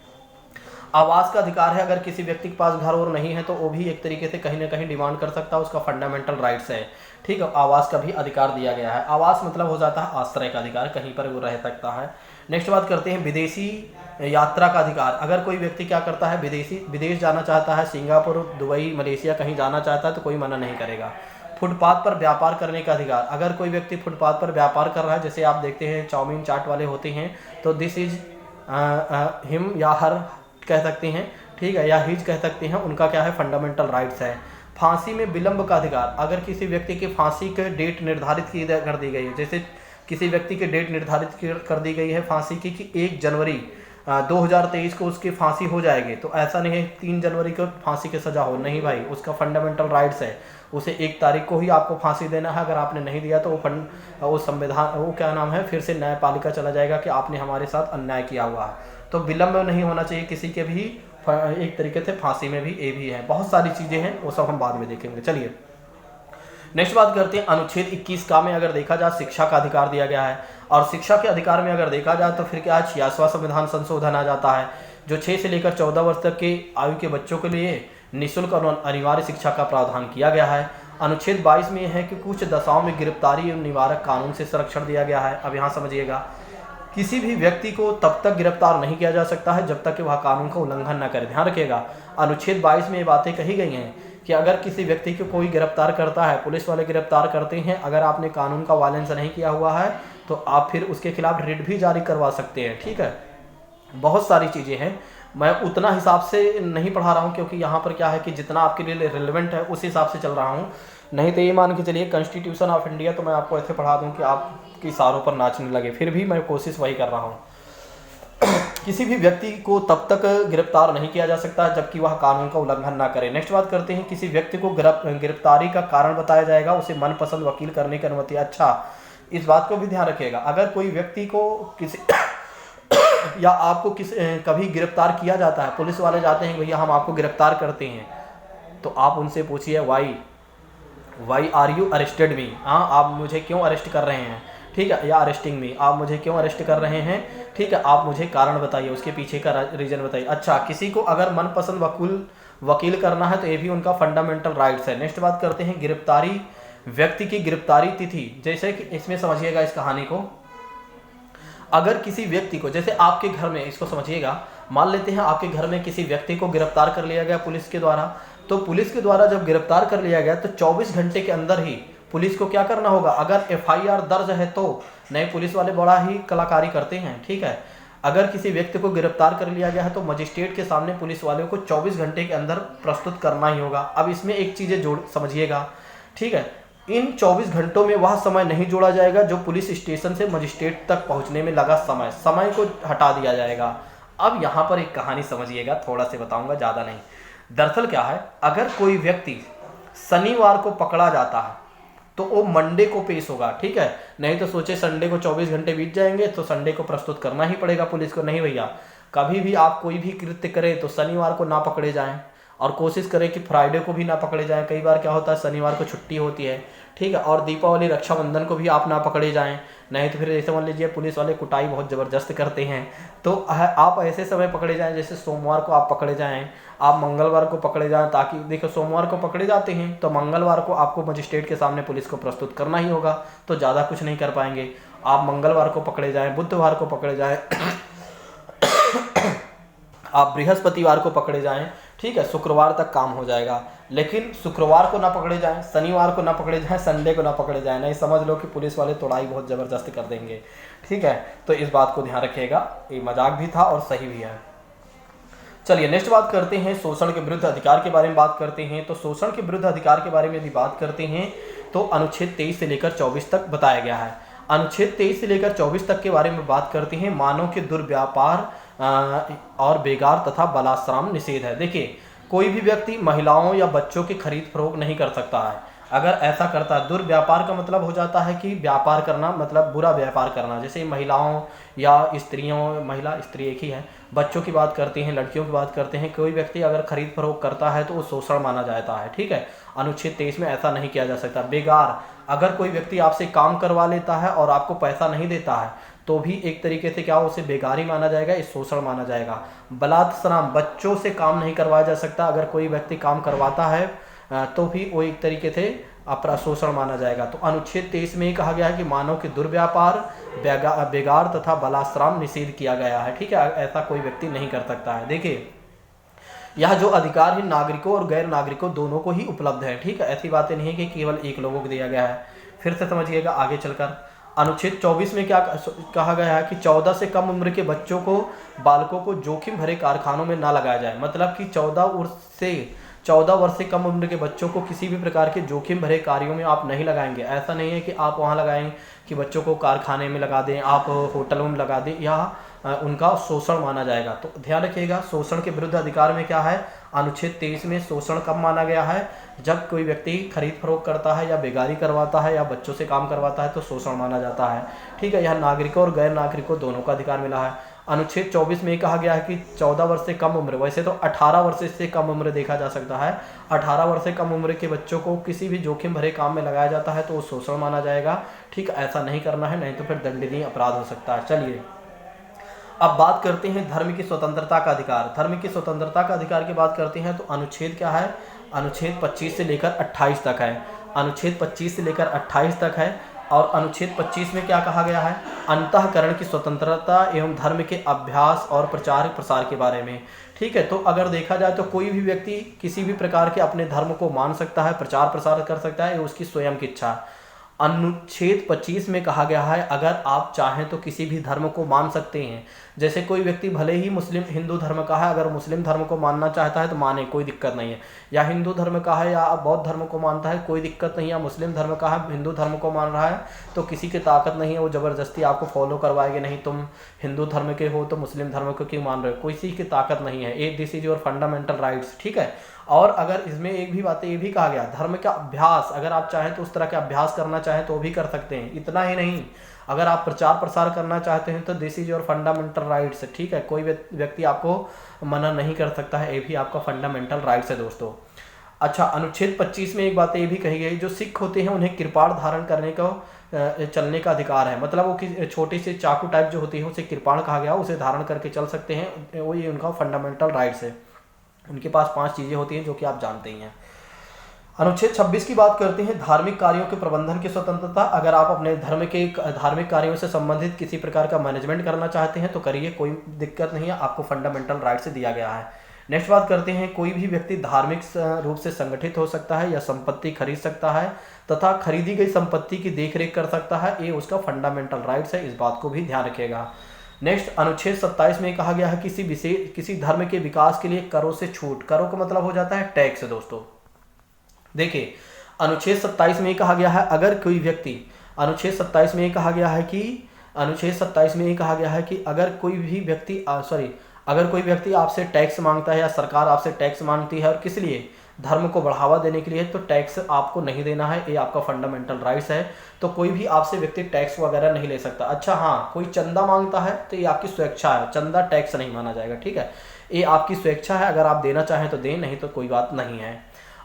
[SPEAKER 1] आवास का अधिकार है, अगर किसी व्यक्ति के पास घर और नहीं है तो वो भी एक तरीके से कहीं ना कहीं डिमांड कर सकता है, उसका फंडामेंटल राइट्स है। ठीक है, आवास का भी अधिकार दिया गया है। आवास मतलब हो जाता है आश्रय का अधिकार, कहीं पर वो रह सकता है। नेक्स्ट बात करते हैं विदेशी यात्रा का अधिकार। अगर कोई व्यक्ति क्या करता है, विदेश जाना चाहता है, सिंगापुर, दुबई, मलेशिया कहीं जाना चाहता है तो कोई मना नहीं करेगा। फुटपाथ पर व्यापार करने का अधिकार। अगर कोई व्यक्ति फुटपाथ पर व्यापार कर रहा है, जैसे आप देखते हैं चाउमीन चाट वाले होते हैं, तो दिस इज हिम या हर कह सकते हैं, ठीक है, या हिज कह सकते हैं, उनका क्या है, फंडामेंटल राइट्स है। फांसी में विलंब का अधिकार, अगर किसी व्यक्ति की फांसी की डेट निर्धारित कर दी गई है, जैसे किसी व्यक्ति की डेट निर्धारित कर दी गई है फांसी की कि 1 जनवरी 2023 को उसकी फांसी हो जाएगी, तो ऐसा नहीं है 3 जनवरी को फांसी की सज़ा हो, नहीं भाई, उसका फंडामेंटल राइट्स है, उसे 1 तारीख को ही आपको फांसी देना है। अगर आपने नहीं दिया तो वो संविधान, वो क्या नाम है, फिर से न्यायपालिका चला जाएगा कि आपने हमारे साथ अन्याय किया हुआ है। तो विलंब नहीं होना चाहिए किसी के भी, एक तरीके से फांसी में भी ये भी है। बहुत सारी चीज़ें हैं, वो सब हम बाद में देखेंगे। चलिए नेक्स्ट बात करते हैं, अनुच्छेद 21 का में अगर देखा जाए शिक्षा का अधिकार दिया गया है, और शिक्षा के अधिकार में अगर देखा जाए तो फिर क्या 66वां संविधान संशोधन आ जाता है, जो 6 से लेकर 14 वर्ष तक के आयु के बच्चों के लिए निःशुल्क और अनिवार्य शिक्षा का प्रावधान किया गया है। अनुच्छेद 22 में है कि कुछ दशाओं में गिरफ्तारी एवं निवारक कानून से संरक्षण दिया गया है। अब यहाँ समझिएगा, किसी भी व्यक्ति को तब तक गिरफ्तार नहीं किया जा सकता है जब तक कि वह कानून का उल्लंघन न करे। ध्यान रखिएगा, अनुच्छेद 22 में ये बातें कही गई हैं कि अगर किसी व्यक्ति को कोई गिरफ्तार करता है, पुलिस वाले गिरफ्तार करते हैं, अगर आपने कानून का वायलेंस नहीं किया हुआ है तो आप फिर उसके खिलाफ रिट भी जारी करवा सकते हैं। ठीक है, बहुत सारी चीज़ें हैं, मैं उतना हिसाब से नहीं पढ़ा रहा हूँ क्योंकि यहाँ पर क्या है कि जितना आपके लिए रिलेवेंट है उस हिसाब से चल रहा हूँ। नहीं तो ये मान के चलिए कॉन्स्टिट्यूशन ऑफ इंडिया तो मैं आपको ऐसे पढ़ा दूँ कि आपकी सारों पर नाचने लगे, फिर भी मैं कोशिश वही कर रहा हूँ। किसी भी व्यक्ति को तब तक गिरफ्तार नहीं किया जा सकता जबकि वह कानून का उल्लंघन ना करे। नेक्स्ट बात करते हैं, किसी व्यक्ति को गिरफ्तारी का कारण बताया जाएगा, उसे मनपसंद वकील करने की अनुमति। अच्छा, इस बात को भी ध्यान रखिएगा, अगर कोई व्यक्ति को किसी या आपको कभी गिरफ्तार किया जाता है, पुलिस वाले जाते हैं भैया हम आपको गिरफ्तार करते हैं, तो आप उनसे पूछिए वाई आर यू अरेस्टेड मी, हाँ आप मुझे क्यों अरेस्ट कर रहे हैं, ठीक है, या अरेस्टिंग मी, आप मुझे क्यों अरेस्ट कर रहे हैं, ठीक है, आप मुझे कारण बताइए, उसके पीछे का रीजन बताइए। अच्छा, किसी को अगर मनपसंद वकील करना है तो ये भी उनका फंडामेंटल राइट्स है। नेक्स्ट बात करते हैं, गिरफ्तारी, व्यक्ति की गिरफ्तारी तिथि, जैसे कि इसमें समझिएगा इस कहानी को, अगर किसी व्यक्ति को, जैसे आपके घर में, इसको समझिएगा, मान लेते हैं आपके घर में किसी व्यक्ति को गिरफ्तार कर लिया गया पुलिस के द्वारा, तो पुलिस के द्वारा जब गिरफ्तार कर लिया गया तो 24 घंटे के अंदर ही पुलिस को क्या करना होगा, अगर FIR दर्ज है तो, नए पुलिस वाले बड़ा ही कलाकारी करते हैं, ठीक है, अगर किसी व्यक्ति को गिरफ्तार कर लिया गया है तो मजिस्ट्रेट के सामने पुलिस वाले को 24 घंटे के अंदर प्रस्तुत करना ही होगा। अब इसमें एक चीज़ें जोड़ समझिएगा, ठीक है, इन 24 घंटों में वह समय नहीं जोड़ा जाएगा जो पुलिस स्टेशन से मजिस्ट्रेट तक पहुंचने में लगा समय को हटा दिया जाएगा। अब यहाँ पर एक कहानी समझिएगा, थोड़ा से बताऊंगा, ज़्यादा नहीं। दरअसल क्या है, अगर कोई व्यक्ति शनिवार को पकड़ा जाता है तो वो मंडे को पेश होगा, ठीक है, नहीं तो सोचे संडे को 24 घंटे बीत जाएंगे तो संडे को प्रस्तुत करना ही पड़ेगा पुलिस को। नहीं भैया, कभी भी आप कोई भी कृत्य करें तो शनिवार को ना पकड़े जाएं और कोशिश करें कि फ्राइडे को भी ना पकड़े जाएं। कई बार क्या होता है शनिवार को छुट्टी होती है, ठीक है, और दीपावली रक्षाबंधन को भी आप ना पकड़े जाएं, नहीं तो फिर ऐसे मान लीजिए पुलिस वाले कुटाई बहुत ज़बरदस्त करते हैं, तो आप ऐसे समय पकड़े जाएं, जैसे सोमवार को आप पकड़े जाएं, आप मंगलवार को पकड़े जाएं, ताकि देखो सोमवार को पकड़े जाते हैं तो मंगलवार को आपको मजिस्ट्रेट के सामने पुलिस को प्रस्तुत करना ही होगा, तो ज़्यादा कुछ नहीं कर पाएंगे। आप मंगलवार को पकड़े जाएँ, बुधवार को पकड़े जाएँ, आप बृहस्पतिवार को पकड़े जाएं, ठीक है, शुक्रवार तक काम हो जाएगा। लेकिन शुक्रवार को ना पकड़े जाएं, शनिवार को ना पकड़े जाएं, संडे को ना पकड़े जाएं, नहीं समझ लो कि पुलिस वाले तोड़ाई बहुत ज़बरदस्त कर देंगे, ठीक है, तो इस बात को ध्यान रखिएगा, ये मजाक भी था और सही भी है। चलिए नेक्स्ट बात करते हैं, शोषण के विरुद्ध अधिकार के बारे में बात करते हैं। तो शोषण के विरुद्ध अधिकार के बारे में यदि बात करते हैं तो अनुच्छेद 23 से लेकर 24 तक बताया गया है। अनुच्छेद 23 से लेकर 24 तक के बारे में बात करते हैं, मानव के दुर्व्यापार और बेगार तथा बलात्कार निषेध है। देखिए, कोई भी व्यक्ति महिलाओं या बच्चों की खरीद फरोख्त नहीं कर सकता है। अगर ऐसा करता है, दुर्व्यापार का मतलब हो जाता है कि व्यापार करना, मतलब बुरा व्यापार करना, जैसे महिलाओं या स्त्रियों, महिला स्त्री एक ही है, बच्चों की बात करते हैं, लड़कियों की बात करते हैं, कोई व्यक्ति अगर खरीद फरोख्त करता है तो वो शोषण माना जाता है, ठीक है। अनुच्छेद 23 में ऐसा नहीं किया जा सकता। बेगार, अगर कोई व्यक्ति आपसे काम करवा लेता है और आपको पैसा नहीं देता है तो भी एक तरीके से क्या उसे बेगारी माना जाएगा, इस शोषण माना जाएगा। बलात्कार, बच्चों से काम नहीं करवाया जा सकता, अगर कोई व्यक्ति काम करवाता है तो भी वो एक तरीके से अपराध शोषण माना जाएगा। तो अनुच्छेद 23 में ही कहा गया है कि मानव के दुर्व्यापार, बेगार तथा बलात्कार निषेध किया गया है, ठीक है, ऐसा कोई व्यक्ति नहीं कर सकता है। देखिए, यह जो अधिकार है नागरिकों और गैर नागरिकों दोनों को ही उपलब्ध है, ठीक है, ऐसी बातें नहीं है कि केवल एक लोगों को दिया गया है। फिर से समझिएगा आगे चलकर, अनुच्छेद 24 में क्या कहा गया है कि 14 से कम उम्र के बच्चों को, बालकों को जोखिम भरे कारखानों में ना लगाया जाए। मतलब कि 14 वर्ष से कम उम्र के बच्चों को किसी भी प्रकार के जोखिम भरे कार्यों में आप नहीं लगाएंगे। ऐसा नहीं है कि आप वहाँ लगाएं कि बच्चों को कारखाने में लगा दें, आप होटलों में लगा दें, या उनका शोषण माना जाएगा। तो ध्यान रखिएगा, शोषण के विरुद्ध अधिकार में क्या है, अनुच्छेद 23 में शोषण कब माना गया है, जब कोई व्यक्ति खरीद फरोख्त करता है या बेगारी करवाता है या बच्चों से काम करवाता है तो शोषण माना जाता है। ठीक है, यह नागरिकों और गैर नागरिकों दोनों का अधिकार मिला है। अनुच्छेद 24 में कहा गया है कि 14 वर्ष से कम उम्र, वैसे तो 18 वर्ष से कम उम्र देखा जा सकता है, 18 वर्ष से कम उम्र के बच्चों को किसी भी जोखिम भरे काम में लगाया जाता है तो वो शोषण माना जाएगा। ठीक, ऐसा नहीं करना है, नहीं तो फिर दंडनीय अपराध हो सकता है। चलिए अब बात करते हैं धर्म की स्वतंत्रता का अधिकार। धर्म की स्वतंत्रता का अधिकार की बात करते हैं तो अनुच्छेद क्या है, अनुच्छेद 25 से लेकर 28 तक है। अनुच्छेद 25 से लेकर 28 तक है। और अनुच्छेद 25 में क्या कहा गया है, अंतःकरण की स्वतंत्रता एवं धर्म के अभ्यास और प्रचार प्रसार के बारे में। ठीक है, तो अगर देखा जाए तो कोई भी व्यक्ति किसी भी प्रकार के अपने धर्म को मान सकता है, प्रचार प्रसार कर सकता है, ये उसकी स्वयं की इच्छा है। अनुच्छेद 25 में कहा गया है अगर आप चाहें तो किसी भी धर्म को मान सकते हैं। जैसे कोई व्यक्ति भले ही हिंदू धर्म का है, अगर मुस्लिम धर्म को मानना चाहता है तो माने, कोई दिक्कत नहीं है। या हिंदू धर्म का है या बौद्ध धर्म को मानता है, कोई दिक्कत नहीं है। या मुस्लिम धर्म का है, हिंदू धर्म को मान रहा है, तो किसी की ताकत नहीं है वो ज़बरदस्ती आपको फॉलो करवाएगी, नहीं तुम हिंदू धर्म के हो तो मुस्लिम धर्म को क्यों मान रहे हो, किसी की ताकत नहीं है। This is your fundamental rights. ठीक है, और अगर इसमें एक भी बात ये भी कहा गया, धर्म का अभ्यास अगर आप चाहें तो उस तरह का अभ्यास करना चाहें तो भी कर सकते हैं। इतना ही नहीं, अगर आप प्रचार प्रसार करना चाहते हैं तो this is your fundamental rights. ठीक है, कोई व्यक्ति आपको मना नहीं कर सकता है, ये भी आपका फंडामेंटल राइट्स है दोस्तों। अच्छा, अनुच्छेद 25 में एक बात ये भी कही गई, जो सिख होते हैं उन्हें कृपाण धारण करने का चलने का अधिकार है। मतलब वो छोटी सी चाकू टाइप जो होती है उसे कृपाण कहा गया, उसे धारण करके चल सकते हैं, वो ये उनका फंडामेंटल राइट्स है। उनके पास 5 चीज़ें होती हैं जो कि आप जानते ही हैं। अनुच्छेद 26 की बात करते हैं, धार्मिक कार्यों के प्रबंधन की स्वतंत्रता। अगर आप अपने धर्म के धार्मिक कार्यों से संबंधित किसी प्रकार का मैनेजमेंट करना चाहते हैं तो करिए, कोई दिक्कत नहीं है, आपको फंडामेंटल राइट से दिया गया है। नेक्स्ट बात करते हैं, कोई भी व्यक्ति धार्मिक रूप से संगठित हो सकता है या संपत्ति खरीद सकता है तथा खरीदी गई संपत्ति की देखरेख कर सकता है, ये उसका फंडामेंटल राइट्स है, इस बात को भी ध्यान रखिएगा। नेक्स्ट, अनुच्छेद 27 में कहा गया है किसी धर्म के विकास के लिए करों से छूट। करों का मतलब हो जाता है टैक्स दोस्तों। देखिए, अनुच्छेद 27 में कहा गया है अगर कोई व्यक्ति, अनुच्छेद 27 में कहा गया है कि अगर कोई भी व्यक्ति अगर कोई व्यक्ति आपसे टैक्स मांगता है या सरकार आपसे टैक्स मांगती है और किस लिए, धर्म को बढ़ावा देने के लिए, तो टैक्स आपको नहीं देना है, ये आपका फंडामेंटल राइट्स है। तो कोई भी आपसे व्यक्ति टैक्स वगैरह नहीं ले सकता। अच्छा हाँ, कोई चंदा मांगता है तो ये आपकी स्वेच्छा है, चंदा टैक्स नहीं माना जाएगा। ठीक है, ये आपकी स्वेच्छा है, अगर आप देना चाहें तो दें, नहीं तो कोई बात नहीं है।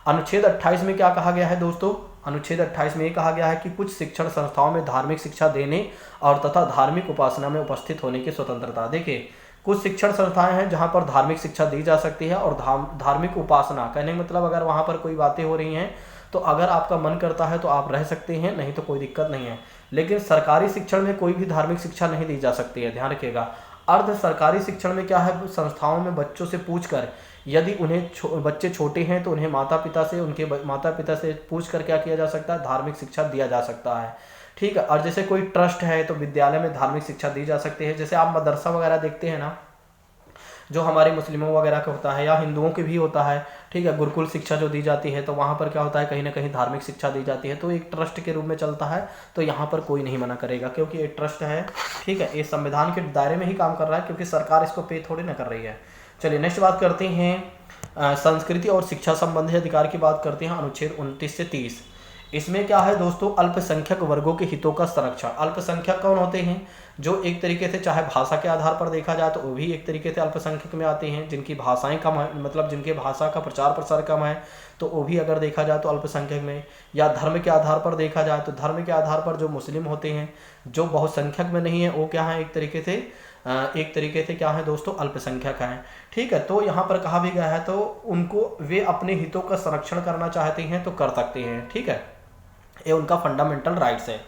[SPEAKER 1] अनुच्छेद 28 में क्या कहा गया है दोस्तों, अनुच्छेद 28 में ये कहा गया है कि कुछ शिक्षण संस्थाओं में धार्मिक शिक्षा देने और तथा धार्मिक उपासना में उपस्थित होने की स्वतंत्रता। देखिए, कुछ शिक्षण संस्थाएं हैं जहां पर धार्मिक शिक्षा दी जा सकती है और धार्मिक उपासना, कहने का मतलब अगर वहां पर कोई बातें हो रही हैं तो अगर आपका मन करता है तो आप रह सकते हैं, नहीं तो कोई दिक्कत नहीं है। लेकिन सरकारी शिक्षण में कोई भी धार्मिक शिक्षा नहीं दी जा सकती है, ध्यान रखिएगा। अर्ध सरकारी शिक्षण में क्या है, संस्थाओं में बच्चों से पूछकर, यदि उन्हें बच्चे छोटे हैं तो उन्हें उनके माता पिता से पूछकर क्या किया जा सकता है, धार्मिक शिक्षा दिया जा सकता है। ठीक है, और जैसे कोई ट्रस्ट है तो विद्यालय में धार्मिक शिक्षा दी जा सकती है। जैसे आप मदरसा वगैरह देखते हैं ना, जो हमारे मुस्लिमों वगैरह का होता है या हिंदुओं के भी होता है। ठीक है, गुरुकुल शिक्षा जो दी जाती है तो वहाँ पर क्या होता है, कहीं ना कहीं धार्मिक शिक्षा दी जाती है, तो एक ट्रस्ट के रूप में चलता है, तो यहाँ पर कोई नहीं मना करेगा क्योंकि ये ट्रस्ट है। ठीक है, ये संविधान के दायरे में ही काम कर रहा है क्योंकि सरकार इसको पे थोड़ी ना कर रही है। चलिए नेक्स्ट बात करते हैं संस्कृति और शिक्षा संबंधी अधिकार की बात करते हैं, अनुच्छेद 29 से 30। इसमें क्या है दोस्तों, अल्पसंख्यक वर्गों के हितों का संरक्षण। अल्पसंख्यक कौन होते हैं, जो एक तरीके से चाहे भाषा के आधार पर देखा जाए तो वो भी एक तरीके से अल्पसंख्यक में आते हैं, जिनकी भाषाएं कम है, मतलब जिनके भाषा का प्रचार प्रसार कम है तो वो भी अगर देखा जाए तो अल्पसंख्यक में। या धर्म के आधार पर देखा जाए तो धर्म के आधार पर जो मुस्लिम होते हैं, जो बहुसंख्यक में नहीं है, वो क्या है, एक तरीके से क्या है दोस्तों, अल्पसंख्यक हैं। ठीक है, तो यहाँ पर कहा भी गया है तो उनको वे अपने हितों का संरक्षण करना चाहते हैं तो कर सकते हैं। ठीक है, ये उनका फंडामेंटल राइट्स है।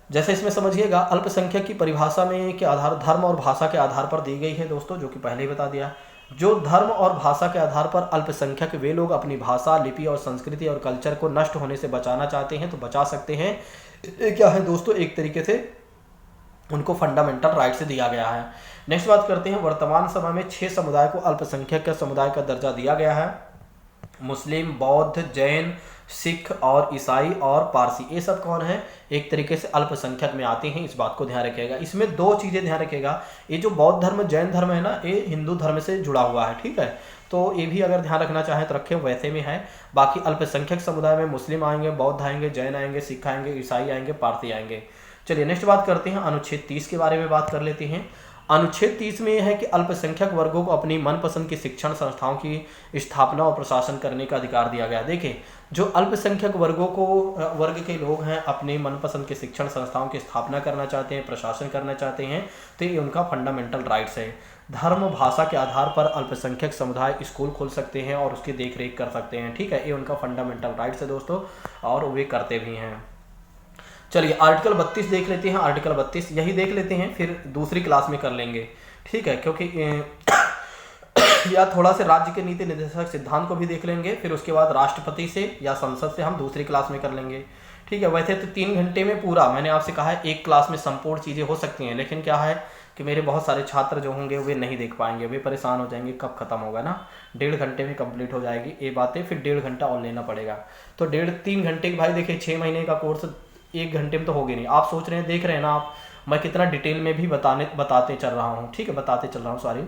[SPEAKER 1] जैसे इसमें समझिएगा, अल्पसंख्यक की परिभाषा में के आधार धर्म और भाषा के आधार पर दी गई है दोस्तों, जो कि पहले ही बता दिया। जो धर्म और भाषा के आधार पर अल्पसंख्यक वे लोग अपनी भाषा, लिपि और संस्कृति और कल्चर को नष्ट होने से बचाना चाहते हैं तो बचा सकते हैं। ये क्या है दोस्तों, एक तरीके से उनको फंडामेंटल राइट से दिया गया है। नेक्स्ट बात करते हैं, वर्तमान समय में 6 समुदाय को अल्पसंख्यक के समुदाय का दर्जा दिया गया है। मुस्लिम, बौद्ध, जैन, सिख और ईसाई और पारसी, ये सब कौन है, एक तरीके से अल्पसंख्यक में आते हैं। इस बात को ध्यान रखिएगा। इसमें 2 चीज़ें ध्यान रखिएगा, ये जो बौद्ध धर्म, जैन धर्म है ना, ये हिंदू धर्म से जुड़ा हुआ है, ठीक है। तो ये भी अगर ध्यान रखना चाहें तो रखें, वैसे में है। बाकी अल्पसंख्यक समुदाय में मुस्लिम आएंगे, बौद्ध आएंगे, जैन आएंगे, सिख आएंगे, ईसाई आएंगे, पारसी आएंगे। चलिए नेक्स्ट बात करते हैं, अनुच्छेद 30 के बारे में बात कर लेते हैं। अनुच्छेद 30 में यह है कि अल्पसंख्यक वर्गों को अपनी मनपसंद की शिक्षण संस्थाओं की स्थापना और प्रशासन करने का अधिकार दिया गया। देखिए, जो अल्पसंख्यक वर्ग के लोग हैं, अपनी मनपसंद के शिक्षण संस्थाओं की स्थापना करना चाहते हैं, प्रशासन करना चाहते हैं, तो ये उनका फंडामेंटल राइट्स है। धर्म, भाषा के आधार पर अल्पसंख्यक समुदाय स्कूल खोल सकते हैं और उसकी देखरेख कर सकते हैं, ठीक है। ये उनका फंडामेंटल राइट्स है दोस्तों, और वे करते भी हैं। चलिए आर्टिकल 32 देख लेते हैं। आर्टिकल 32 यही देख लेते हैं, फिर दूसरी क्लास में कर लेंगे, ठीक है, क्योंकि या थोड़ा से राज्य के नीति निर्देशक सिद्धांत को भी देख लेंगे, फिर उसके बाद राष्ट्रपति से या संसद से हम दूसरी क्लास में कर लेंगे, ठीक है। वैसे तो 3 घंटे में पूरा, मैंने आपसे कहा है एक क्लास में संपूर्ण चीज़ें हो सकती हैं, लेकिन क्या है कि मेरे बहुत सारे छात्र जो होंगे वे नहीं देख पाएंगे, वे परेशान हो जाएंगे, कब खत्म होगा ना। 1.5 घंटे में कंप्लीट हो जाएगी ये बातें, फिर 1.5 घंटा और लेना पड़ेगा। तो 3 घंटे की, भाई देखिए 6 महीने का कोर्स 1 घंटे में तो होगी नहीं। आप सोच रहे हैं, देख रहे हैं ना आप, मैं कितना डिटेल में भी बताते चल रहा हूँ, ठीक है, बताते चल रहा हूँ, सॉरी।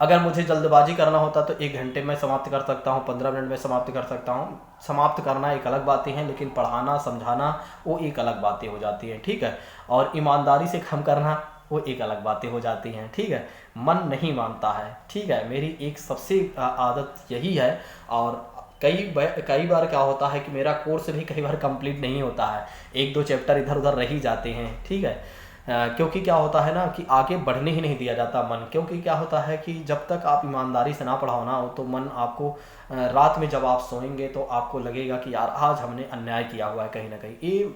[SPEAKER 1] अगर मुझे जल्दबाजी करना होता तो 1 घंटे में समाप्त कर सकता हूँ, 15 मिनट में समाप्त कर सकता हूँ। समाप्त करना एक अलग बातें हैं, लेकिन पढ़ाना, समझाना वो एक अलग बातें हो जाती हैं, ठीक है। और ईमानदारी से काम करना वो एक अलग बातें हो जाती हैं, ठीक है। मन नहीं मानता है, ठीक है, मेरी एक सबसे आदत यही है। और कई बार क्या होता है कि मेरा कोर्स भी कई बार कंप्लीट नहीं होता है, 1-2 चैप्टर इधर उधर रह ही जाते हैं, ठीक है। क्योंकि क्या होता है ना कि आगे बढ़ने ही नहीं दिया जाता मन, क्योंकि क्या होता है कि जब तक आप ईमानदारी से ना पढ़ाओ ना, तो मन आपको रात में जब आप सोएंगे तो आपको लगेगा कि यार आज हमने अन्याय किया हुआ है कहीं ना कहीं। ये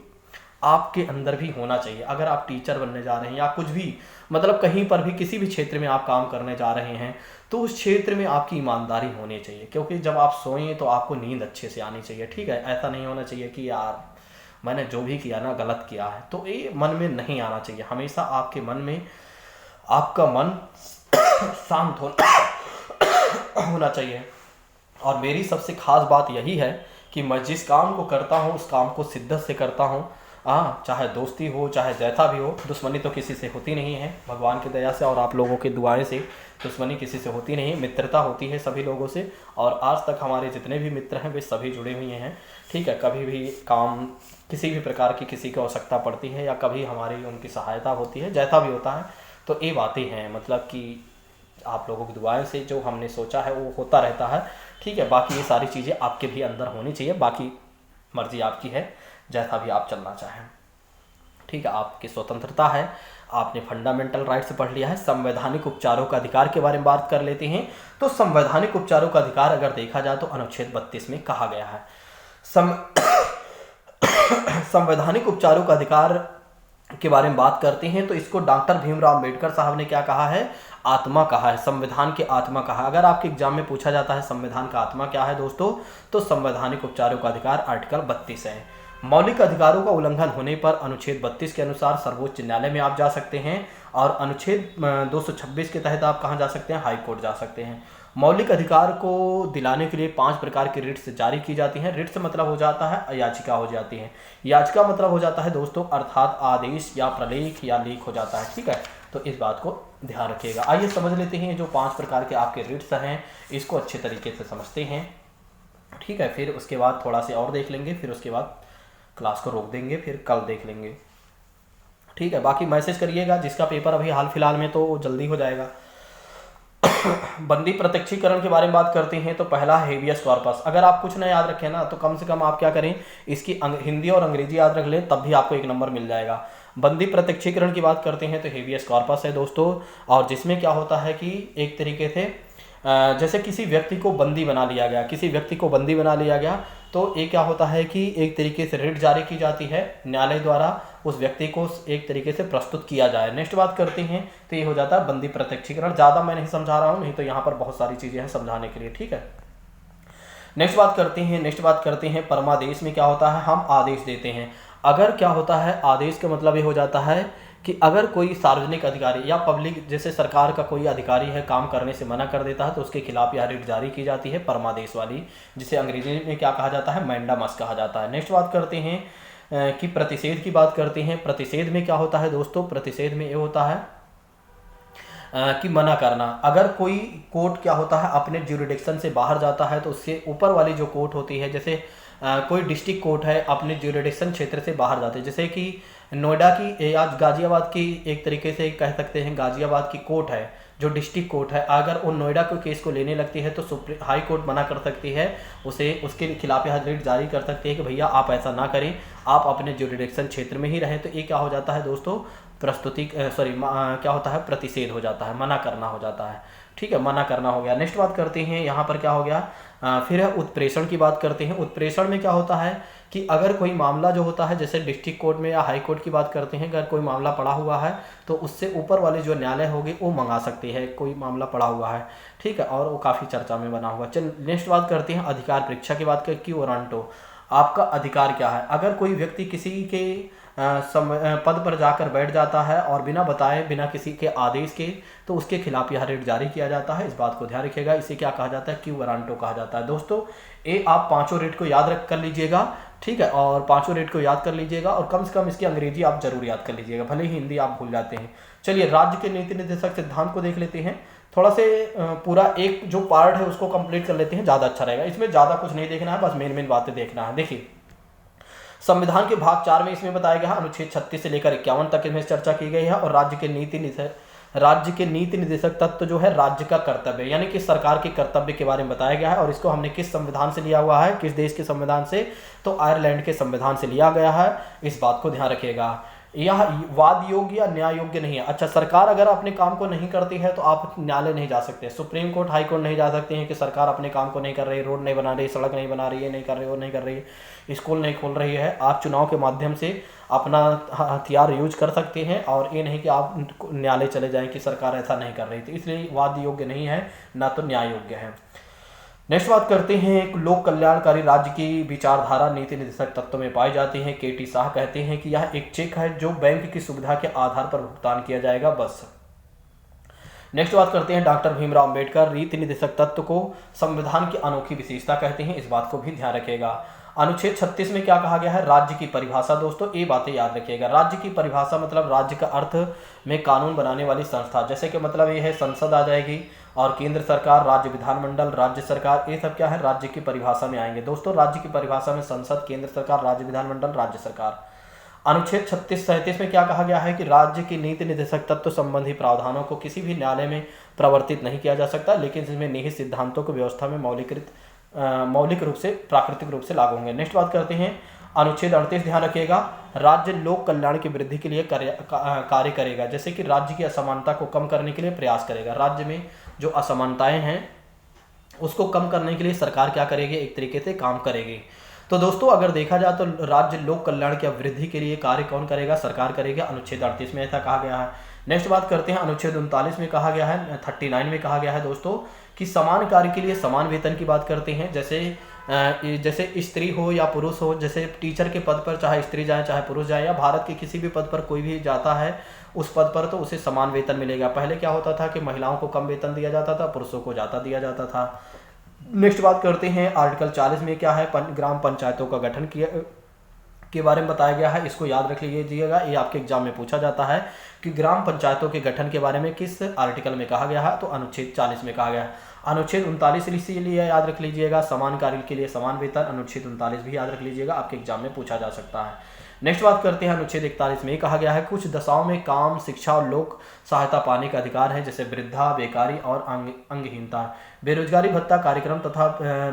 [SPEAKER 1] आपके अंदर भी होना चाहिए। अगर आप टीचर बनने जा रहे हैं या कुछ भी, मतलब कहीं पर भी किसी भी क्षेत्र में आप काम करने जा रहे हैं, तो उस क्षेत्र में आपकी ईमानदारी होनी चाहिए, क्योंकि जब आप सोएं तो आपको नींद अच्छे से आनी चाहिए, ठीक है। ऐसा नहीं होना चाहिए कि यार मैंने जो भी किया ना गलत किया है, तो ये मन में नहीं आना चाहिए। हमेशा आपके मन में आपका मन शांत होना चाहिए। और मेरी सबसे खास बात यही है कि मैं जिस काम को करता हूँ उस काम को शिद्दत से करता हूँ। चाहे दोस्ती हो, चाहे जैसा भी हो, दुश्मनी तो किसी से होती नहीं है, भगवान की दया से और आप लोगों की दुआएं से दुश्मनी किसी से होती नहीं, मित्रता होती है सभी लोगों से। और आज तक हमारे जितने भी मित्र हैं वे सभी जुड़े हुए हैं, ठीक है। कभी भी काम, किसी भी प्रकार की किसी को आवश्यकता पड़ती है या कभी हमारी उनकी सहायता होती है, जैसा भी होता है, तो ये बातें हैं, मतलब कि आप लोगों की दुआएं से जो हमने सोचा है वो होता रहता है, ठीक है। बाकी ये सारी चीज़ें आपके भी अंदर होनी चाहिए, बाकी मर्जी आपकी है, जैसा भी आप चलना चाहें, ठीक है। आपकी स्वतंत्रता है, आपने फंडामेंटल राइट्स पढ़ लिया है। संवैधानिक उपचारों का अधिकार के बारे में बात कर लेते हैं। तो संवैधानिक उपचारों का अधिकार अगर देखा जाए तो अनुच्छेद 32 में कहा गया है। संवैधानिक उपचारों का अधिकार के बारे में बात करते हैं तो इसको डॉक्टर भीमराव अम्बेडकर साहब ने क्या कहा है, आत्मा कहा है, संविधान की आत्मा कहा। अगर आपके एग्जाम में पूछा जाता है संविधान का आत्मा क्या है दोस्तों, तो संवैधानिक उपचारों का अधिकार आर्टिकल 32 है। मौलिक अधिकारों का उल्लंघन होने पर अनुच्छेद 32 के अनुसार सर्वोच्च न्यायालय में आप जा सकते हैं, और अनुच्छेद 226 के तहत आप कहाँ जा सकते हैं, हाई कोर्ट जा सकते हैं। मौलिक अधिकार को दिलाने के लिए 5 प्रकार की रिट्स जारी की जाती हैं। रिट्स मतलब हो जाता है याचिका हो जाती है। याचिका मतलब हो जाता है दोस्तों अर्थात आदेश या प्रलेख या लेख हो जाता है, ठीक है। तो इस बात को ध्यान रखिएगा। आइए समझ लेते हैं जो 5 प्रकार के आपके रिट्स हैं, इसको अच्छे तरीके से समझते हैं, ठीक है। फिर उसके बाद थोड़ा से और देख लेंगे, फिर उसके बाद क्लास को रोक देंगे, फिर कल देख लेंगे, ठीक है। बाकी मैसेज करिएगा, जिसका पेपर अभी हाल फिलहाल में तो जल्दी हो जाएगा। बंदी प्रत्यक्षीकरण के बारे में बात करते हैं तो पहला हेबियस कॉर्पस। अगर आप कुछ ना याद रखें ना तो कम से कम आप क्या करें, इसकी हिंदी और अंग्रेजी याद रख लें, तब भी आपको 1 नंबर मिल जाएगा। बंदी प्रत्यक्षीकरण की बात करते हैं तो हेबियस कॉर्पस है दोस्तों, और जिसमें क्या होता है कि एक तरीके से जैसे किसी व्यक्ति को बंदी बना लिया गया, किसी व्यक्ति को बंदी बना लिया गया, तो ये क्या होता है कि एक तरीके से रिट जारी की जाती है न्यायालय द्वारा, उस व्यक्ति को एक तरीके से प्रस्तुत किया जाए। नेक्स्ट बात करते हैं तो ये हो जाता है बंदी प्रत्यक्षीकरण। ज़्यादा मैं नहीं समझा रहा हूँ, नहीं तो यहाँ पर बहुत सारी चीज़ें हैं समझाने के लिए, ठीक है। नेक्स्ट बात करते हैं परमादेश में क्या होता है, हम आदेश देते हैं। अगर क्या होता है आदेश का मतलब ये हो जाता है कि अगर कोई सार्वजनिक अधिकारी या पब्लिक जैसे सरकार का कोई अधिकारी है काम करने से मना कर देता है तो उसके खिलाफ यह रिट जारी की जाती है परमादेश वाली, जिसे अंग्रेजी में क्या कहा जाता है, मैंडामस कहा जाता है। नेक्स्ट बात करते हैं कि प्रतिषेध की बात करते हैं। प्रतिषेध में क्या होता है दोस्तों, प्रतिषेध में ये होता है कि मना करना। अगर कोई कोर्ट क्या होता है अपने ज्यूरिडिक्शन से बाहर जाता है तो उससे ऊपर वाली जो कोर्ट होती है, जैसे कोई डिस्ट्रिक्ट कोर्ट है अपने ज्यूरिडिक्शन क्षेत्र से बाहर जाते हैं, जैसे कि नोएडा की या गाजियाबाद की एक तरीके से कह सकते हैं गाजियाबाद की कोर्ट है जो डिस्ट्रिक्ट कोर्ट है, अगर वो नोएडा के केस को लेने लगती है तो हाई कोर्ट मना कर सकती है उसे, उसके खिलाफ यह रिट जारी कर सकती है कि भैया आप ऐसा ना करें, आप अपने ज्यूरिडिक्शन क्षेत्र में ही रहें। तो ये क्या हो जाता है दोस्तों, क्या होता है, प्रतिषेध हो जाता है, मना करना हो जाता है, ठीक है, मना करना हो गया। नेक्स्ट बात करते हैं यहाँ पर क्या हो गया, फिर है उत्प्रेषण की बात करते हैं। उत्प्रेषण में क्या होता है कि अगर कोई मामला जो होता है जैसे डिस्ट्रिक्ट कोर्ट में या हाई कोर्ट की बात करते हैं, अगर कोई मामला पड़ा हुआ है तो उससे ऊपर वाले जो न्यायालय होगी वो मंगा सकती है, कोई मामला पड़ा हुआ है, ठीक है, और वो काफ़ी चर्चा में बना हुआ। चल नेक्स्ट बात करते हैं अधिकार परीक्षा की बात की वारंटो, आपका अधिकार क्या है। अगर कोई व्यक्ति किसी के पद पर जाकर बैठ जाता है और बिना बताए बिना किसी के आदेश के, तो उसके खिलाफ यह रिट जारी किया जाता है, इस बात को ध्यान रखिएगा। इसे क्या कहा जाता है, क्यू वारंटो कहा जाता है। दोस्तों ये आप पांचों रिट को याद कर लीजिएगा, ठीक है, और पांचों रिट को याद कर लीजिएगा और कम से कम इसकी अंग्रेजी आप जरूर याद कर लीजिएगा, भले ही हिंदी आप भूल जाते हैं। चलिए राज्य के नीति निर्देशक सिद्धांत को देख लेते हैं, थोड़ा से पूरा एक जो पार्ट है उसको कंप्लीट कर लेते हैं, ज़्यादा अच्छा रहेगा। इसमें ज़्यादा कुछ नहीं देखना है, बस मेन बातें देखना है। देखिए संविधान के भाग 4 में इसमें बताया गया है, अनुच्छेद 36 से लेकर 51 तक इसमें चर्चा की गई है। और राज्य के नीति निर्देशक तत्व जो है राज्य का कर्तव्य यानी कि सरकार के कर्तव्य के बारे में बताया गया है। और इसको हमने किस संविधान से लिया हुआ है, किस देश के संविधान से, तो आयरलैंड के संविधान से लिया गया है, इस बात को ध्यान रखिएगा। यह वाद योग्य या न्याय योग्य नहीं है। अच्छा, सरकार अगर अपने काम को नहीं करती है तो आप न्यायालय नहीं जा सकते, सुप्रीम कोर्ट हाई कोर्ट नहीं जा सकते हैं कि सरकार अपने काम को नहीं कर रही, रोड नहीं बना रही, सड़क नहीं बना रही है, नहीं कर रही, वो नहीं कर रही है, स्कूल नहीं खोल रही है। आप चुनाव के माध्यम से अपना हथियार यूज कर सकते हैं और ये नहीं कि आप न्यायालय चले जाएं कि सरकार ऐसा नहीं कर रही थी, इसलिए वाद योग्य नहीं है, ना तो न्याय योग्य है। नेक्स्ट बात करते हैं, एक लोक कल्याणकारी राज्य की विचारधारा नीति निर्देशक तत्व में पाई जाती है। के.टी. शाह कहते हैं कि यह एक चेक है जो बैंक की सुविधा के आधार पर भुगतान किया जाएगा, बस। नेक्स्ट बात करते हैं, डॉक्टर भीमराव अंबेडकर नीति निर्देशक तत्व को संविधान की अनोखी विशेषता कहते हैं, इस बात को भी ध्यान रखिएगा। अनुच्छेद 36 में क्या कहा गया है, राज्य की परिभाषा। दोस्तों ये बातें याद रखिएगा, राज्य की परिभाषा मतलब राज्य का अर्थ में कानून बनाने वाली संस्था, जैसे कि मतलब ये है संसद आ जाएगी और केंद्र सरकार, राज्य विधानमंडल, राज्य सरकार, ये सब क्या है राज्य की परिभाषा में आएंगे। दोस्तों राज्य की परिभाषा में संसद, केंद्र सरकार, राज्य विधानमंडल, राज्य सरकार। अनुच्छेद 37 में क्या कहा गया है कि राज्य की नीति निर्देशक तत्व संबंधी प्रावधानों को किसी भी न्यायालय में प्रवर्तित नहीं किया जा सकता, लेकिन इसमें निहित सिद्धांतों को व्यवस्था में मौलिक रूप से प्राकृतिक रूप से लागू होंगे। नेक्स्ट बात करते हैं, अनुच्छेद 38 ध्यान रखिएगा, राज्य लोक कल्याण की वृद्धि के लिए कार्य करेगा, जैसे कि राज्य की असमानता को कम करने के लिए प्रयास करेगा। राज्य में जो असमानताएं हैं उसको कम करने के लिए सरकार क्या करेगी, एक तरीके से काम करेगी। तो दोस्तों अगर देखा जाए तो राज्य लोक कल्याण की वृद्धि के लिए कार्य कौन करेगा, सरकार करेगी, अनुच्छेद 38 में ऐसा कहा गया है। नेक्स्ट बात करते हैं, अनुच्छेद 39 में कहा गया है, 39 में कहा गया है दोस्तों कि समान कार्य के लिए समान वेतन की बात करते हैं। जैसे स्त्री हो या पुरुष हो, जैसे टीचर के पद पर चाहे स्त्री जाए चाहे पुरुष जाए, या भारत के किसी भी पद पर कोई भी जाता है उस पद पर तो उसे समान वेतन मिलेगा। पहले क्या होता था कि महिलाओं को कम वेतन दिया जाता था, पुरुषों को ज़्यादा दिया जाता था। नेक्स्ट बात करते हैं, आर्टिकल 40 में क्या है, ग्राम पंचायतों का गठन के बारे में बताया गया है, इसको याद रख लीजिएगा, ये आपके एग्जाम में पूछा जाता है कि ग्राम पंचायतों के गठन के बारे में किस आर्टिकल में कहा गया है, तो अनुच्छेद 40 में कहा गया है। अनुच्छेद 39 इसीलिए याद रख लीजिएगा, समान कार्य के लिए समान वेतन, अनुच्छेद 39 भी याद रख लीजिएगा, आपके एग्जाम में पूछा जा सकता है। नेक्स्ट बात करते हैं, अनुच्छेद 41 में कहा गया है कुछ दशाओं में काम, शिक्षा और लोक सहायता पाने का अधिकार है, जैसे वृद्धा, बेकारी और अंगहीनता। बेरोजगारी भत्ता कार्यक्रम तथा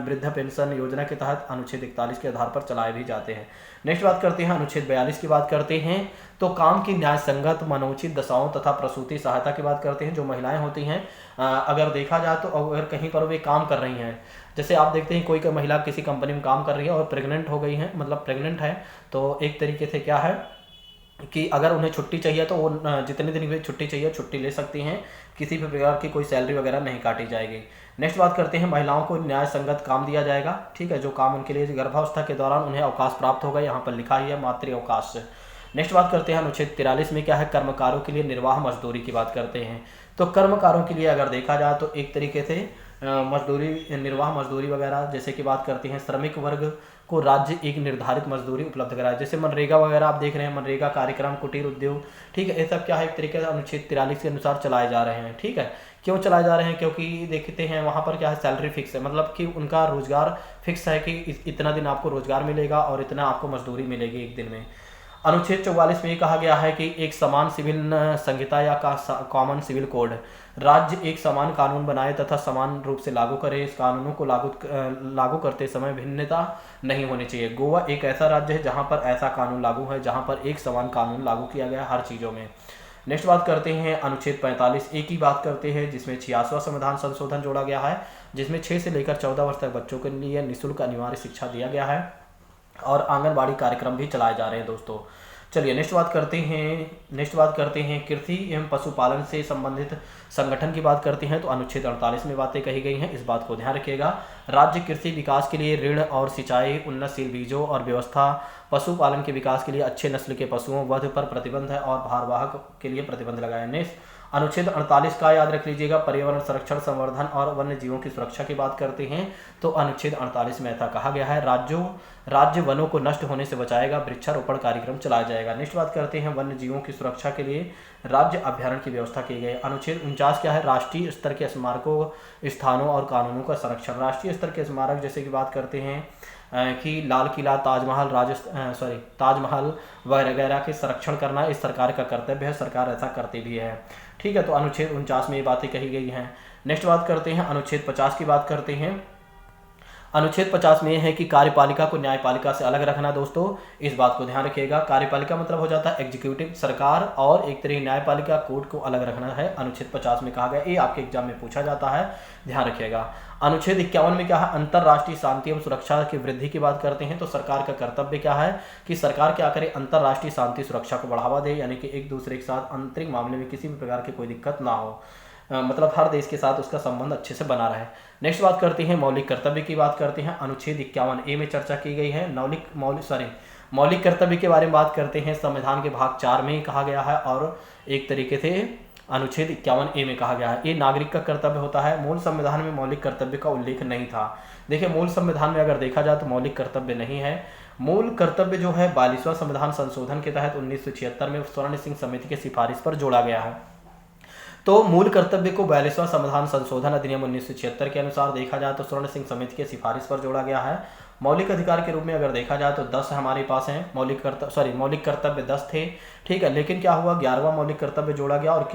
[SPEAKER 1] वृद्ध पेंशन योजना के तहत अनुच्छेद 41 के आधार पर चलाए भी जाते हैं। नेक्स्ट बात करते हैं, अनुच्छेद 42 की बात करते हैं, तो काम की न्याय संगत मनोचित दशाओं तथा प्रसूति सहायता की बात करते हैं। जो महिलाएं होती हैं, अगर देखा जाए तो अगर कहीं पर वे काम कर रही हैं, जैसे आप देखते हैं कोई महिला किसी कंपनी में काम कर रही है और प्रेग्नेंट हो गई है, मतलब प्रेग्नेंट है, तो एक तरीके से क्या है कि अगर उन्हें छुट्टी चाहिए तो वो जितने दिन की छुट्टी चाहिए छुट्टी ले सकती हैं, किसी भी प्रकार की कोई सैलरी वगैरह नहीं काटी जाएगी। नेक्स्ट बात करते हैं, महिलाओं को न्याय संगत काम दिया जाएगा, ठीक है, जो काम उनके लिए गर्भावस्था के दौरान उन्हें अवकाश प्राप्त होगा, यहाँ पर लिखा ही है मातृ अवकाश। नेक्स्ट बात करते हैं अनुच्छेद 43 में क्या है, कर्मकारों के लिए निर्वाह मजदूरी की बात करते हैं। तो कर्मकारों के लिए अगर देखा जाए तो एक तरीके से मजदूरी, निर्वाह मजदूरी वगैरह जैसे कि बात करते हैं, श्रमिक वर्ग को राज्य एक निर्धारित मजदूरी उपलब्ध कराए, जैसे मनरेगा वगैरह आप देख रहे हैं, मनरेगा कार्यक्रम, कुटीर उद्योग, ठीक है, ये सब क्या है एक तरीके से अनुच्छेद 43 के अनुसार चलाए जा रहे हैं। ठीक है, क्यों चलाए जा रहे हैं, क्योंकि देखते हैं वहाँ पर क्या है सैलरी फिक्स है, मतलब कि उनका रोजगार फिक्स है कि इतना दिन आपको रोजगार मिलेगा और इतना आपको मजदूरी मिलेगी एक दिन में। अनुच्छेद 44 में ये कहा गया है कि एक समान सिविल संहिता या कॉमन सिविल कोड, राज्य एक समान कानून बनाए तथा समान रूप से लागू करे। इस कानूनों को लागू करते समय भिन्नता नहीं होनी चाहिए। गोवा एक ऐसा राज्य है जहां पर ऐसा कानून लागू है, जहां पर एक समान कानून लागू किया गया हर चीज़ों में। नेक्स्ट बात करते हैं अनुच्छेद 45 ए की बात करते हैं, जिसमें 86वां संविधान संशोधन जोड़ा गया है, जिसमें 6 से लेकर 14 वर्ष तक बच्चों के लिए निःशुल्क अनिवार्य शिक्षा दिया गया है और आंगनबाड़ी कार्यक्रम भी चलाए जा रहे हैं दोस्तों। चलिए नेक्स्ट बात करते हैं कृषि एवं पशुपालन से संबंधित संगठन की बात करते हैं। तो अनुच्छेद 48 में बातें कही गई हैं, इस बात को ध्यान रखिएगा। राज्य कृषि विकास के लिए ऋण और सिंचाई, उन्नतशील बीजों और व्यवस्था, पशुपालन के विकास के लिए अच्छे नस्ल के पशुओं वध पर प्रतिबंध है और भारवाहक के लिए प्रतिबंध लगाया। नेक्स्ट अनुच्छेद 48 का याद रख लीजिएगा, पर्यावरण संरक्षण, संवर्धन और वन्य जीवों की सुरक्षा की बात करते हैं। तो अनुच्छेद 48 में ऐसा कहा गया है, राज्य वनों को नष्ट होने से बचाएगा, वृक्षारोपण कार्यक्रम चलाया जाएगा। नेक्स्ट बात करते हैं, वन्य जीवों की सुरक्षा के लिए राज्य अभ्यारण्य की व्यवस्था की गई। अनुच्छेद 49 क्या है, राष्ट्रीय स्तर के स्मारकों, स्थानों और कानूनों का संरक्षण। राष्ट्रीय स्तर के स्मारक जैसे कि बात करते हैं कि लाल किला, ताजमहल वगैरह के संरक्षण करना इस सरकार का कर्तव्य है, सरकार ऐसा करती भी है। ठीक है, तो अनुच्छेद 49 में ये बातें कही गई हैं। नेक्स्ट बात करते हैं, अनुच्छेद 50 की बात करते हैं। अनुच्छेद 50 में यह है कि कार्यपालिका को न्यायपालिका से अलग रखना। दोस्तों इस बात को ध्यान रखिएगा, कार्यपालिका मतलब हो जाता है एग्जीक्यूटिव सरकार, और एक तरह न्यायपालिका कोर्ट को अलग रखना है, अनुच्छेद 50 में कहा गया। ये आपके एग्जाम में पूछा जाता है, ध्यान रखिएगा। अनुच्छेद 51 में क्या है, अंतर्राष्ट्रीय शांति एवं सुरक्षा की वृद्धि की बात करते हैं। तो सरकार का कर्तव्य क्या है कि सरकार क्या करे, अंतर्राष्ट्रीय शांति सुरक्षा को बढ़ावा दे, यानी कि एक दूसरे के साथ आंतरिक मामले में किसी भी प्रकार की कोई दिक्कत ना हो, मतलब हर देश के साथ उसका संबंध अच्छे से बना रहे। नेक्स्ट बात करते हैं, मौलिक कर्तव्य की बात करते हैं। अनुच्छेद 51 ए में चर्चा की गई है, मौलिक कर्तव्य के बारे में बात करते हैं। संविधान के भाग 4 में कहा गया है और एक तरीके से अनुच्छेद 51 ए में कहा गया है, ये नागरिक का कर्तव्य होता है। मूल संविधान में मौलिक कर्तव्य का उल्लेख नहीं था। देखिए मूल संविधान में अगर देखा जाए तो मौलिक कर्तव्य नहीं है। मूल कर्तव्य जो है 42वां संविधान संशोधन के तहत 1976 में स्वर्ण सिंह समिति की सिफारिश पर जोड़ा गया है। तो मूल कर्तव्य को 42वां संविधान संशोधन अधिनियम 1976 के अनुसार देखा जाए तो स्वर्ण सिंह समिति के सिफारिश पर जोड़ा गया है। मौलिक अधिकार के रूप में अगर देखा जाए तो 10 हमारे पास हैं, मौलिक कर्तव्य 10 थे, ठीक है। लेकिन क्या हुआ, 11वां मौलिक कर्तव्य जोड़ा गया, और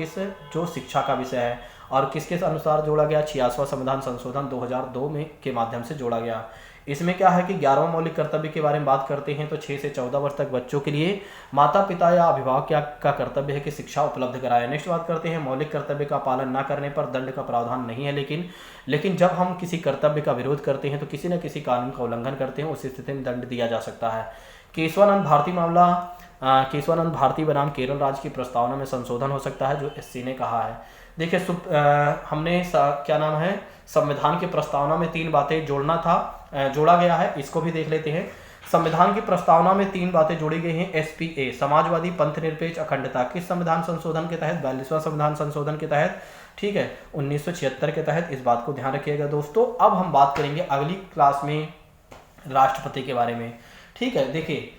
[SPEAKER 1] जो शिक्षा का विषय है, और किसके अनुसार जोड़ा गया, 86वां संविधान संशोधन 2002 में के माध्यम से जोड़ा गया। इसमें क्या है कि 11वां मौलिक कर्तव्य के बारे में बात करते हैं तो 6 से 14 वर्ष तक बच्चों के लिए माता पिता या अभिभावक का कर्तव्य है कि शिक्षा उपलब्ध कराएं। नेक्स्ट बात करते हैं, मौलिक कर्तव्य का पालन न करने पर दंड का प्रावधान नहीं है, लेकिन जब हम किसी कर्तव्य का विरोध करते हैं तो किसी न किसी कानून का उल्लंघन करते हैं, उस स्थिति में दंड दिया जा सकता है। केशवानंद भारती बनाम केरल राज्य की प्रस्तावना में संशोधन हो सकता है, जो एससी ने कहा है। देखिए हमने क्या नाम है, संविधान की प्रस्तावना में 3 बातें जोड़ा गया है, इसको भी देख लेते हैं। संविधान की प्रस्तावना में 3 बातें जोड़ी गई हैं। SPA समाजवादी, पंथ निरपेक्ष, अखंडता, किस संविधान संशोधन के तहत, 42वां संविधान संशोधन के तहत, ठीक है, 1976 के तहत। इस बात को ध्यान रखिएगा दोस्तों। अब हम बात करेंगे अगली क्लास में राष्ट्रपति के बारे में, ठीक है। देखिए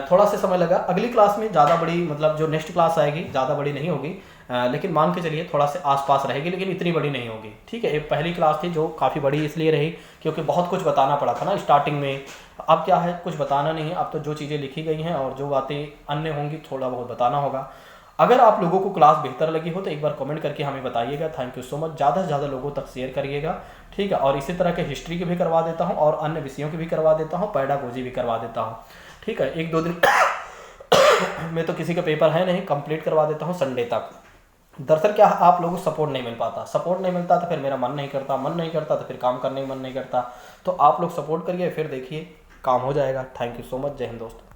[SPEAKER 1] थोड़ा सा समय लगा, अगली क्लास में ज़्यादा बड़ी, मतलब जो नेक्स्ट क्लास आएगी ज़्यादा बड़ी नहीं होगी, लेकिन मान के चलिए थोड़ा से आसपास रहेगी, लेकिन इतनी बड़ी नहीं होगी, ठीक है। एक पहली क्लास थी जो काफ़ी बड़ी इसलिए रही क्योंकि बहुत कुछ बताना पड़ा था ना स्टार्टिंग में। अब क्या है, कुछ बताना नहीं है, अब तो जो चीज़ें लिखी गई हैं और जो बातें अन्य होंगी थोड़ा बहुत बताना होगा। अगर आप लोगों को क्लास बेहतर लगी हो तो एक बार कमेंट करके हमें बताइएगा। Thank you so much. ज़्यादा से ज़्यादा लोगों तक शेयर करिएगा, ठीक है। और इसी तरह के हिस्ट्री की भी करवा देता हूँ और अन्य विषयों की भी करवा देता हूँ, पेडागोजी भी करवा देता हूँ, ठीक है। 1-2 दिन में तो किसी का पेपर है नहीं, कंप्लीट करवा देता हूँ संडे तक, दरअसल क्या आप लोगों को सपोर्ट नहीं मिल पाता, सपोर्ट नहीं मिलता तो फिर मेरा मन नहीं करता, मन नहीं करता तो फिर काम करने में मन नहीं करता। तो आप लोग सपोर्ट करिए, फिर देखिए काम हो जाएगा। Thank you so much. जय हिंद दोस्तों।